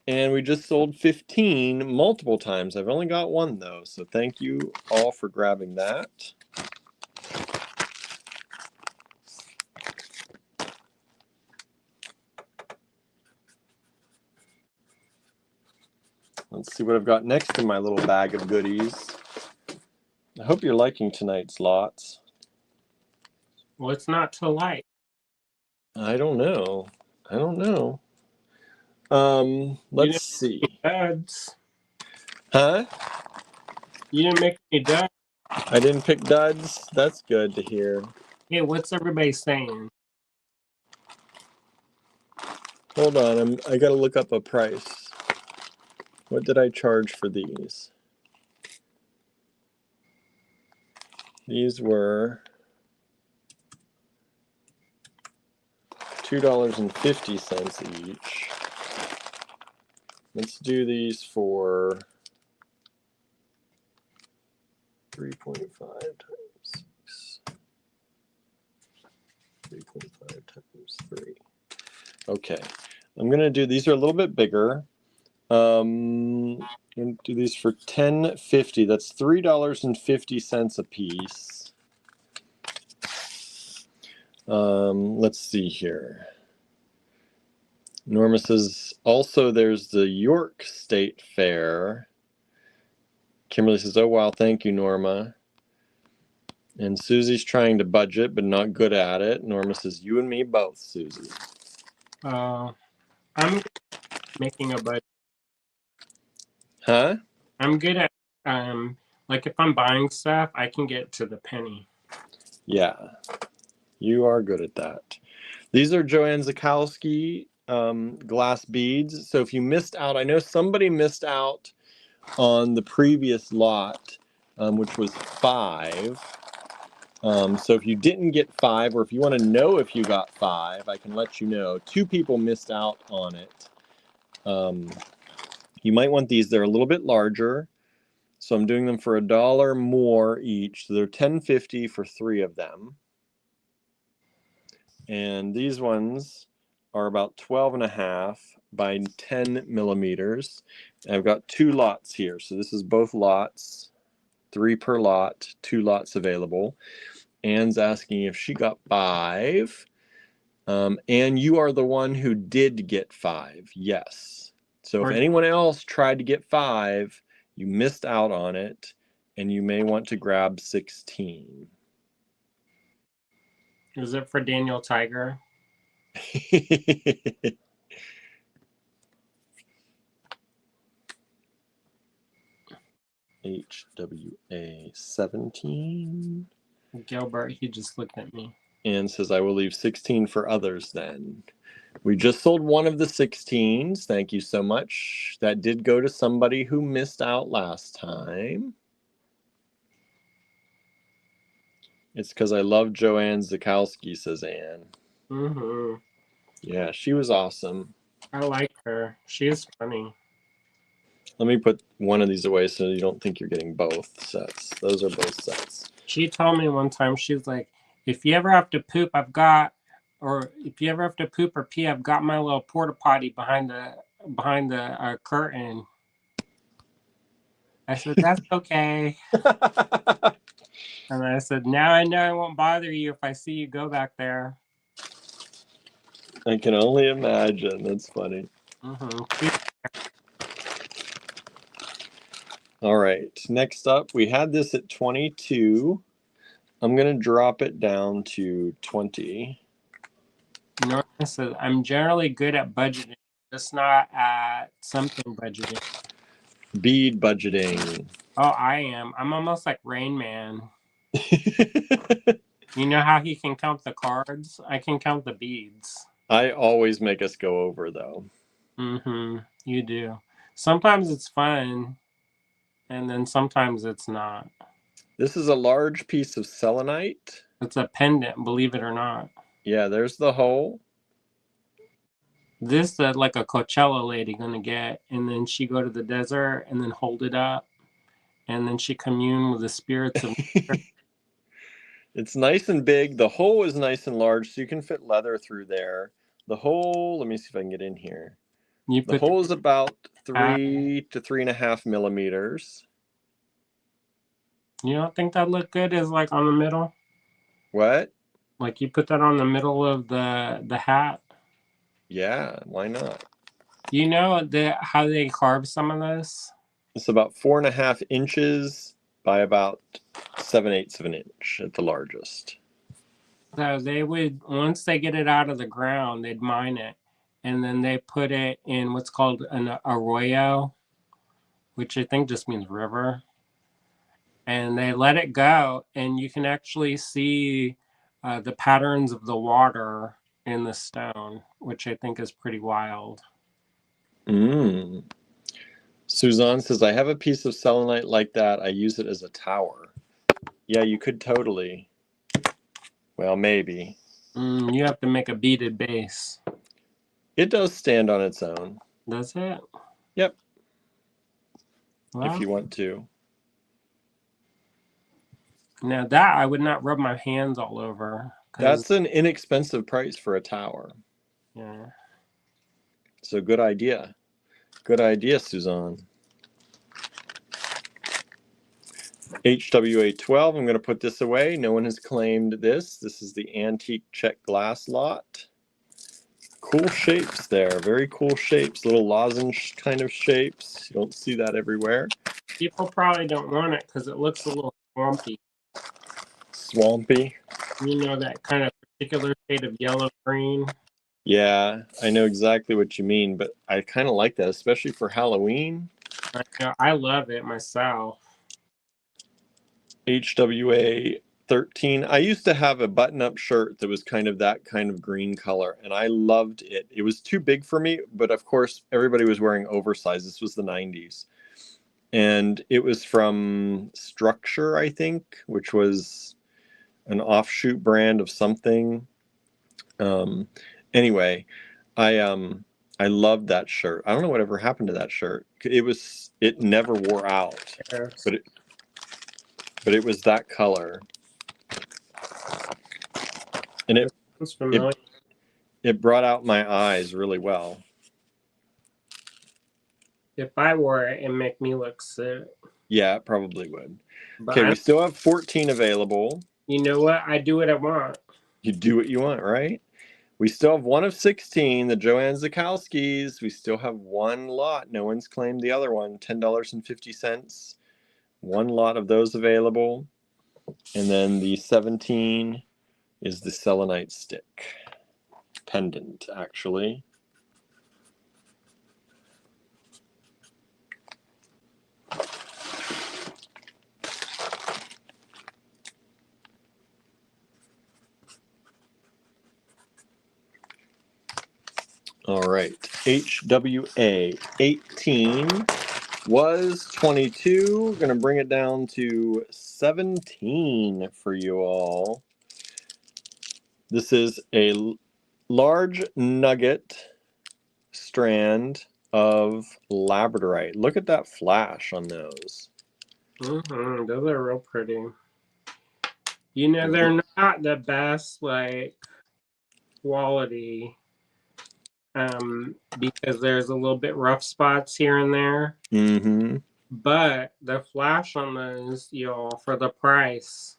And we just sold 15 multiple times. I've only got 1 though, so thank you all for grabbing that. Let's see what I've got next in my little bag of goodies. I hope you're liking tonight's lots. What's not to like? I don't know. Let's see. Duds. Huh? You didn't make any duds. I didn't pick duds. That's good to hear. Hey, what's everybody saying? Hold on, I gotta look up a price. What did I charge for these? These were $2.50 each. Let's do these for 3.5 times 6. 3.5 times 3. Okay, I'm gonna do these are a little bit bigger. I'm gonna do these for $10.50. That's $3.50 a piece. Let's see here. Norma says also there's the York State Fair. Kimberly says, "Oh wow, thank you, Norma." And Susie's trying to budget, but not good at it. Norma says, "You and me both, Susie." I'm making a budget. Huh? I'm good at like if I'm buying stuff, I can get to the penny. Yeah, you are good at that. These are Joanne Zakowski glass beads. So if you missed out, I know somebody missed out on the previous lot, which was 5. So if you didn't get 5, or if you want to know if you got 5, I can let you know. 2 people missed out on it. You might want these. They're a little bit larger. So I'm doing them for $1 more each. So they're $10.50 for 3 of them. And these ones are about 12.5 by 10 millimeters. And I've got 2 lots here. So this is both lots, 3 per lot, 2 lots available. Anne's asking if she got 5. And you are the one who did get 5. Yes. So if anyone else tried to get 5, you missed out on it, and you may want to grab 16. Is it for Daniel Tiger? HWA 17. Gilbert, he just looked at me. And says, I will leave 16 for others then. We just sold one of the 16s. Thank you so much. That did go to somebody who missed out last time. It's because I love Joanne Zakowski, says Anne. Mm-hmm. Yeah, she was awesome. I like her. She is funny. Let me put one of these away so you don't think you're getting both sets. Those are both sets. She told me one time, she's like, if you ever have to poop, if you ever have to poop or pee, I've got my little porta potty behind the curtain. I said, that's okay. And I said, now I know I won't bother you if I see you go back there. I can only imagine. That's funny. Mm-hmm. All right. Next up, we had this at 22. I'm going to drop it down to 20. Norma says, I'm generally good at budgeting, just not at something budgeting. Bead budgeting. Oh, I am. I'm almost like Rain Man. You know how he can count the cards? I can count the beads. I always make us go over, though. Mm-hmm. You do. Sometimes it's fun, and then sometimes it's not. This is a large piece of selenite. It's a pendant, believe it or not. Yeah, there's the hole. This like a Coachella lady gonna get, and then she go to the desert and then hold it up, and then she commune with the spirits of It's nice and big. The hole is nice and large, so you can fit leather through there. The hole, let me see if I can get in here. The hole is about 3 to 3.5 millimeters. You don't think that look good is like on the middle? What? Like you put that on the middle of the hat? Yeah, why not? You know how they carve some of this? It's about 4.5 inches by about 7/8 of an inch at the largest. So they would, once they get it out of the ground, they'd mine it, and then they put it in what's called an arroyo, which I think just means river. And they let it go, and you can actually see the patterns of the water in the stone, which I think is pretty wild. Mm. Suzanne says, I have a piece of selenite like that. I use it as a tower. Yeah, you could totally. Well, maybe. You have to make a beaded base. It does stand on its own. Does it? Yep. Well, if you want to. Now that I would not rub my hands all over. That's an inexpensive price for a tower. Yeah. So good idea. Good idea, Suzanne. HWA 12, I'm going to put this away. No one has claimed this. This is the antique Czech glass lot. Cool shapes there. Very cool shapes. Little lozenge kind of shapes. You don't see that everywhere. People probably don't want it because it looks a little swampy. Swampy? You know, that kind of particular shade of yellow-green? Yeah, I know exactly what you mean, but I kind of like that, especially for Halloween. I know, I love it myself. HWA 13. I used to have a button-up shirt that was kind of that kind of green color, and I loved it. It was too big for me, but of course, everybody was wearing oversized. This was the 90s. And it was from Structure, I think, which was an offshoot brand of something. Anyway, I loved that shirt. I don't know whatever happened to that shirt. It never wore out, Yes. but it was that color, and it brought out my eyes really well. If I wore it, it'd make me look sick. Yeah, it probably would. But Okay, we still have 14 available. You know what? I do what I want. You do what you want, right? We still have one of 16, the Joanne Zakowskis. We still have one lot. No one's claimed the other one, $10.50. One lot of those available. And then the 17 is the selenite stick. Pendant, actually. All right, HWA 18 was 22. We're going to bring it down to 17 for you all. This is a large nugget strand of labradorite. Look at that flash on those. Those are real pretty. You know, they're not the best, like, quality, because there's a little bit rough spots here and there. Mm-hmm. But the flash on those, y'all, for the price,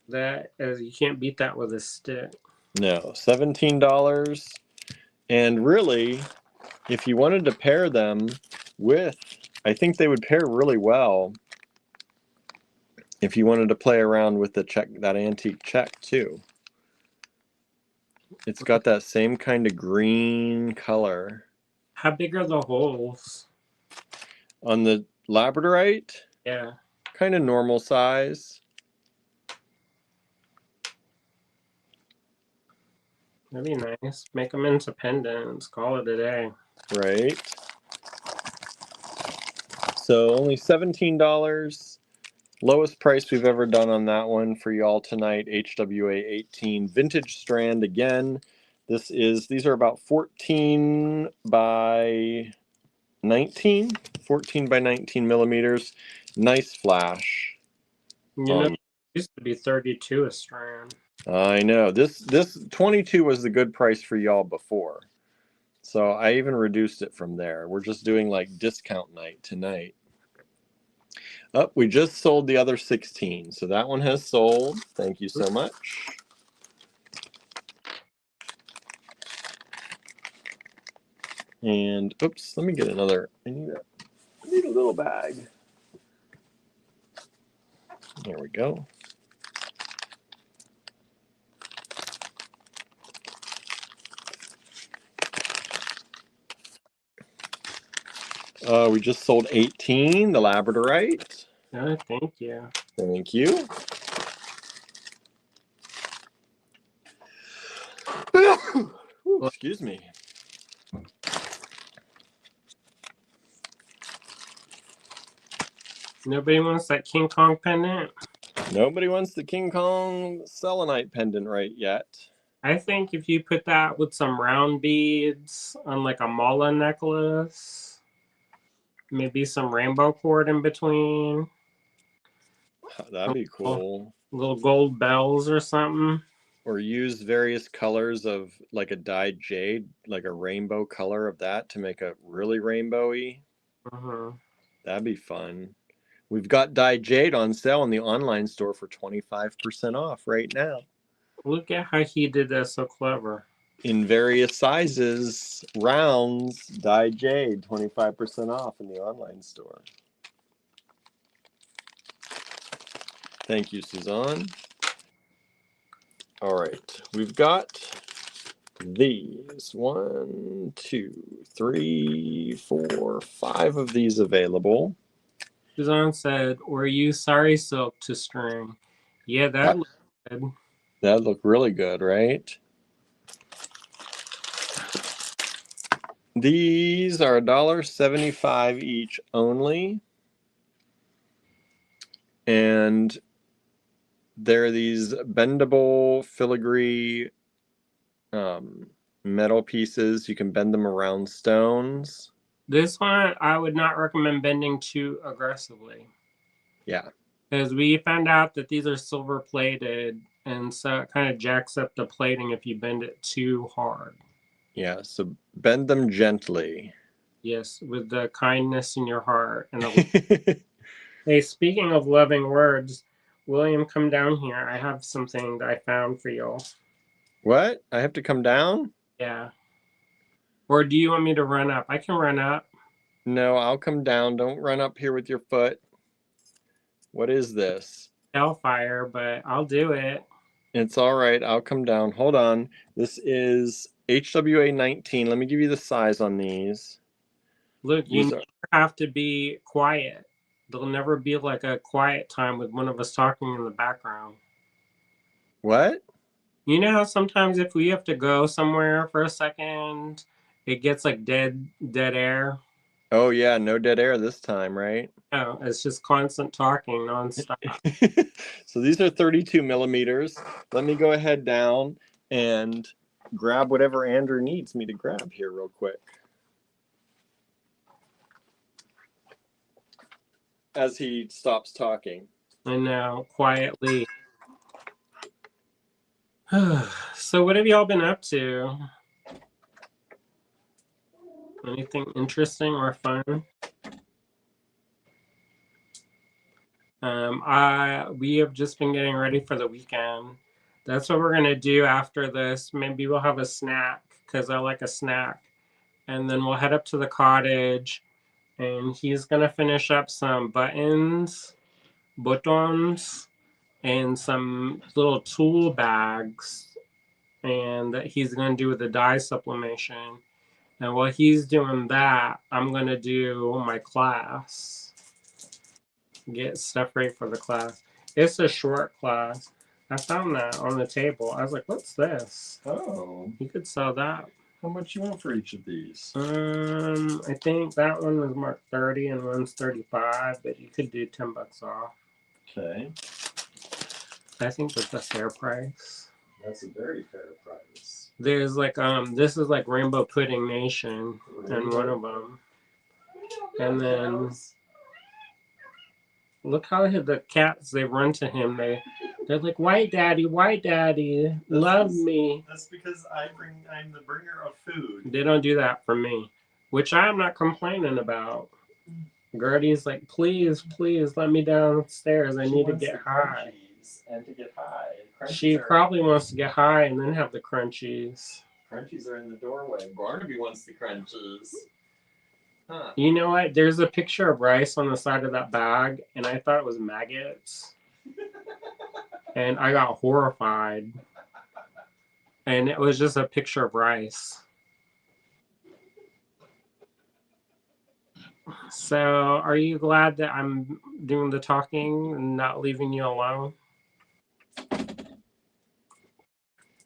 you can't beat that with a stick. No, $17. And really, if you wanted to pair them with, I think they would pair really well if you wanted to play around with the Czech, that antique Czech too. It's got that same kind of green color. How big are the holes? On the labradorite? Yeah. Kind of normal size. That'd be nice. Make them into pendants. Call it a day. Right. So only $17. Lowest price we've ever done on that one for y'all tonight. HWA 18 vintage strand again. These are about 14 by 19 millimeters. Nice flash. You know, it used to be 32 a strand. I know. This 22 was the good price for y'all before. So I even reduced it from there. We're just doing like discount night tonight. Oh, we just sold the other 16. So that one has sold. Thank you so much. And oops, let me get another. I need a little bag. There we go. We just sold 18, the Labradorite. Oh, thank you. Thank you. Ooh, excuse me. Nobody wants that King Kong pendant? Nobody wants the King Kong selenite pendant right yet. I think if you put that with some round beads on like a mala necklace, maybe some rainbow cord in between. That'd be cool. Little gold bells or something. Or use various colors of like a dyed jade, like a rainbow color of that to make a really rainbowy. That'd be fun. We've got dyed jade on sale in the online store for 25% off right now. Look at how he did that so clever. In various sizes, rounds, dyed jade, 25% off in the online store. Thank you, Suzanne. All right, we've got these 1, 2, 3, 4, 5 of these available. Suzanne said, "Or use sari silk to string." Yeah, that looks good. That look really good, right? These are $1.75 each only. And they're these bendable filigree metal pieces. You can bend them around stones. This one, I would not recommend bending too aggressively. Yeah. Because we found out that these are silver plated, and so it kind of jacks up the plating if you bend it too hard. Yeah, so bend them gently. Yes, with the kindness in your heart. And hey, speaking of loving words, William, come down here. I have something that I found for you. What? I have to come down? Yeah. Or do you want me to run up? I can run up. No, I'll come down. Don't run up here with your foot. What is this? Hellfire, but I'll do it. It's all right. I'll come down. Hold on. This is HWA 19. Let me give you the size on these. Look, you never have to be quiet. There'll never be like a quiet time with one of us talking in the background. What? You know how sometimes if we have to go somewhere for a second, it gets like dead air? Oh, yeah. No dead air this time, right? No, it's just constant talking nonstop. So these are 32 millimeters. Let me go ahead down and grab whatever Andrew needs me to grab here real quick. As he stops talking. I know, quietly. So what have y'all been up to? Anything interesting or fun? We have just been getting ready for the weekend. That's what we're gonna do after this. Maybe we'll have a snack because I like a snack, and then we'll head up to the cottage, and he's gonna finish up some buttons, and some little tool bags, and that he's gonna do with the dye sublimation. And while he's doing that, I'm gonna do my class. Get stuff ready for the class. It's a short class. I found that on the table. I was like, what's this? Oh. You could sell that. How much you want for each of these? I think that one was marked 30 and one's 35, but you could do $10 off. Okay. I think that's a fair price. That's a very fair price. There's like this is like Rainbow Pudding Nation and one of them. And then look how the cats, they run to him. They're like, white daddy, love me. That's because I'm the bringer of food. They don't do that for me, which I'm not complaining about. Gertie's like, please let me downstairs. I need to get high. And to get high. She probably wants to get high and then have the crunchies. crunchies are in the doorway. Barnaby wants the crunchies. Huh. You know what? There's a picture of rice on the side of that bag, and I thought it was maggots. And I got horrified. And it was just a picture of rice. So, are you glad that I'm doing the talking and not leaving you alone?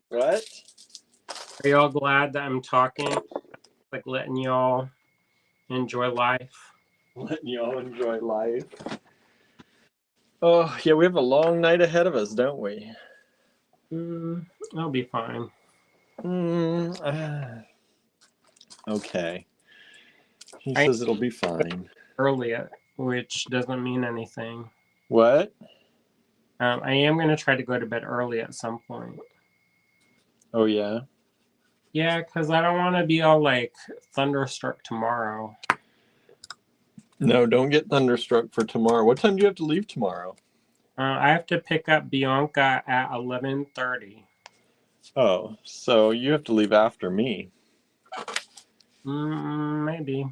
What? Are y'all glad that I'm talking? Like letting y'all enjoy life? Letting y'all enjoy life. Oh, yeah, we have a long night ahead of us, don't we? I'll be fine. Okay. He says it'll be fine. Early, which doesn't mean anything. What? I am going to try to go to bed early at some point. Oh, yeah? Yeah, because I don't want to be all like thunderstruck tomorrow. No, don't get thunderstruck for tomorrow. What time do you have to leave tomorrow? I have to pick up Bianca at 11:30. Oh, so you have to leave after me. Maybe.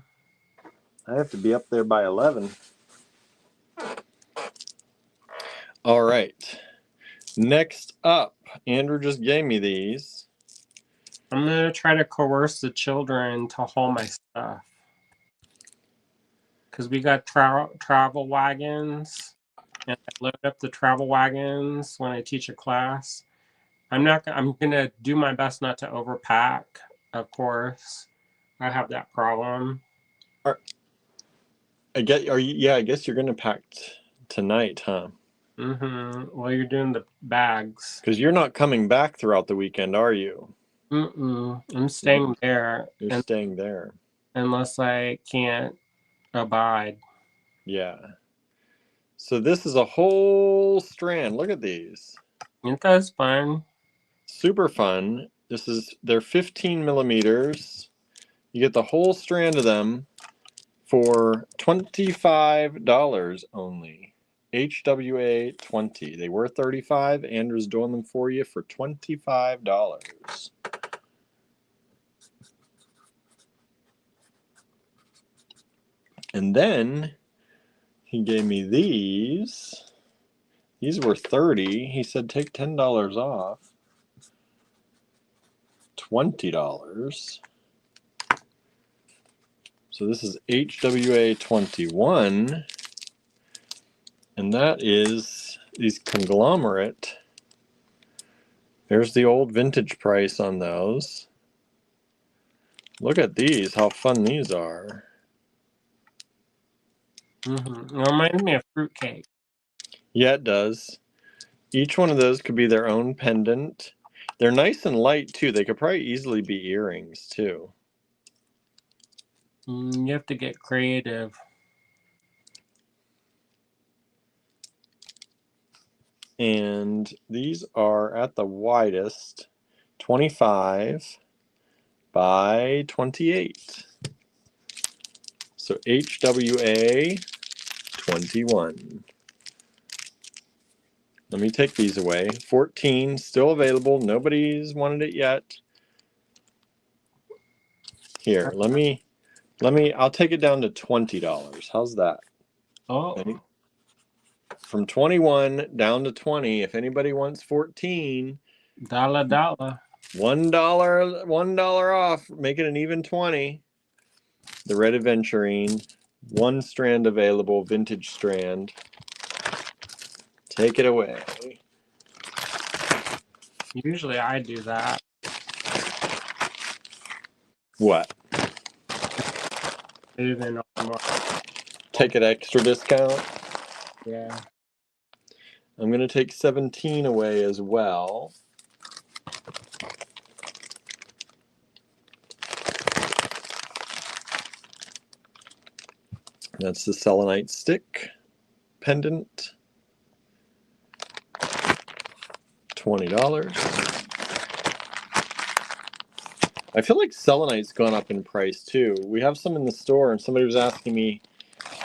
I have to be up there by 11. All right. Next up, Andrew just gave me these. I'm going to try to coerce the children to haul my stuff. Because we got travel wagons. And I load up the travel wagons when I teach a class. I'm going to do my best not to overpack, of course. I have that problem. I guess you're going to pack tonight, huh? Well, you're doing the bags. Because you're not coming back throughout the weekend, are you? I'm staying there. You're staying there. Unless I can't abide. Yeah. So this is a whole strand. Look at these. It does fun. Super fun. They're 15 millimeters. You get the whole strand of them for $25 only. HWA 20. They were $35. Andrew's doing them for you for $25. And then he gave me these. These were $30. He said take $10 off. $20. So this is HWA 21. And that is these conglomerate. There's the old vintage price on those. Look at these, how fun these are. It reminds me of fruitcake. Yeah, it does. Each one of those could be their own pendant. They're nice and light, too. They could probably easily be earrings, too. You have to get creative. And these are at the widest 25 by 28. So HWA 21. Let me take these away. 14 still available. Nobody's wanted it yet. Here, I'll take it down to $20. How's that? Oh. From 21 down to 20. If anybody wants 14, $1. $1 off. Make it an even 20. The red aventurine, one strand available, vintage strand. Take it away. Usually I do that. What? Even Take an extra discount? Yeah. I'm going to take 17 away as well. That's the selenite stick pendant. $20. I feel like selenite's gone up in price too. We have some in the store and somebody was asking me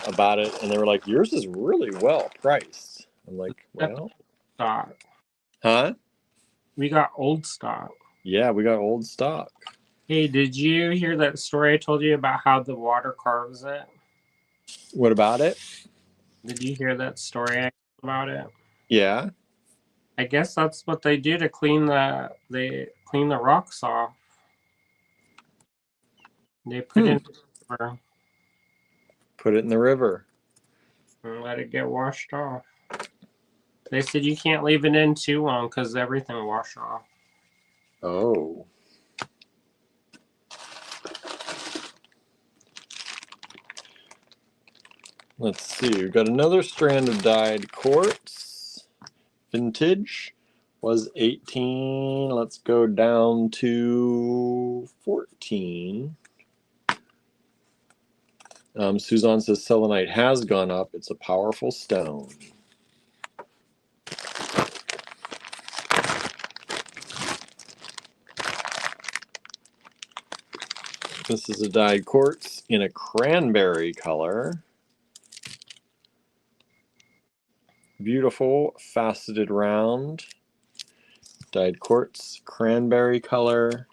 about it and they were like, yours is really well priced. I'm like, well. Stock. Huh? We got old stock. Yeah, we got old stock. Hey, did you hear that story I told you about how the water carves it? What about it? Did you hear that story about it? Yeah. I guess that's what they do to clean the rocks off. They put it in the river Put it in the river. and let it get washed off. They said you can't leave it in too long because everything will wash off. Oh. Let's see. We've got another strand of dyed quartz. Vintage was 18. Let's go down to 14. Suzanne says selenite has gone up. It's a powerful stone. This is a dyed quartz in a cranberry color. Beautiful faceted round. Dyed quartz, cranberry color.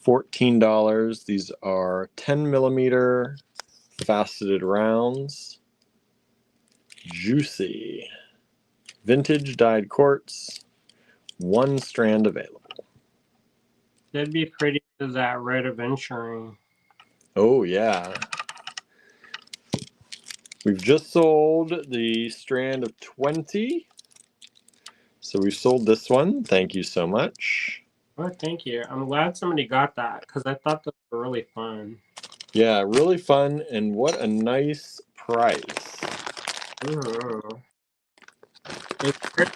$14. These are 10 millimeter faceted rounds. Juicy. Vintage dyed quartz. One strand available. That'd be pretty to that red aventurine. Oh, yeah. We've just sold the strand of 20. So we've sold this one. Thank you so much. Oh, thank you. I'm glad somebody got that because I thought those were really fun. Yeah, really fun. And what a nice price. Mm-hmm. It's very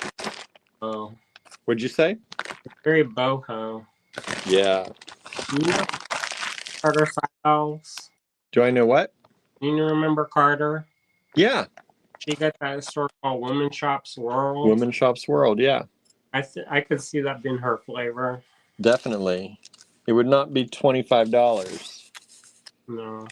boho. What'd you say? It's very boho. Yeah. You know Carter Seidel's? Do I know what? You remember Carter? Yeah. She got that store called Woman Shops World. Woman Shops World, yeah. I could see that being her flavor. Definitely. It would not be $25. No.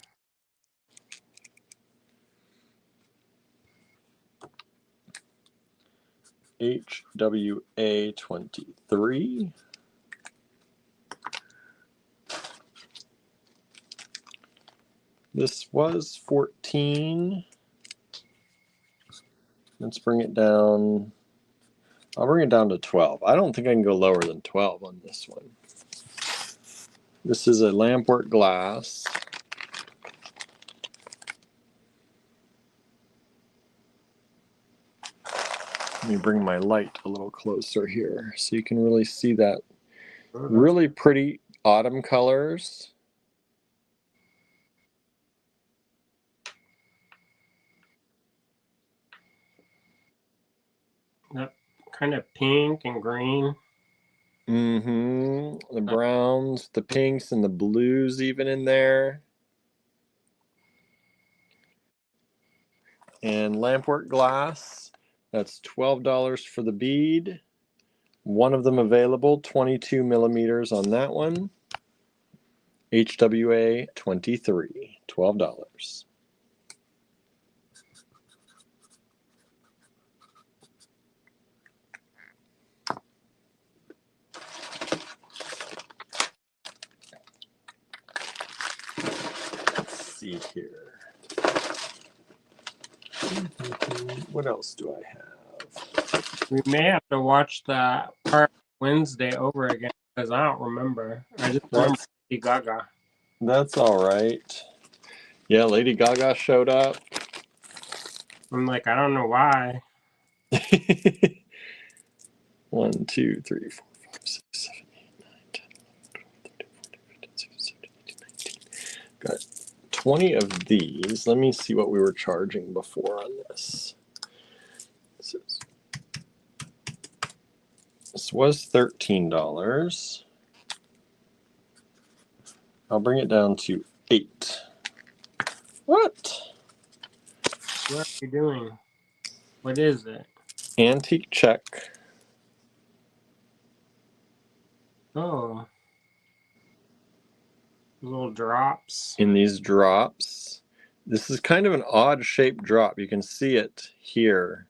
HWA 23. This was 14. Let's bring it down. I'll bring it down to 12. I don't think I can go lower than 12 on this one. This is a lampwork glass. Let me bring my light a little closer here so you can really see that. Really pretty autumn colors. That kind of pink and green. Mm-hmm. The browns, the pinks, and the blues even in there. And lampwork glass. That's $12 for the bead. One of them available, 22 millimeters on that one. HWA 23, $12. Let's see here. What else do I have? We may have to watch that part Wednesday over again because I don't remember. I just remember Lady Gaga. That's all right. Yeah, Lady Gaga showed up. I'm like, I don't know why. 1, 2, 3, 4, 5, 6, 7, 8, 9, 10, 11, 12, 13, 14, 15, 16, 17, 18, 19. Got 20 of these. Let me see what we were charging before on this. This was $13. I'll bring it down to 8. What? What are you doing? What is it? Antique check. Oh. Little drops. In these drops. This is kind of an odd shaped drop. You can see it here.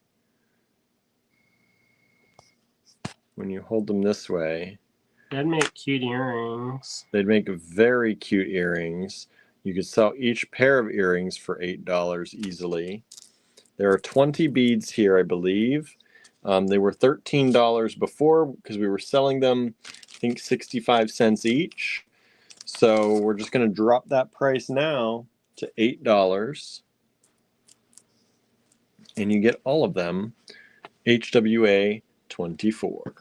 When you hold them this way. They'd make cute earrings. They'd make very cute earrings. You could sell each pair of earrings for $8 easily. There are 20 beads here, I believe. They were $13 before because we were selling them, I think, 65 cents each. So we're just going to drop that price now to $8. And you get all of them HWA 24.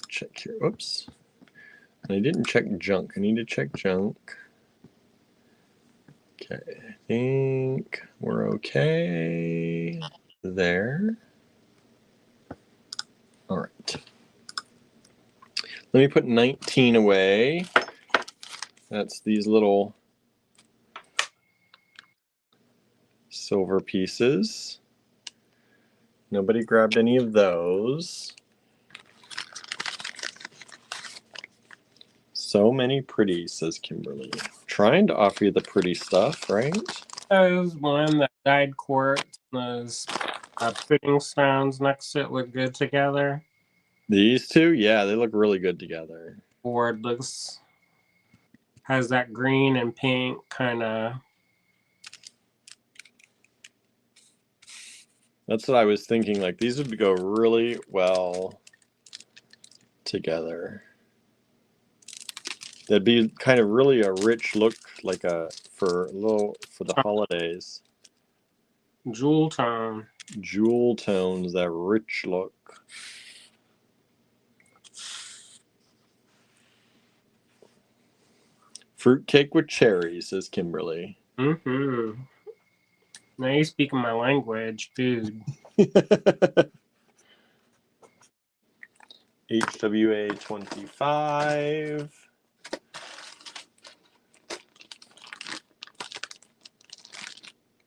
Check here. Oops. I didn't check junk. I need to check junk. Okay. I think we're okay there. All right. Let me put 19 away. That's these little silver pieces. Nobody grabbed any of those. So many pretties, says Kimberly. Trying to offer you the pretty stuff, right? Those one that dyed quartz, those pudding stones next to it look good together. These two, yeah, they look really good together. Or it looks, has that green and pink kind of. That's what I was thinking. Like, these would go really well together. That'd be kind of really a rich look, like for the holidays. Jewel tone. Jewel tones, that rich look. Fruitcake with cherries, says Kimberly. Mm-hmm. Now you speaking my language, food. HWA 25.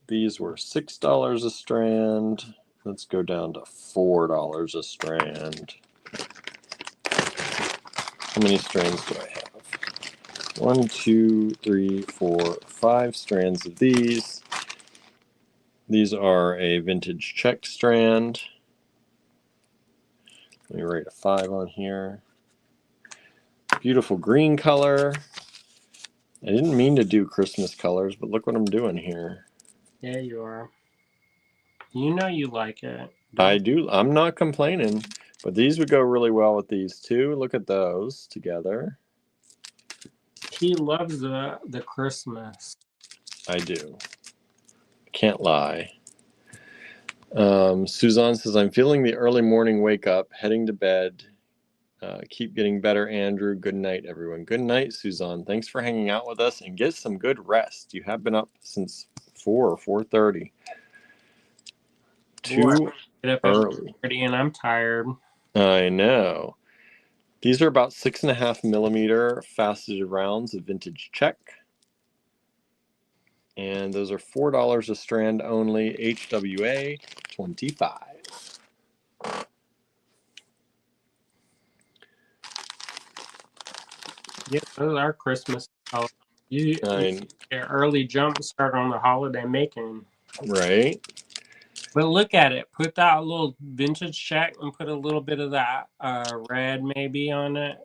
These were $6 a strand. Let's go down to $4 a strand. How many strands do I have? 1, 2, 3, 4, 5 strands of these. These are a vintage check strand. Let me write a 5 on here. Beautiful green color. I didn't mean to do Christmas colors, but look what I'm doing here. Yeah, you are. You know you like it. I do. I'm not complaining, but these would go really well with these two. Look at those together. He loves the Christmas. I do. Can't lie. Suzanne says, I'm feeling the early morning wake up, heading to bed. Keep getting better, Andrew. Good night, everyone. Good night, Suzanne. Thanks for hanging out with us and get some good rest. You have been up since 4 or 4:30. Too early. And I'm tired. I know. These are about 6.5 millimeter faceted rounds of vintage check. And those are $4 a strand only, HWA 25. Yeah, those are Christmas colors. You get early jump start on the holiday making. Right. But look at it. Put that little vintage check and put a little bit of that red maybe on it.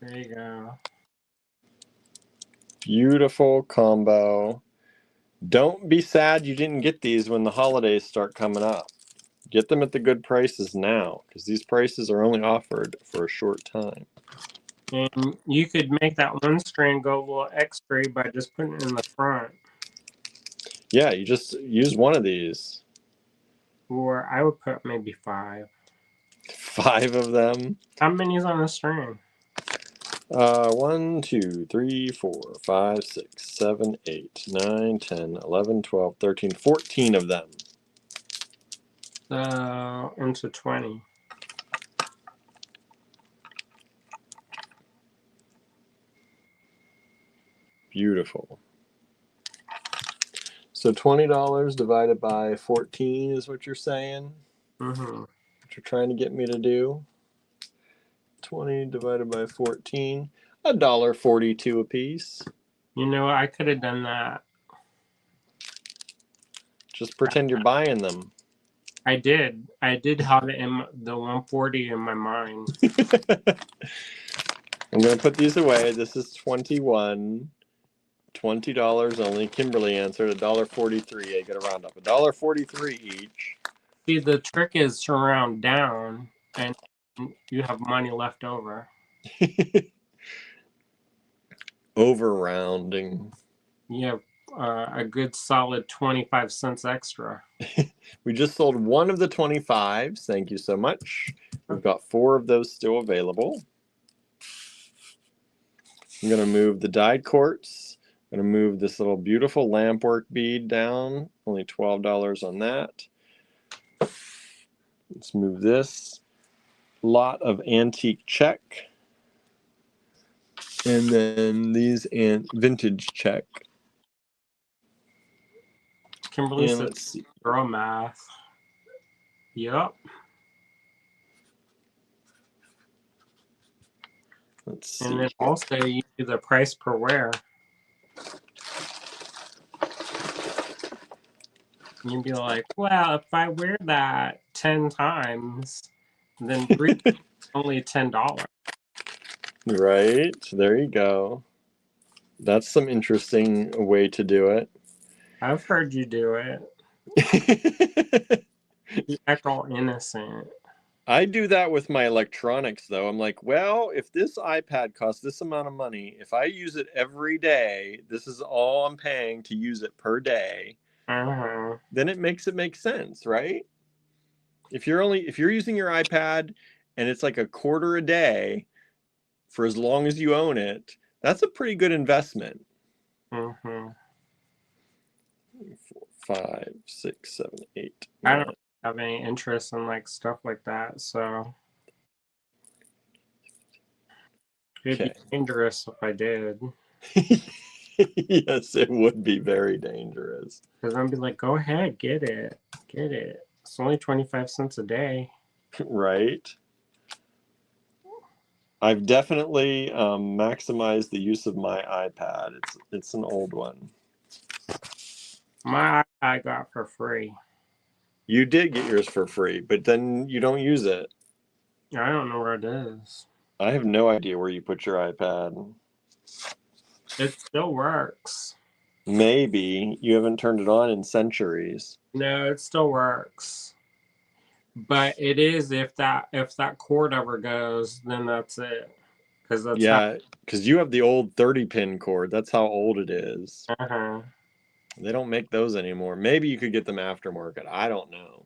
There you go. Beautiful combo. Don't be sad you didn't get these when the holidays start coming up. Get them at the good prices now, because these prices are only offered for a short time. And you could make that one strand go a little extra by just putting it in the front. Yeah, you just use one of these. Or I would put maybe 5. 5 of them. How many is on a string? 1, 2, 3, 4, 5, 6, 7, 8, 9, 10, 11, 12, 13, 14 of them. Into 20. Beautiful. So $20 divided by 14 is what you're saying? Mm-hmm. What you're trying to get me to do? 20 divided by 14, $1.42 a piece. You know, I could have done that. Just pretend you're buying them. I did. I did have it in the 140 in my mind. I'm going to put these away. This is 21. $20 only. Kimberly answered $1.43. I got to round up. $1.43 each. See, the trick is to round down, and you have money left over. Over rounding. You have a good solid 25 cents extra. We just sold one of the 25s. Thank you so much. We've got 4 of those still available. I'm going to move the dyed quartz. I'm going to move this little beautiful lampwork bead down. Only $12 on that. Let's move this. Lot of antique check. And then these vintage check. Kimberly says, girl math. Yep. Let's see. And then also you do the price per wear. You'd be like, well, if I wear that 10 times, then only $10. Right. There you go. That's some interesting way to do it. I've heard you do it. You act all innocent. I do that with my electronics, though. I'm like, well, if this iPad costs this amount of money, if I use it every day, this is all I'm paying to use it per day. Then it makes sense, right? If you're using your iPad and it's like a quarter a day for as long as you own it, that's a pretty good investment. 4, 5, 6, 7, 8. I don't have any interest in like stuff like that, so it'd be dangerous if I did. Yes, it would be very dangerous. Because I'd be like, go ahead, get it. It's only 25 cents a day. Right. I've definitely maximized the use of my iPad. It's an old one. My I got for free. You did get yours for free, but then you don't use it. I don't know where it is. I have no idea where you put your iPad. It still works. Maybe you haven't turned it on in centuries. No, it still works. But it is if that cord ever goes, then that's it. Because you have the old 30-pin cord. That's how old it is. They don't make those anymore. Maybe you could get them aftermarket. I don't know.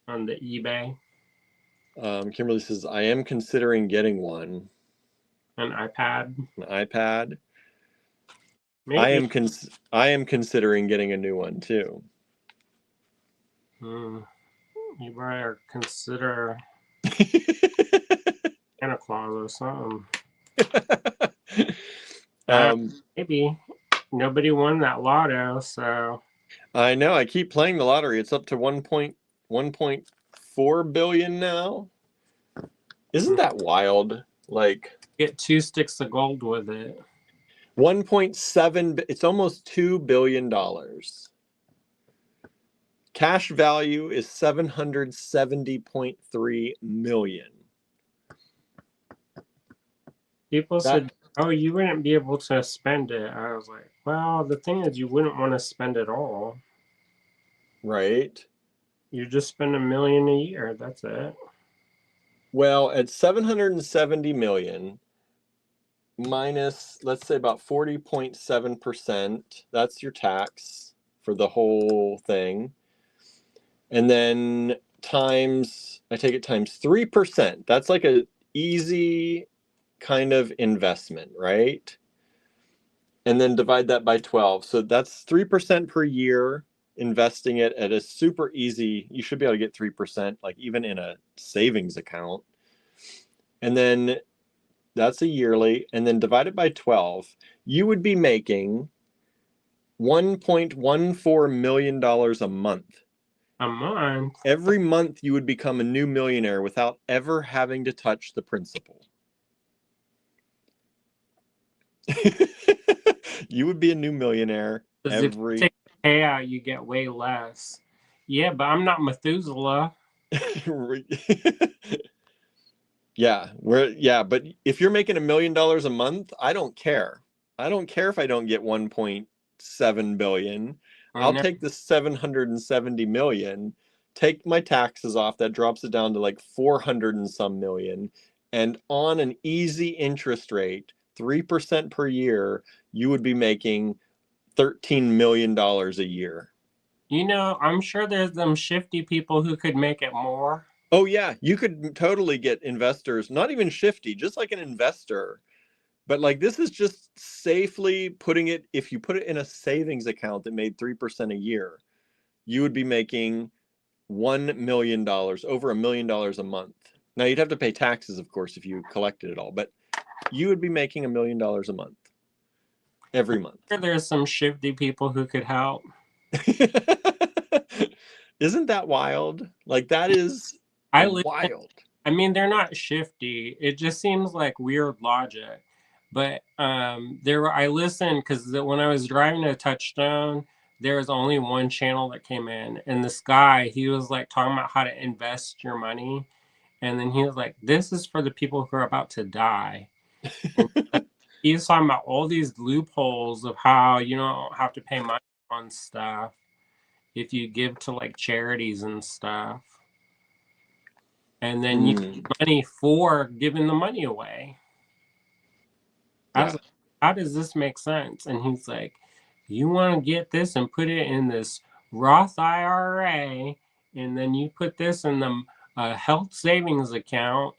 On the eBay. Kimberly says, I am considering getting one. An iPad. An iPad. Maybe. I am considering getting a new one too. You better consider Santa Claus or something. Maybe. Nobody won that lotto, so. I know. I keep playing the lottery. It's up to 1.4 billion now. Isn't that wild? Like, get 2 sticks of gold with it. 1.7. It's almost $2 billion. Cash value is 770.3 million. People said, oh, you wouldn't be able to spend it. I was like, well, the thing is, you wouldn't want to spend it all. Right. You just spend $1 million a year. That's it. Well, at 770 million minus, let's say about 40.7%, that's your tax for the whole thing. And then I take it times 3%. That's like a easy kind of investment, right? And then divide that by 12. So that's 3% per year, investing it at a super easy, you should be able to get 3%, like even in a savings account. And then that's a yearly, and then divided by 12, you would be making $1.14 million a month. A month? Every month you would become a new millionaire without ever having to touch the principal. You would be a new millionaire every. If you take the payout, you get way less. Yeah, but I'm not Methuselah. Yeah, but if you're making $1 million a month, I don't care. I don't care if I don't get 1.7 billion. I'll take the 770 million, take my taxes off, that drops it down to like 400 and some million, and on an easy interest rate, 3% per year, you would be making $13 million a year. I'm sure there's them shifty people who could make it more. Oh yeah, you could totally get investors, not even shifty, just like an investor. But like this is just safely putting it, if you put it in a savings account that made 3% a year, you would be making $1 million, over $1 million a month. Now you'd have to pay taxes, of course, if you collected it all, but you would be making $1 million a month every month. I'm sure there's some shifty people who could help. Isn't that wild? Like that is wild. I mean, they're not shifty. It just seems like weird logic. But I listened because when I was driving to Touchstone, there was only one channel that came in, and this guy, he was like talking about how to invest your money, and then he was like, "This is for the people who are about to die." And he was talking about all these loopholes of how you don't have to pay money on stuff if you give to like charities and stuff. And then you get money for giving the money away. I was like, how does this make sense? And he's like, you want to get this and put it in this Roth IRA, and then you put this in the health savings account,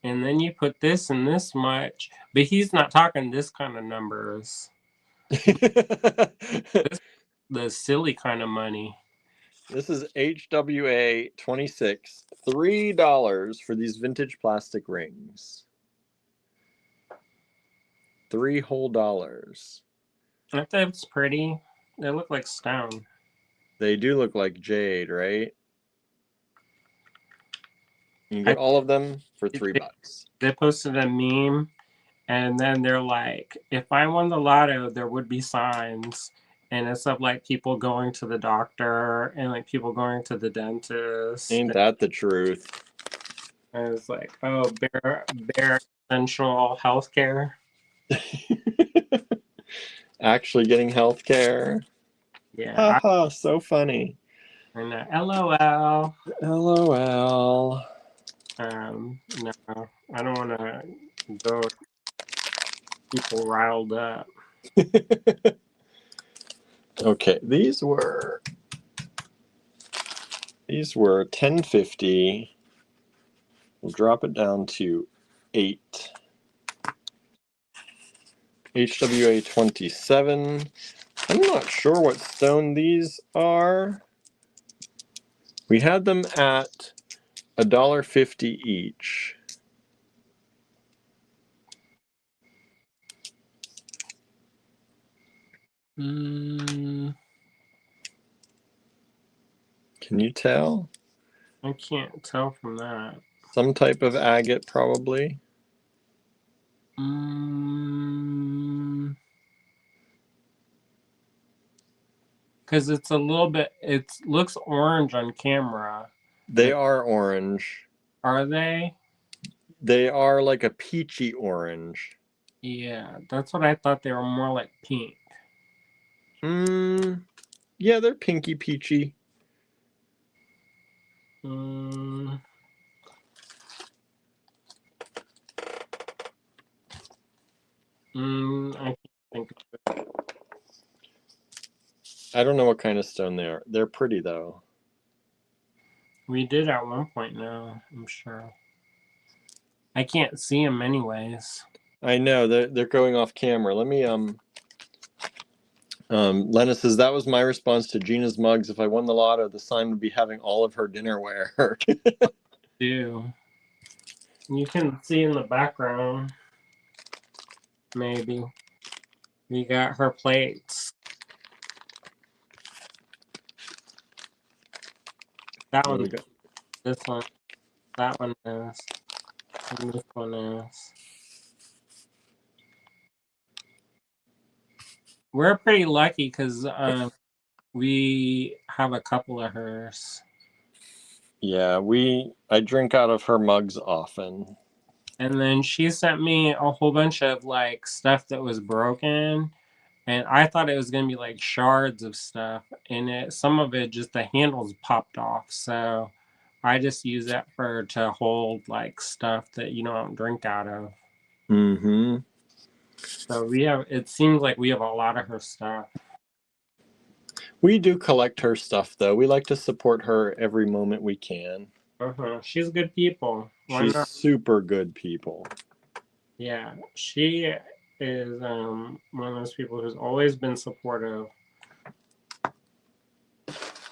and then you put this and this much. But he's not talking this kind of numbers. The silly kind of money. This is HWA 26, $3 for these vintage plastic rings. $3 whole. That's pretty. They look like stone. They do look like jade, right? You get all of them for $3. They posted a meme, and then they're like, if I won the lotto, there would be signs. And it's of like people going to the doctor and like people going to the dentist. Ain't that the truth? And it's like, oh, bare essential healthcare. Actually getting healthcare. Yeah. Haha, so funny. And LOL. LOL. No, I don't want to go people riled up. Okay, these were $10.50. We'll drop it down to 8. HWA 27. I'm not sure what stone these are. We had them at $1.50 each. Can you tell? I can't tell from that. Some type of agate, probably. Because it's a little bit, it looks orange on camera. They are orange. Are they? They are like a peachy orange. Yeah, that's what I thought. They were more like pink. Yeah, they're pinky peachy. I can't think of it. I don't know what kind of stone they are. They're pretty though. We did at one point now, I'm sure. I can't see them anyways. I know, they're going off camera. Let me Lena says that was my response to Gina's mugs. If I won the lotto, the sign would be having all of her dinnerware. You can see in the background. Maybe we got her plates. That one. This one. That one is. And this one is. We're pretty lucky because we have a couple of hers. Yeah, I drink out of her mugs often. And then she sent me a whole bunch of like stuff that was broken. And I thought it was gonna be like shards of stuff. And some of it just the handles popped off. So I just use that to hold like stuff that you don't drink out of. Mm-hmm. So it seems like we have a lot of her stuff. We do collect her stuff though. We like to support her every moment we can. She's good people. Why She's not? super good people. Yeah, she is one of those people who's always been supportive.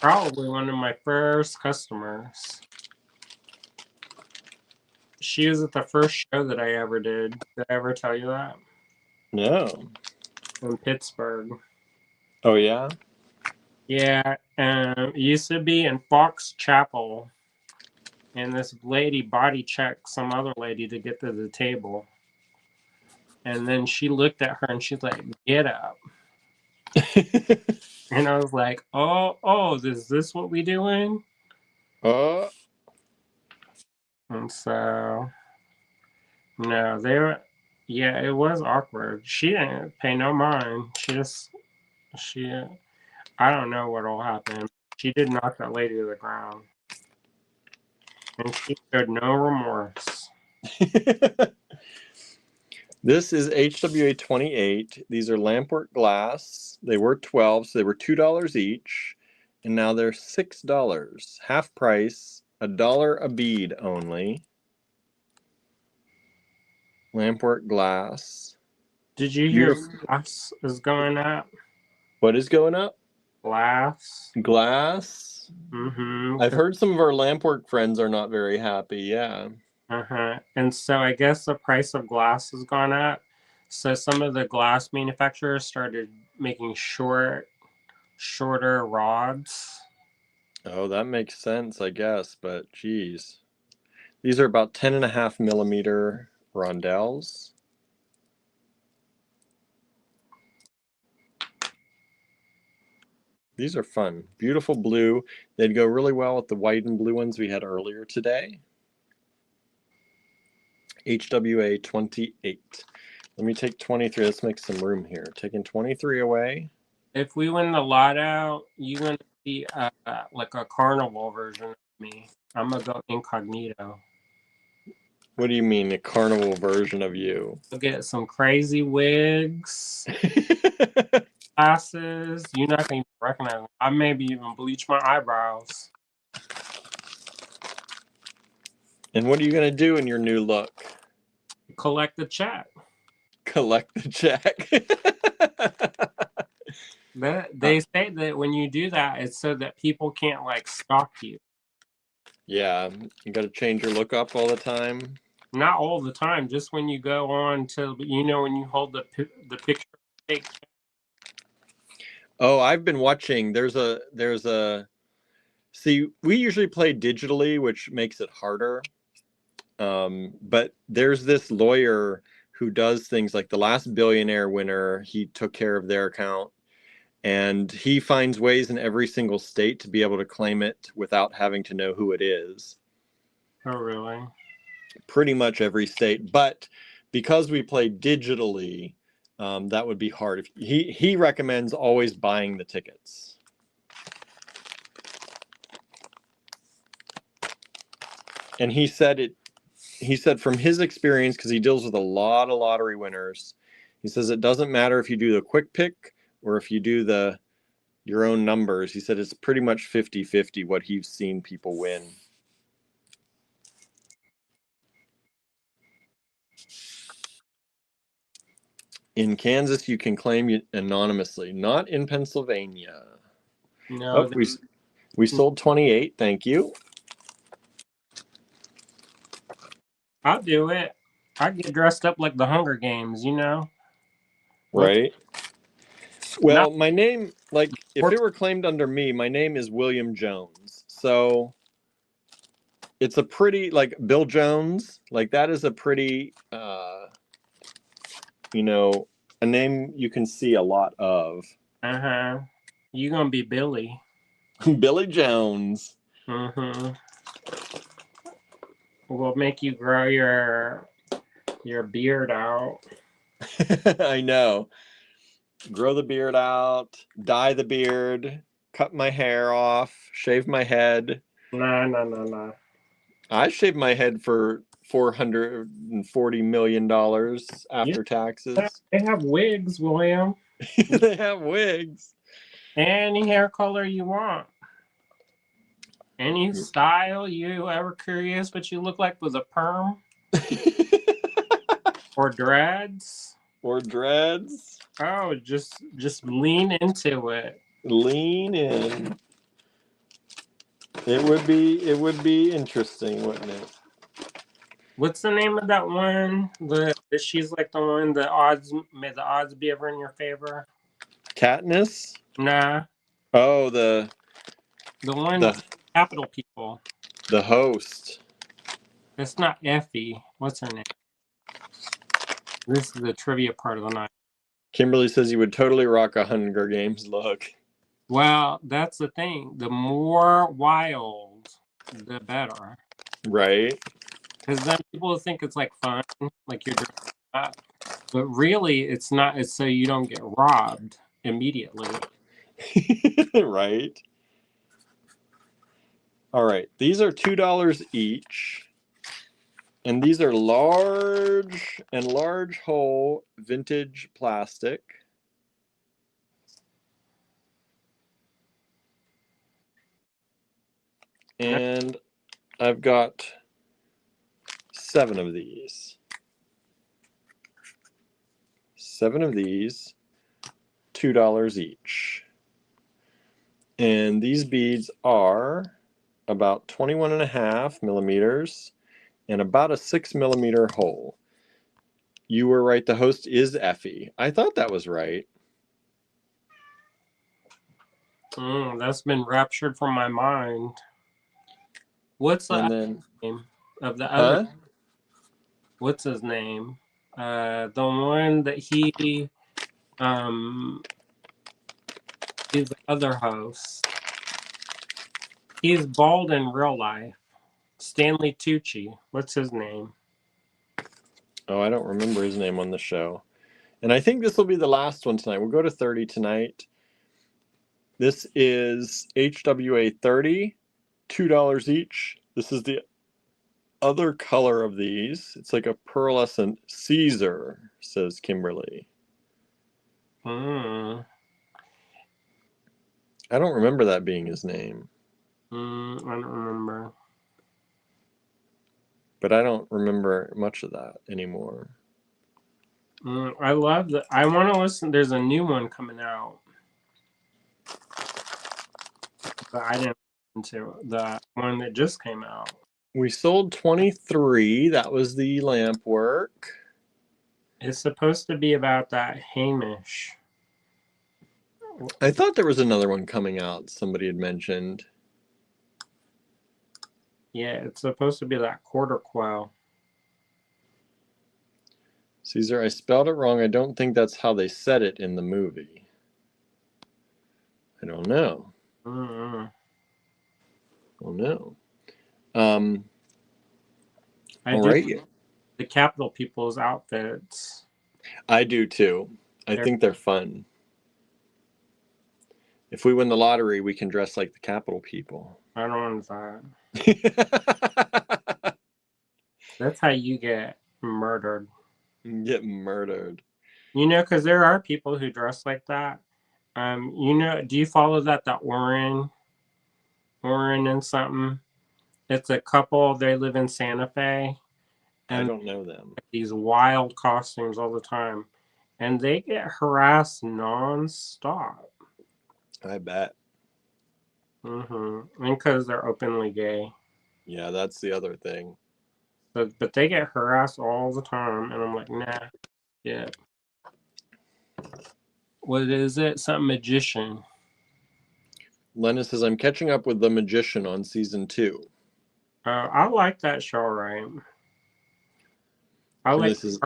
Probably one of my first customers. She was at the first show that I ever did. Did I ever tell you that? No. In Pittsburgh. Oh yeah? Yeah, it used to be in Fox Chapel. And this lady body checked some other lady to get to the table. And then she looked at her and she's like, "Get up." And I was like, oh, is this what we doing? Uh, And so, no, yeah, it was awkward. She didn't pay no mind. She, I don't know what'll happen. She did knock that lady to the ground. And she showed no remorse. This is HWA 28. These are lampwork glass. They were 12, so they were $2 each. And now they're $6. Half price, $1 a bead only. Lampwork glass. Did you hear glass is going up? What is going up? Glass. Glass. Mm-hmm. I've heard some of our lampwork friends are not very happy. Yeah. And so I guess the price of glass has gone up. So some of the glass manufacturers started making shorter rods. Oh, that makes sense, I guess. But geez, these are about 10.5 millimeter rondelles. These are fun. Beautiful blue. They'd go really well with the white and blue ones we had earlier today. HWA 28. Let me take 23. Let's make some room here. Taking 23 away. If we win the lotto, you're gonna see like a carnival version of me. I'm gonna go incognito. What do you mean, a carnival version of you? I'll get some crazy wigs, glasses. You're not gonna even recognize me. I maybe even bleach my eyebrows. And what are you going to do in your new look? Collect the check. Collect the check. They say that when you do that, it's so that people can't like stalk you. Yeah, you got to change your look up all the time. Not all the time, just when you go on to, when you hold the picture. Oh, I've been watching. There's a. See, we usually play digitally, which makes it harder. But there's this lawyer who does things like the last billionaire winner. He took care of their account. And he finds ways in every single state to be able to claim it without having to know who it is. Oh, really? Pretty much every state. But because we play digitally, that would be hard. He recommends always buying the tickets. And he said from his experience, because he deals with a lot of lottery winners, he says it doesn't matter if you do the quick pick or if you do your own numbers. He said it's pretty much 50-50 what he's seen people win. In Kansas, you can claim anonymously, not in Pennsylvania. No, we sold 28. Thank you. I'll do it. I get dressed up like the Hunger Games, Right. Well, my name, like, if it were claimed under me, my name is William Jones. So it's a pretty, like, Bill Jones, like, that is a pretty, a name you can see a lot of. Uh-huh. You're going to be Billy. Billy Jones. Mm-hmm. We'll make you grow your beard out. I know. Grow the beard out, dye the beard, cut my hair off, shave my head. Nah. I shaved my head for $440 million after taxes. They have wigs, William. They have wigs. Any hair color you want. Any style you ever curious what you look like with a perm? Or dreads? Or dreads. Oh, just lean into it. Lean in. It would be interesting, wouldn't it? What's the name of that one? She's like the one may the odds be ever in your favor. Katniss? Nah. Oh, the capital people. The host. It's not Effie. What's her name? This is the trivia part of the night. Kimberly says you would totally rock a Hunger Games look. Well, that's the thing. The more wild, the better. Right. Because then people think it's like fun, like you're dressing up. But really, it's not. It's so you don't get robbed immediately. Right. All right. These are $2 each. And these are large hole vintage plastic. And I've got 7 of these. 7 of these, $2 each. And these beads are about 21.5 millimeters and about a 6 millimeter hole. You were right. The host is Effie. I thought that was right. That's been raptured from my mind. What's the name of the other? What's his name? The one that he's the other host. He's bald in real life. Stanley Tucci. What's his name? Oh, I don't remember his name on the show. And I think this will be the last one tonight. We'll go to 30 tonight. This is HWA 30, $2 each. This is the other color of these. It's like a pearlescent Caesar, says Kimberly. I don't remember that being his name. I don't remember. But I don't remember much of that anymore. I love that. I want to listen. There's a new one coming out. But I didn't listen to the one that just came out. We sold 23. That was the lamp work. It's supposed to be about that Hamish. I thought there was another one coming out. Somebody had mentioned. Yeah, it's supposed to be that quarter quell. Caesar, I spelled it wrong. I don't think that's how they said it in the movie. I don't know. Mm-hmm. Oh no. I do right. The Capitol people's outfits. I do too. I think they're fun. If we win the lottery, we can dress like the Capitol people. I don't want that. That's how you get murdered. Get murdered. You know, because there are people who dress like that. You know, do you follow that Oren and something? It's a couple. They live in Santa Fe. And I don't know them. These wild costumes all the time. And they get harassed nonstop. I bet. And because they're openly gay. Yeah, that's the other thing. But they get harassed all the time. And I'm like, nah. Yeah. What is it? Some magician. Lena says, I'm catching up with The Magician on season 2. I like that show, right? I like this is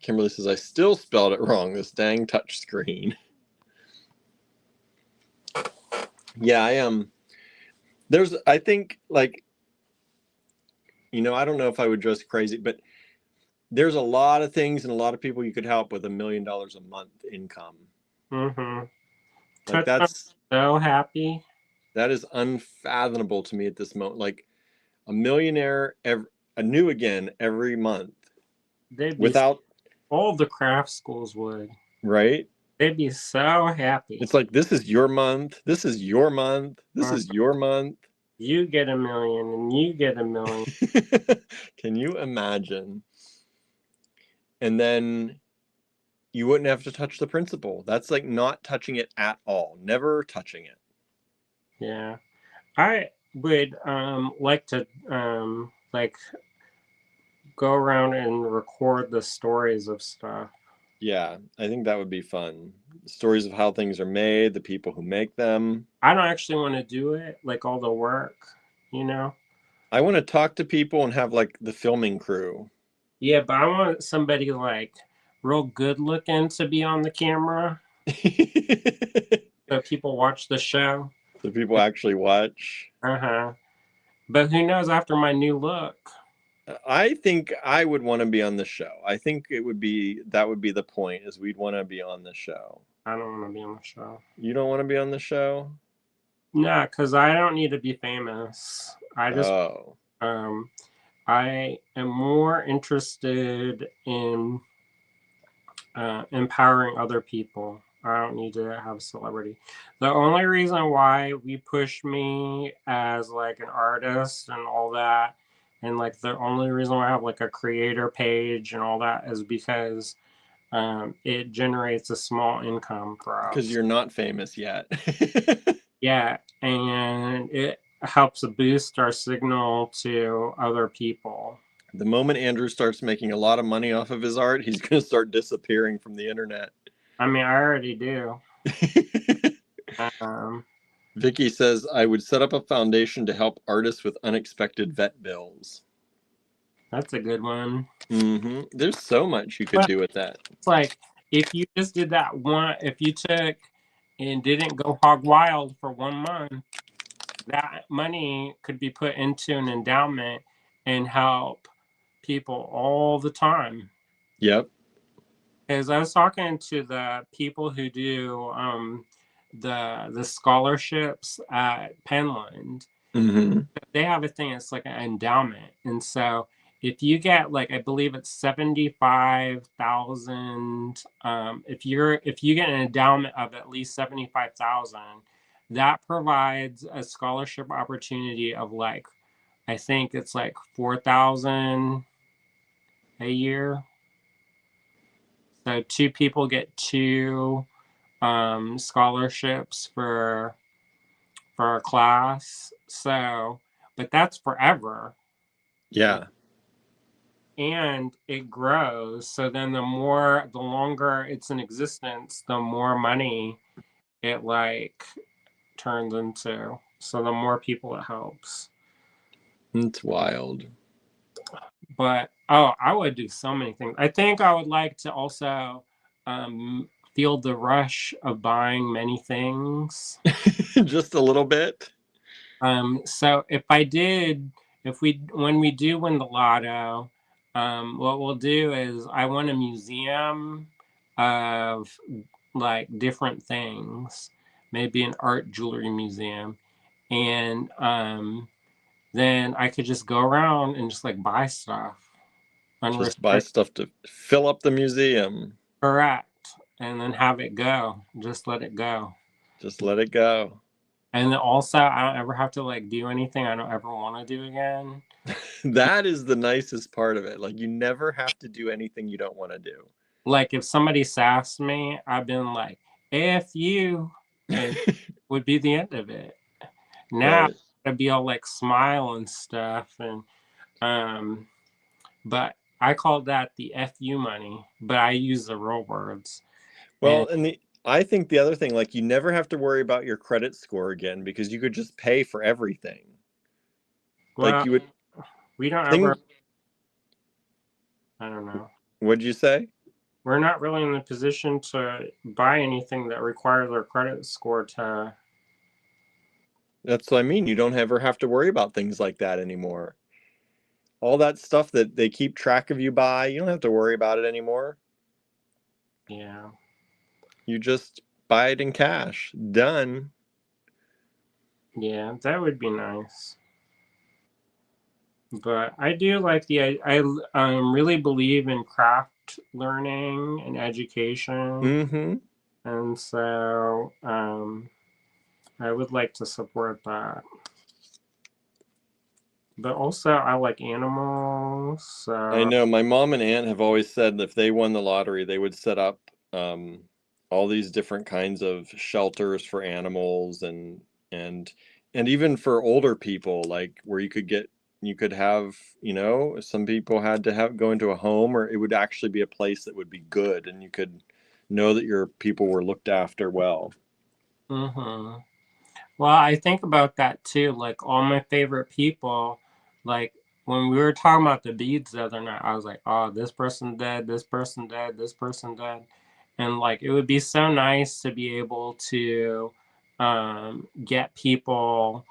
Kimberly says, I still spelled it wrong, this dang touch screen. Yeah, I think, like, you know, I don't know if I would dress crazy, but there's a lot of things and a lot of people you could help with $1 million a month income. Mm-hmm. Like, I'm so happy. that is unfathomable to me at this moment. Like, a millionaire, a new again every month. They'd be Without, all the craft schools would. right? They'd be so happy. It's like, this is your month. This is your month. This is your month. You get $1 million and you get $1 million. Can you imagine? And then you wouldn't have to touch the principal. That's like not touching it at all. Never touching it. Yeah. I would like to like go around and record the stories of stuff. Yeah, I think that would be fun. Stories of how things are made, the people who make them. I don't actually want to do it, like all the work, you know? I want to talk to people and have like the filming crew. Yeah, but I want somebody like real good looking to be on the camera so people watch the show. So people actually watch. Uh-huh. But who knows after my new look? I think I would want to be on the show. I think that would be the point, is we'd want to be on the show. I don't want to be on the show. You don't want to be on the show? No, because I don't need to be famous. I just I am more interested in empowering other people. I don't need to have a celebrity. The only reason why we push me as like an artist and all that, and like the only reason why I have like a creator page and all that is because it generates a small income for us. Because you're not famous yet. Yeah, and it helps boost our signal to other people. The moment Andrew starts making a lot of money off of his art, he's going to start disappearing from the internet. I mean, I already do. Vicky says, I would set up a foundation to help artists with unexpected vet bills. That's a good one. Mm-hmm. There's so much you could do with that. It's like, if you just did that one, if you took and didn't go hog wild for 1 month, that money could be put into an endowment and help people all the time. Yep. Because I was talking to the people who do the scholarships at Penland. Mm-hmm. They have a thing, it's like an endowment. And so if you get like, I believe it's 75,000, if you get an endowment of at least 75,000, that provides a scholarship opportunity of like, I think it's like 4,000 a year. So 2 people get 2 scholarships for a class. So, but that's forever. Yeah. And it grows. So then the longer it's in existence, the more money it like turns into. So the more people it helps. It's wild. But I would do so many things. I think I would like to also feel the rush of buying many things. Just a little bit. So when we do win the lotto, what we'll do is I want a museum of like different things, maybe an art jewelry museum, and then I could just go around and just like buy stuff. Just buy stuff to fill up the museum. Correct. And then have it go. Just let it go. Just let it go. And then also, I don't ever have to like do anything I don't ever want to do again. That is the nicest part of it. Like, you never have to do anything you don't want to do. Like, if somebody sassed me, I've been like, F you, and would be the end of it. Now, right. I'd be all like smile and stuff. And, but I call that the FU money, but I use the real words. Well, I think the other thing, like, you never have to worry about your credit score again, because you could just pay for everything. Well, like, you would. We don't ever. I don't know. What'd you say? we're not really in the position to buy anything that requires our credit score to. That's what I mean. You don't ever have to worry about things like that anymore. All that stuff that they keep track of you by, you don't have to worry about it anymore. Yeah. You just buy it in cash. Done. Yeah, that would be nice. But I do like I really believe in craft learning and education, Mm-hmm. and so I would like to support that. But also, I like animals, I so know my mom and aunt have always said if they won the lottery, they would set up um, all these different kinds of shelters for animals and and even for older people, like where you could have, some people had to have go into a home, or it would actually be a place that would be good, and you could know that your people were looked after well. mm-hmm. Well, I think about that too. Like all my favorite people, like when we were talking about the beads the other night, I was like, oh, this person dead, this person dead, this person dead. And like it would be so nice to be able to get people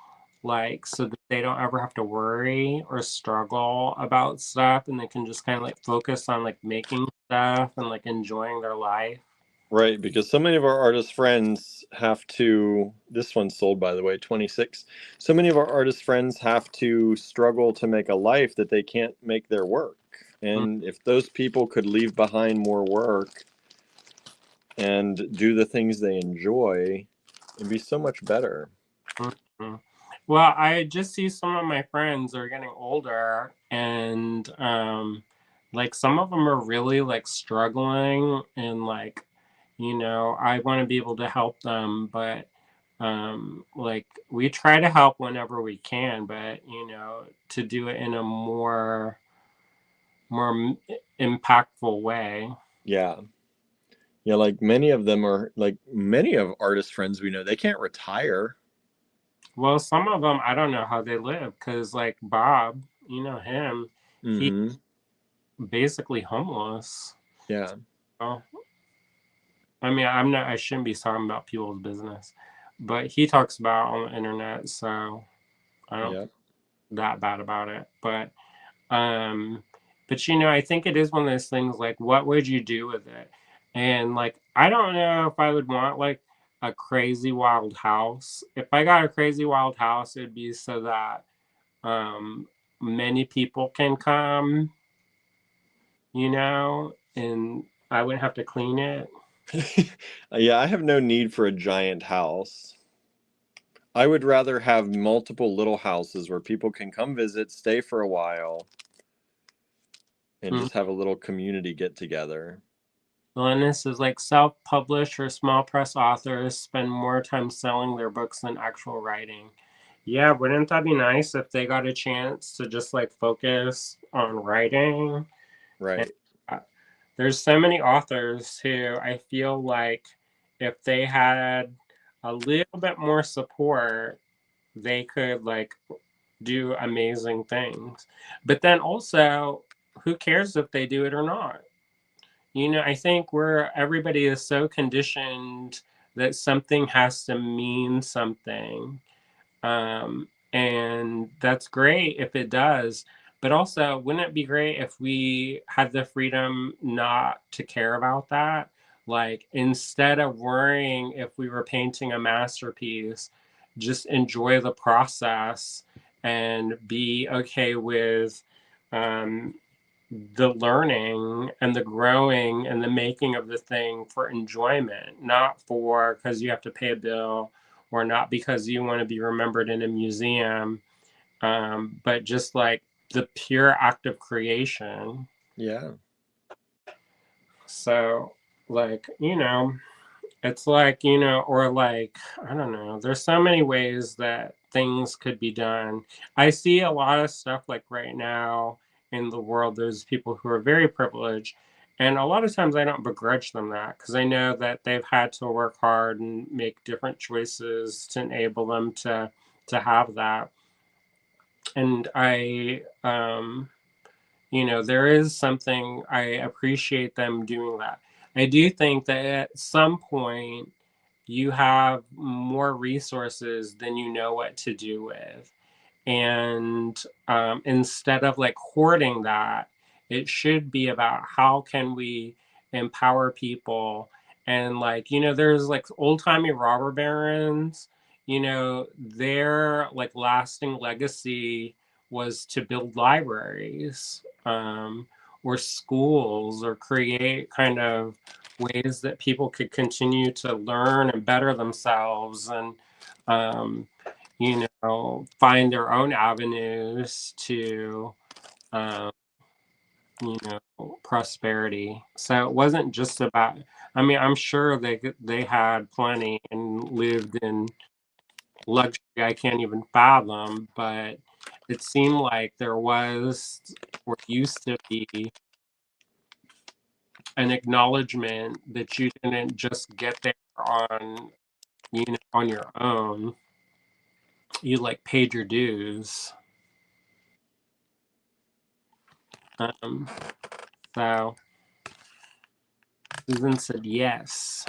like so that they don't ever have to worry or struggle about stuff and they can just kind of like focus on like making stuff and like enjoying their life. Right, because so many of our artist friends have to, this one's sold by the way, 26. So many of our artist friends have to struggle to make a life that they can't make their work. And if those people could leave behind more work and do the things they enjoy, it'd be so much better. Mhm. Well, I just see some of my friends are getting older and like some of them are really like struggling and like I want to be able to help them, but like we try to help whenever we can, but to do it in a more impactful way. Yeah. Yeah, like many of them are like many of artist friends we know, they can't retire. Well, some of them I don't know how they live because like Bob, you know him, he Mm-hmm. basically homeless. Yeah. Oh, I mean, I'm not. I shouldn't be talking about people's business, but he talks about on the internet, so I don't Yeah. feel that bad about it. Um, but I think it is one of those things. Like, what would you do with it? And like, I don't know if I would want like a crazy wild house. If I got a crazy wild house, it'd be so that um many people can come, and I wouldn't have to clean it. Yeah, I have no need for a giant house. I would rather have multiple little houses where people can come visit, stay for a while, and just have a little community get together. Linus is like self-published or small press authors spend more time selling their books than actual writing. Yeah, wouldn't that be nice if they got a chance to just like focus on writing? And Right. uh, there's so many authors who I feel like if they had a little bit more support, they could like do amazing things. But then also, who cares if they do it or not? I think where everybody is so conditioned that something has to mean something. And that's great if it does. But also, wouldn't it be great if we had the freedom not to care about that? Like, instead of worrying if we were painting a masterpiece, just enjoy the process and be okay with um, the learning and the growing and the making of the thing for enjoyment, not for because you have to pay a bill or not because you want to be remembered in a museum, but just like the pure act of creation. Yeah. So, like, it's like, or like, I don't know, there's so many ways that things could be done. I see a lot of stuff like right now in the world, there's people who are very privileged. And a lot of times I don't begrudge them that because I know that they've had to work hard and make different choices to enable them to have that. And there is something, I appreciate them doing that. I do think that at some point you have more resources than you know what to do with. And instead of like hoarding that, it should be about how can we empower people. And like, there's like old-timey robber barons, their like lasting legacy was to build libraries, or schools, or create kind of ways that people could continue to learn and better themselves, and um, find their own avenues to, um, prosperity. So it wasn't just about. I mean, I'm sure they had plenty and lived in luxury I can't even fathom, but it seemed like there was, or used to be, an acknowledgement that you didn't just get there on your own. You like paid your dues. Um, so Susan said yes.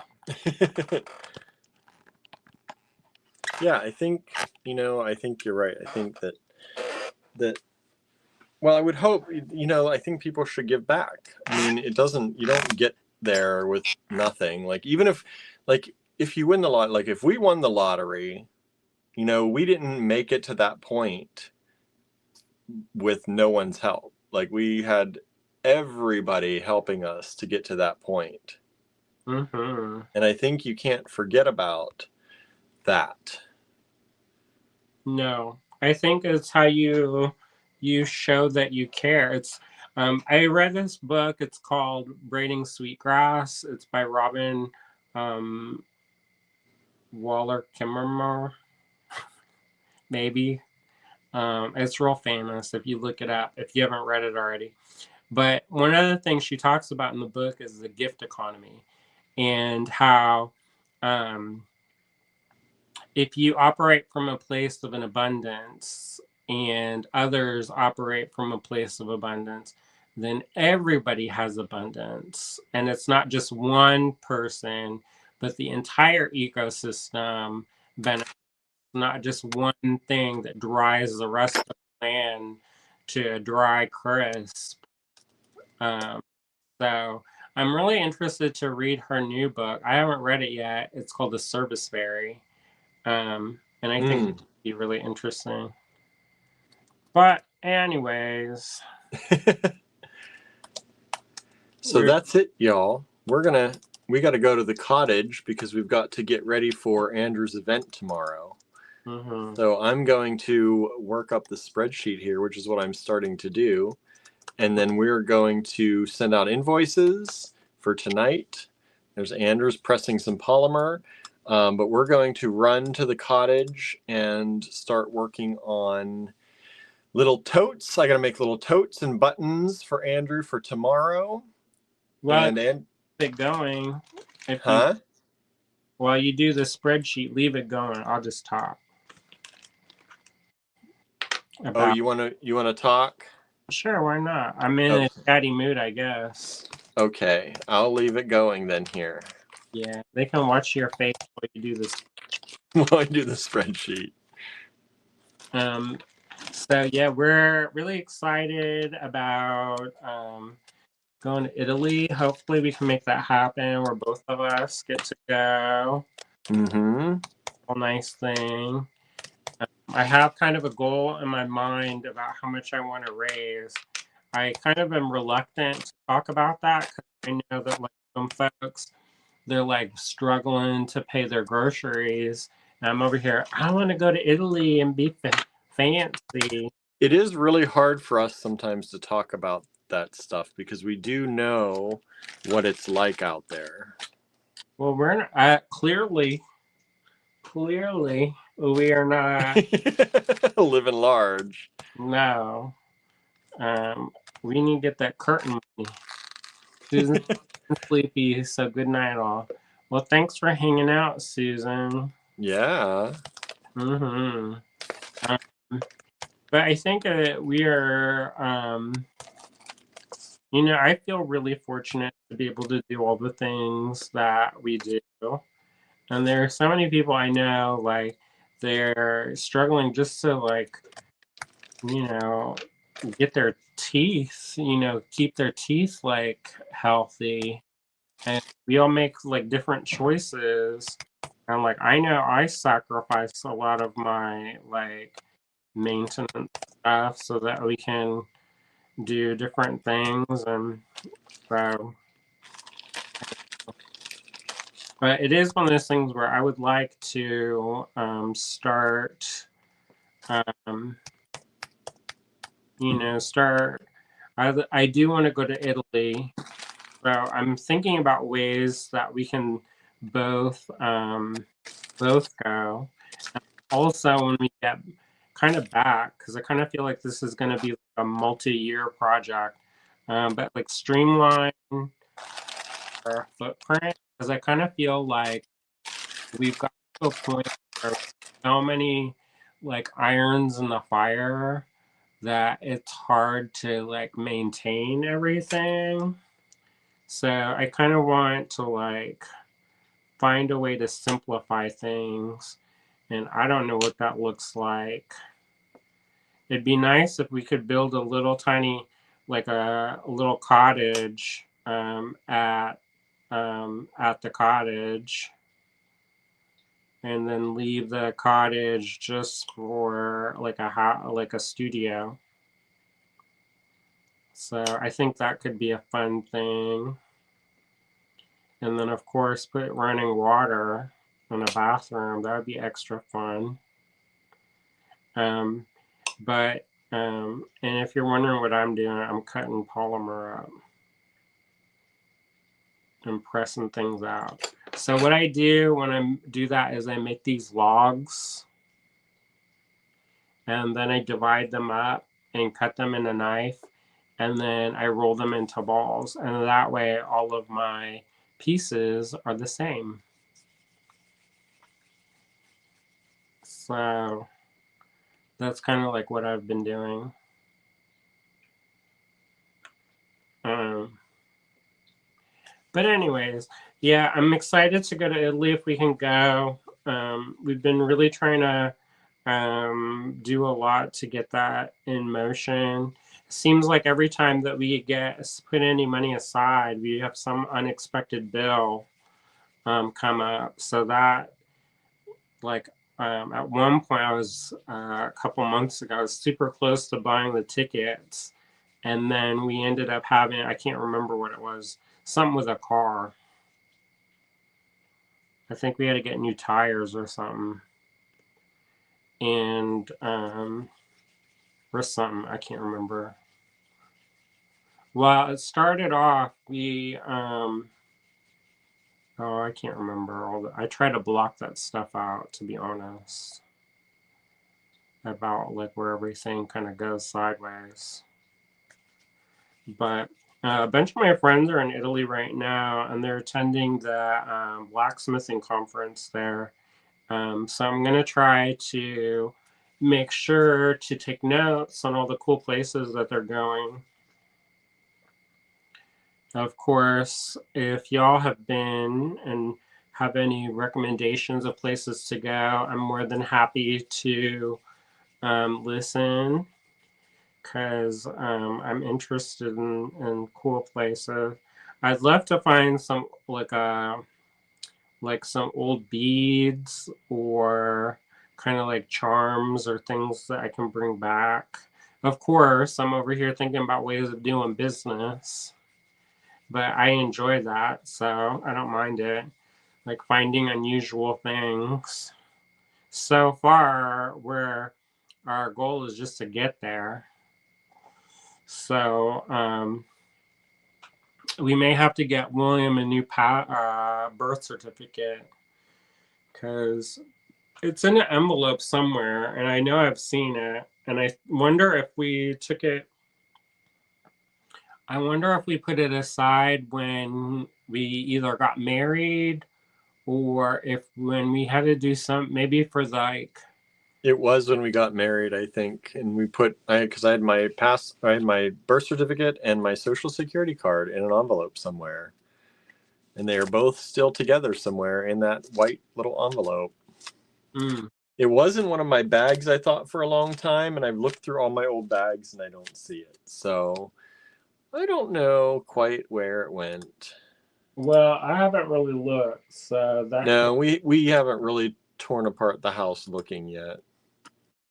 Yeah, I think you're right. I think that well, I would hope, I think people should give back. I mean, you don't get there with nothing. Like, even if you win the lot, like if we won the lottery, we didn't make it to that point with no one's help. Like, we had everybody helping us to get to that point. Mm-hmm. And I think you can't forget about that. No, I think it's how you show that you care. I read this book. It's called Braiding Sweetgrass. It's by Robin um, Waller Kimmerer, maybe. It's real famous if you look it up, if you haven't read it already. But one of the things she talks about in the book is the gift economy, and how if you operate from a place of an abundance and others operate from a place of abundance, then everybody has abundance. And it's not just one person, but the entire ecosystem benefits, not just one thing that dries the rest of the land to a dry crisp. Um, so I'm really interested to read her new book. I haven't read it yet. It's called The Service Fairy. And I think it'd be really interesting. But anyways. So that's it, y'all. We got to go to the cottage because we've got to get ready for Andrew's event tomorrow. Mm-hmm. So I'm going to work up the spreadsheet here, which is what I'm starting to do. And then we're going to send out invoices for tonight. There's Andrew's pressing some polymer. But we're going to run to the cottage and start working on little totes. I got to make little totes and buttons for Andrew for tomorrow. Well, keep it going. While you do the spreadsheet, leave it going. I'll just talk. You want to talk? Sure, why not? I'm in a chatty mood, I guess. Okay, I'll leave it going then here. Yeah, they can watch your face while you do this. While I do the spreadsheet. So yeah, we're really excited about going to Italy. Hopefully we can make that happen where both of us get to go. Mm-hmm. A nice thing. I have kind of a goal in my mind about how much I want to raise. I kind of am reluctant to talk about that because I know that like some folks, they're like struggling to pay their groceries. And I'm over here, I want to go to Italy and be fancy. It is really hard for us sometimes to talk about that stuff because we do know what it's like out there. Well, we're not, clearly we are not living large. No. We need to get that curtain money. Susan's sleepy, so good night all. Well, thanks for hanging out, Susan. Yeah. Mm-hmm. But I think that we are You know, I feel really fortunate to be able to do all the things that we do. And there are so many people I know, like, they're struggling just to, like, you know, get their teeth, keep their teeth, like, healthy. And we all make, like, different choices. And, like, I know I sacrifice a lot of my, like, maintenance stuff so that we can do different things. And so, but it is one of those things where I would like to start, um, start. I do want to go to Italy, so I'm thinking about ways that we can both both go. And also, when we get kind of back, because I kind of feel like this is going to be like a multi-year project, but like streamline our footprint, because I kind of feel like we've got to a point where so many like irons in the fire that it's hard to like maintain everything. So I kind of want to like find a way to simplify things, and I don't know what that looks like. It'd be nice if we could build a little tiny, like a little cottage at the cottage, and then leave the cottage just for like like a studio. So I think that could be a fun thing. And then of course put running water in a bathroom. That would be extra fun. Um, but and if you're wondering what I'm doing, I'm cutting polymer up and pressing things out. So what I do when I do that is I make these logs, and then I divide them up and cut them in a knife, and then I roll them into balls, and that way all of my pieces are the same. So that's kind of like what I've been doing. But anyways, yeah, I'm excited to go to Italy if we can go. We've been really trying to do a lot to get that in motion. Seems like every time that we put any money aside, we have some unexpected bill come up. So that, like, at one point, I was a couple months ago, I was super close to buying the tickets, and then we ended up having, I can't remember what it was, something with a car. I think we had to get new tires or something, and or something, I can't remember. Well, it started off, oh, I can't remember I try to block that stuff out, to be honest, about like where everything kind of goes sideways. But a bunch of my friends are in Italy right now, and they're attending the blacksmithing conference there. So I'm going to try to make sure to take notes on all the cool places that they're going. Of course, if y'all have been and have any recommendations of places to go, I'm more than happy to listen, because I'm interested in cool places. I'd love to find some like some old beads or kind of like charms or things that I can bring back. Of course, I'm over here thinking about ways of doing business, but I enjoy that, so I don't mind it. Like finding unusual things. So far, where our goal is just to get there. So we may have to get William a new birth certificate, because it's in an envelope somewhere, and I know I've seen it. And I wonder if we took it. I wonder if we put it aside when we either got married, or if when we had to do some, maybe for like. It was when we got married, I think, and we put because I had my birth certificate and my social security card in an envelope somewhere, and they are both still together somewhere in that white little envelope. Mm. It was in one of my bags, I thought, for a long time, and I've looked through all my old bags and I don't see it. So I don't know quite where it went. Well, I haven't really looked, so that No, we haven't really torn apart the house looking yet.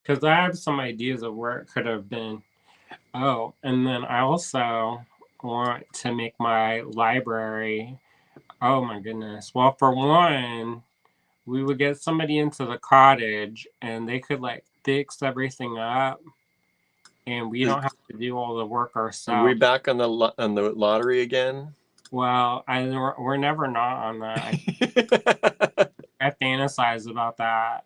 because I have some ideas of where it could have been. Oh, and then I also want to make my library. Oh my goodness. Well, for one, we would get somebody into the cottage and they could like fix everything up and we don't have to do all the work Are ourselves. we back on the lottery again? Well, we're never not on that. I fantasize about that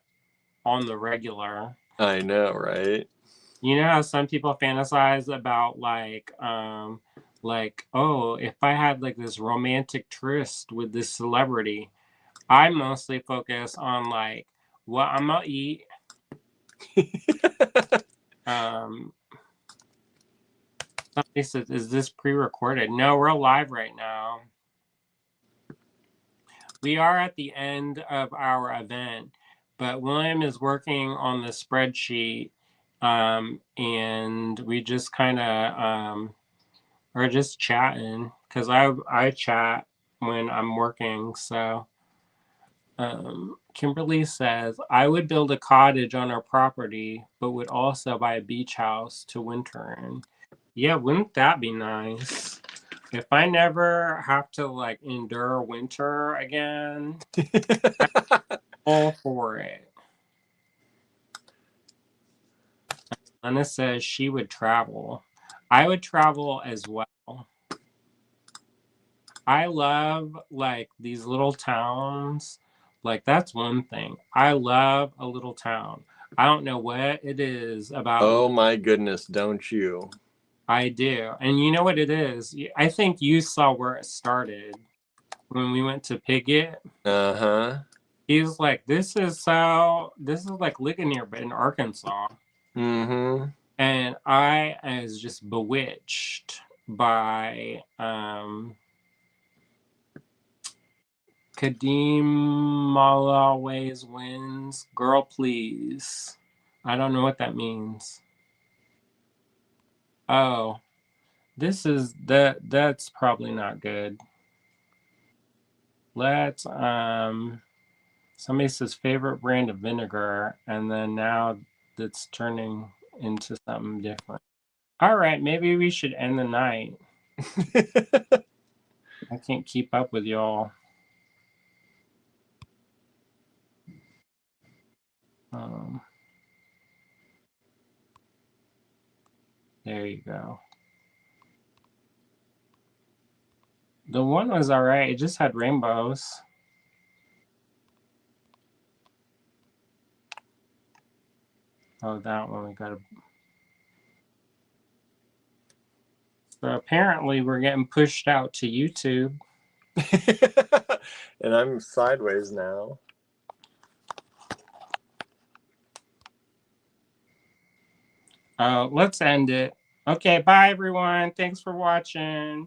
on the regular. I know, right? You know how some people fantasize about like, oh, if I had like this romantic tryst with this celebrity. I mostly focus on like what I'm gonna eat. Somebody says, is this pre-recorded? No, we're live right now. We are at the end of our event, but William is working on the spreadsheet, and we just kind of are just chatting because I chat when I'm working. So Kimberly says, I would build a cottage on our property, but would also buy a beach house to winter in. Yeah, wouldn't that be nice? If I never have to like endure winter again, I'm all for it. Lena says she would travel. I would travel as well. I love like these little towns. Like that's one thing. I love a little town. I don't know what it is about. Oh my goodness, don't you? I do. And you know what it is? I think you saw where it started when we went to Piggott. Uh-huh. He's like, this is like Ligonier, but in Arkansas. Mm-hmm. And I was just bewitched by Kadeem always wins. Girl, please. I don't know what that means. Oh, that's probably not good. Let's somebody says favorite brand of vinegar, and then now that's turning into something different. All right, maybe we should end the night. I can't keep up with y'all. There you go. The one was all right. It just had rainbows. Oh, that one we got. So apparently we're getting pushed out to YouTube. And I'm sideways now. Let's end it. Okay, bye everyone. Thanks for watching.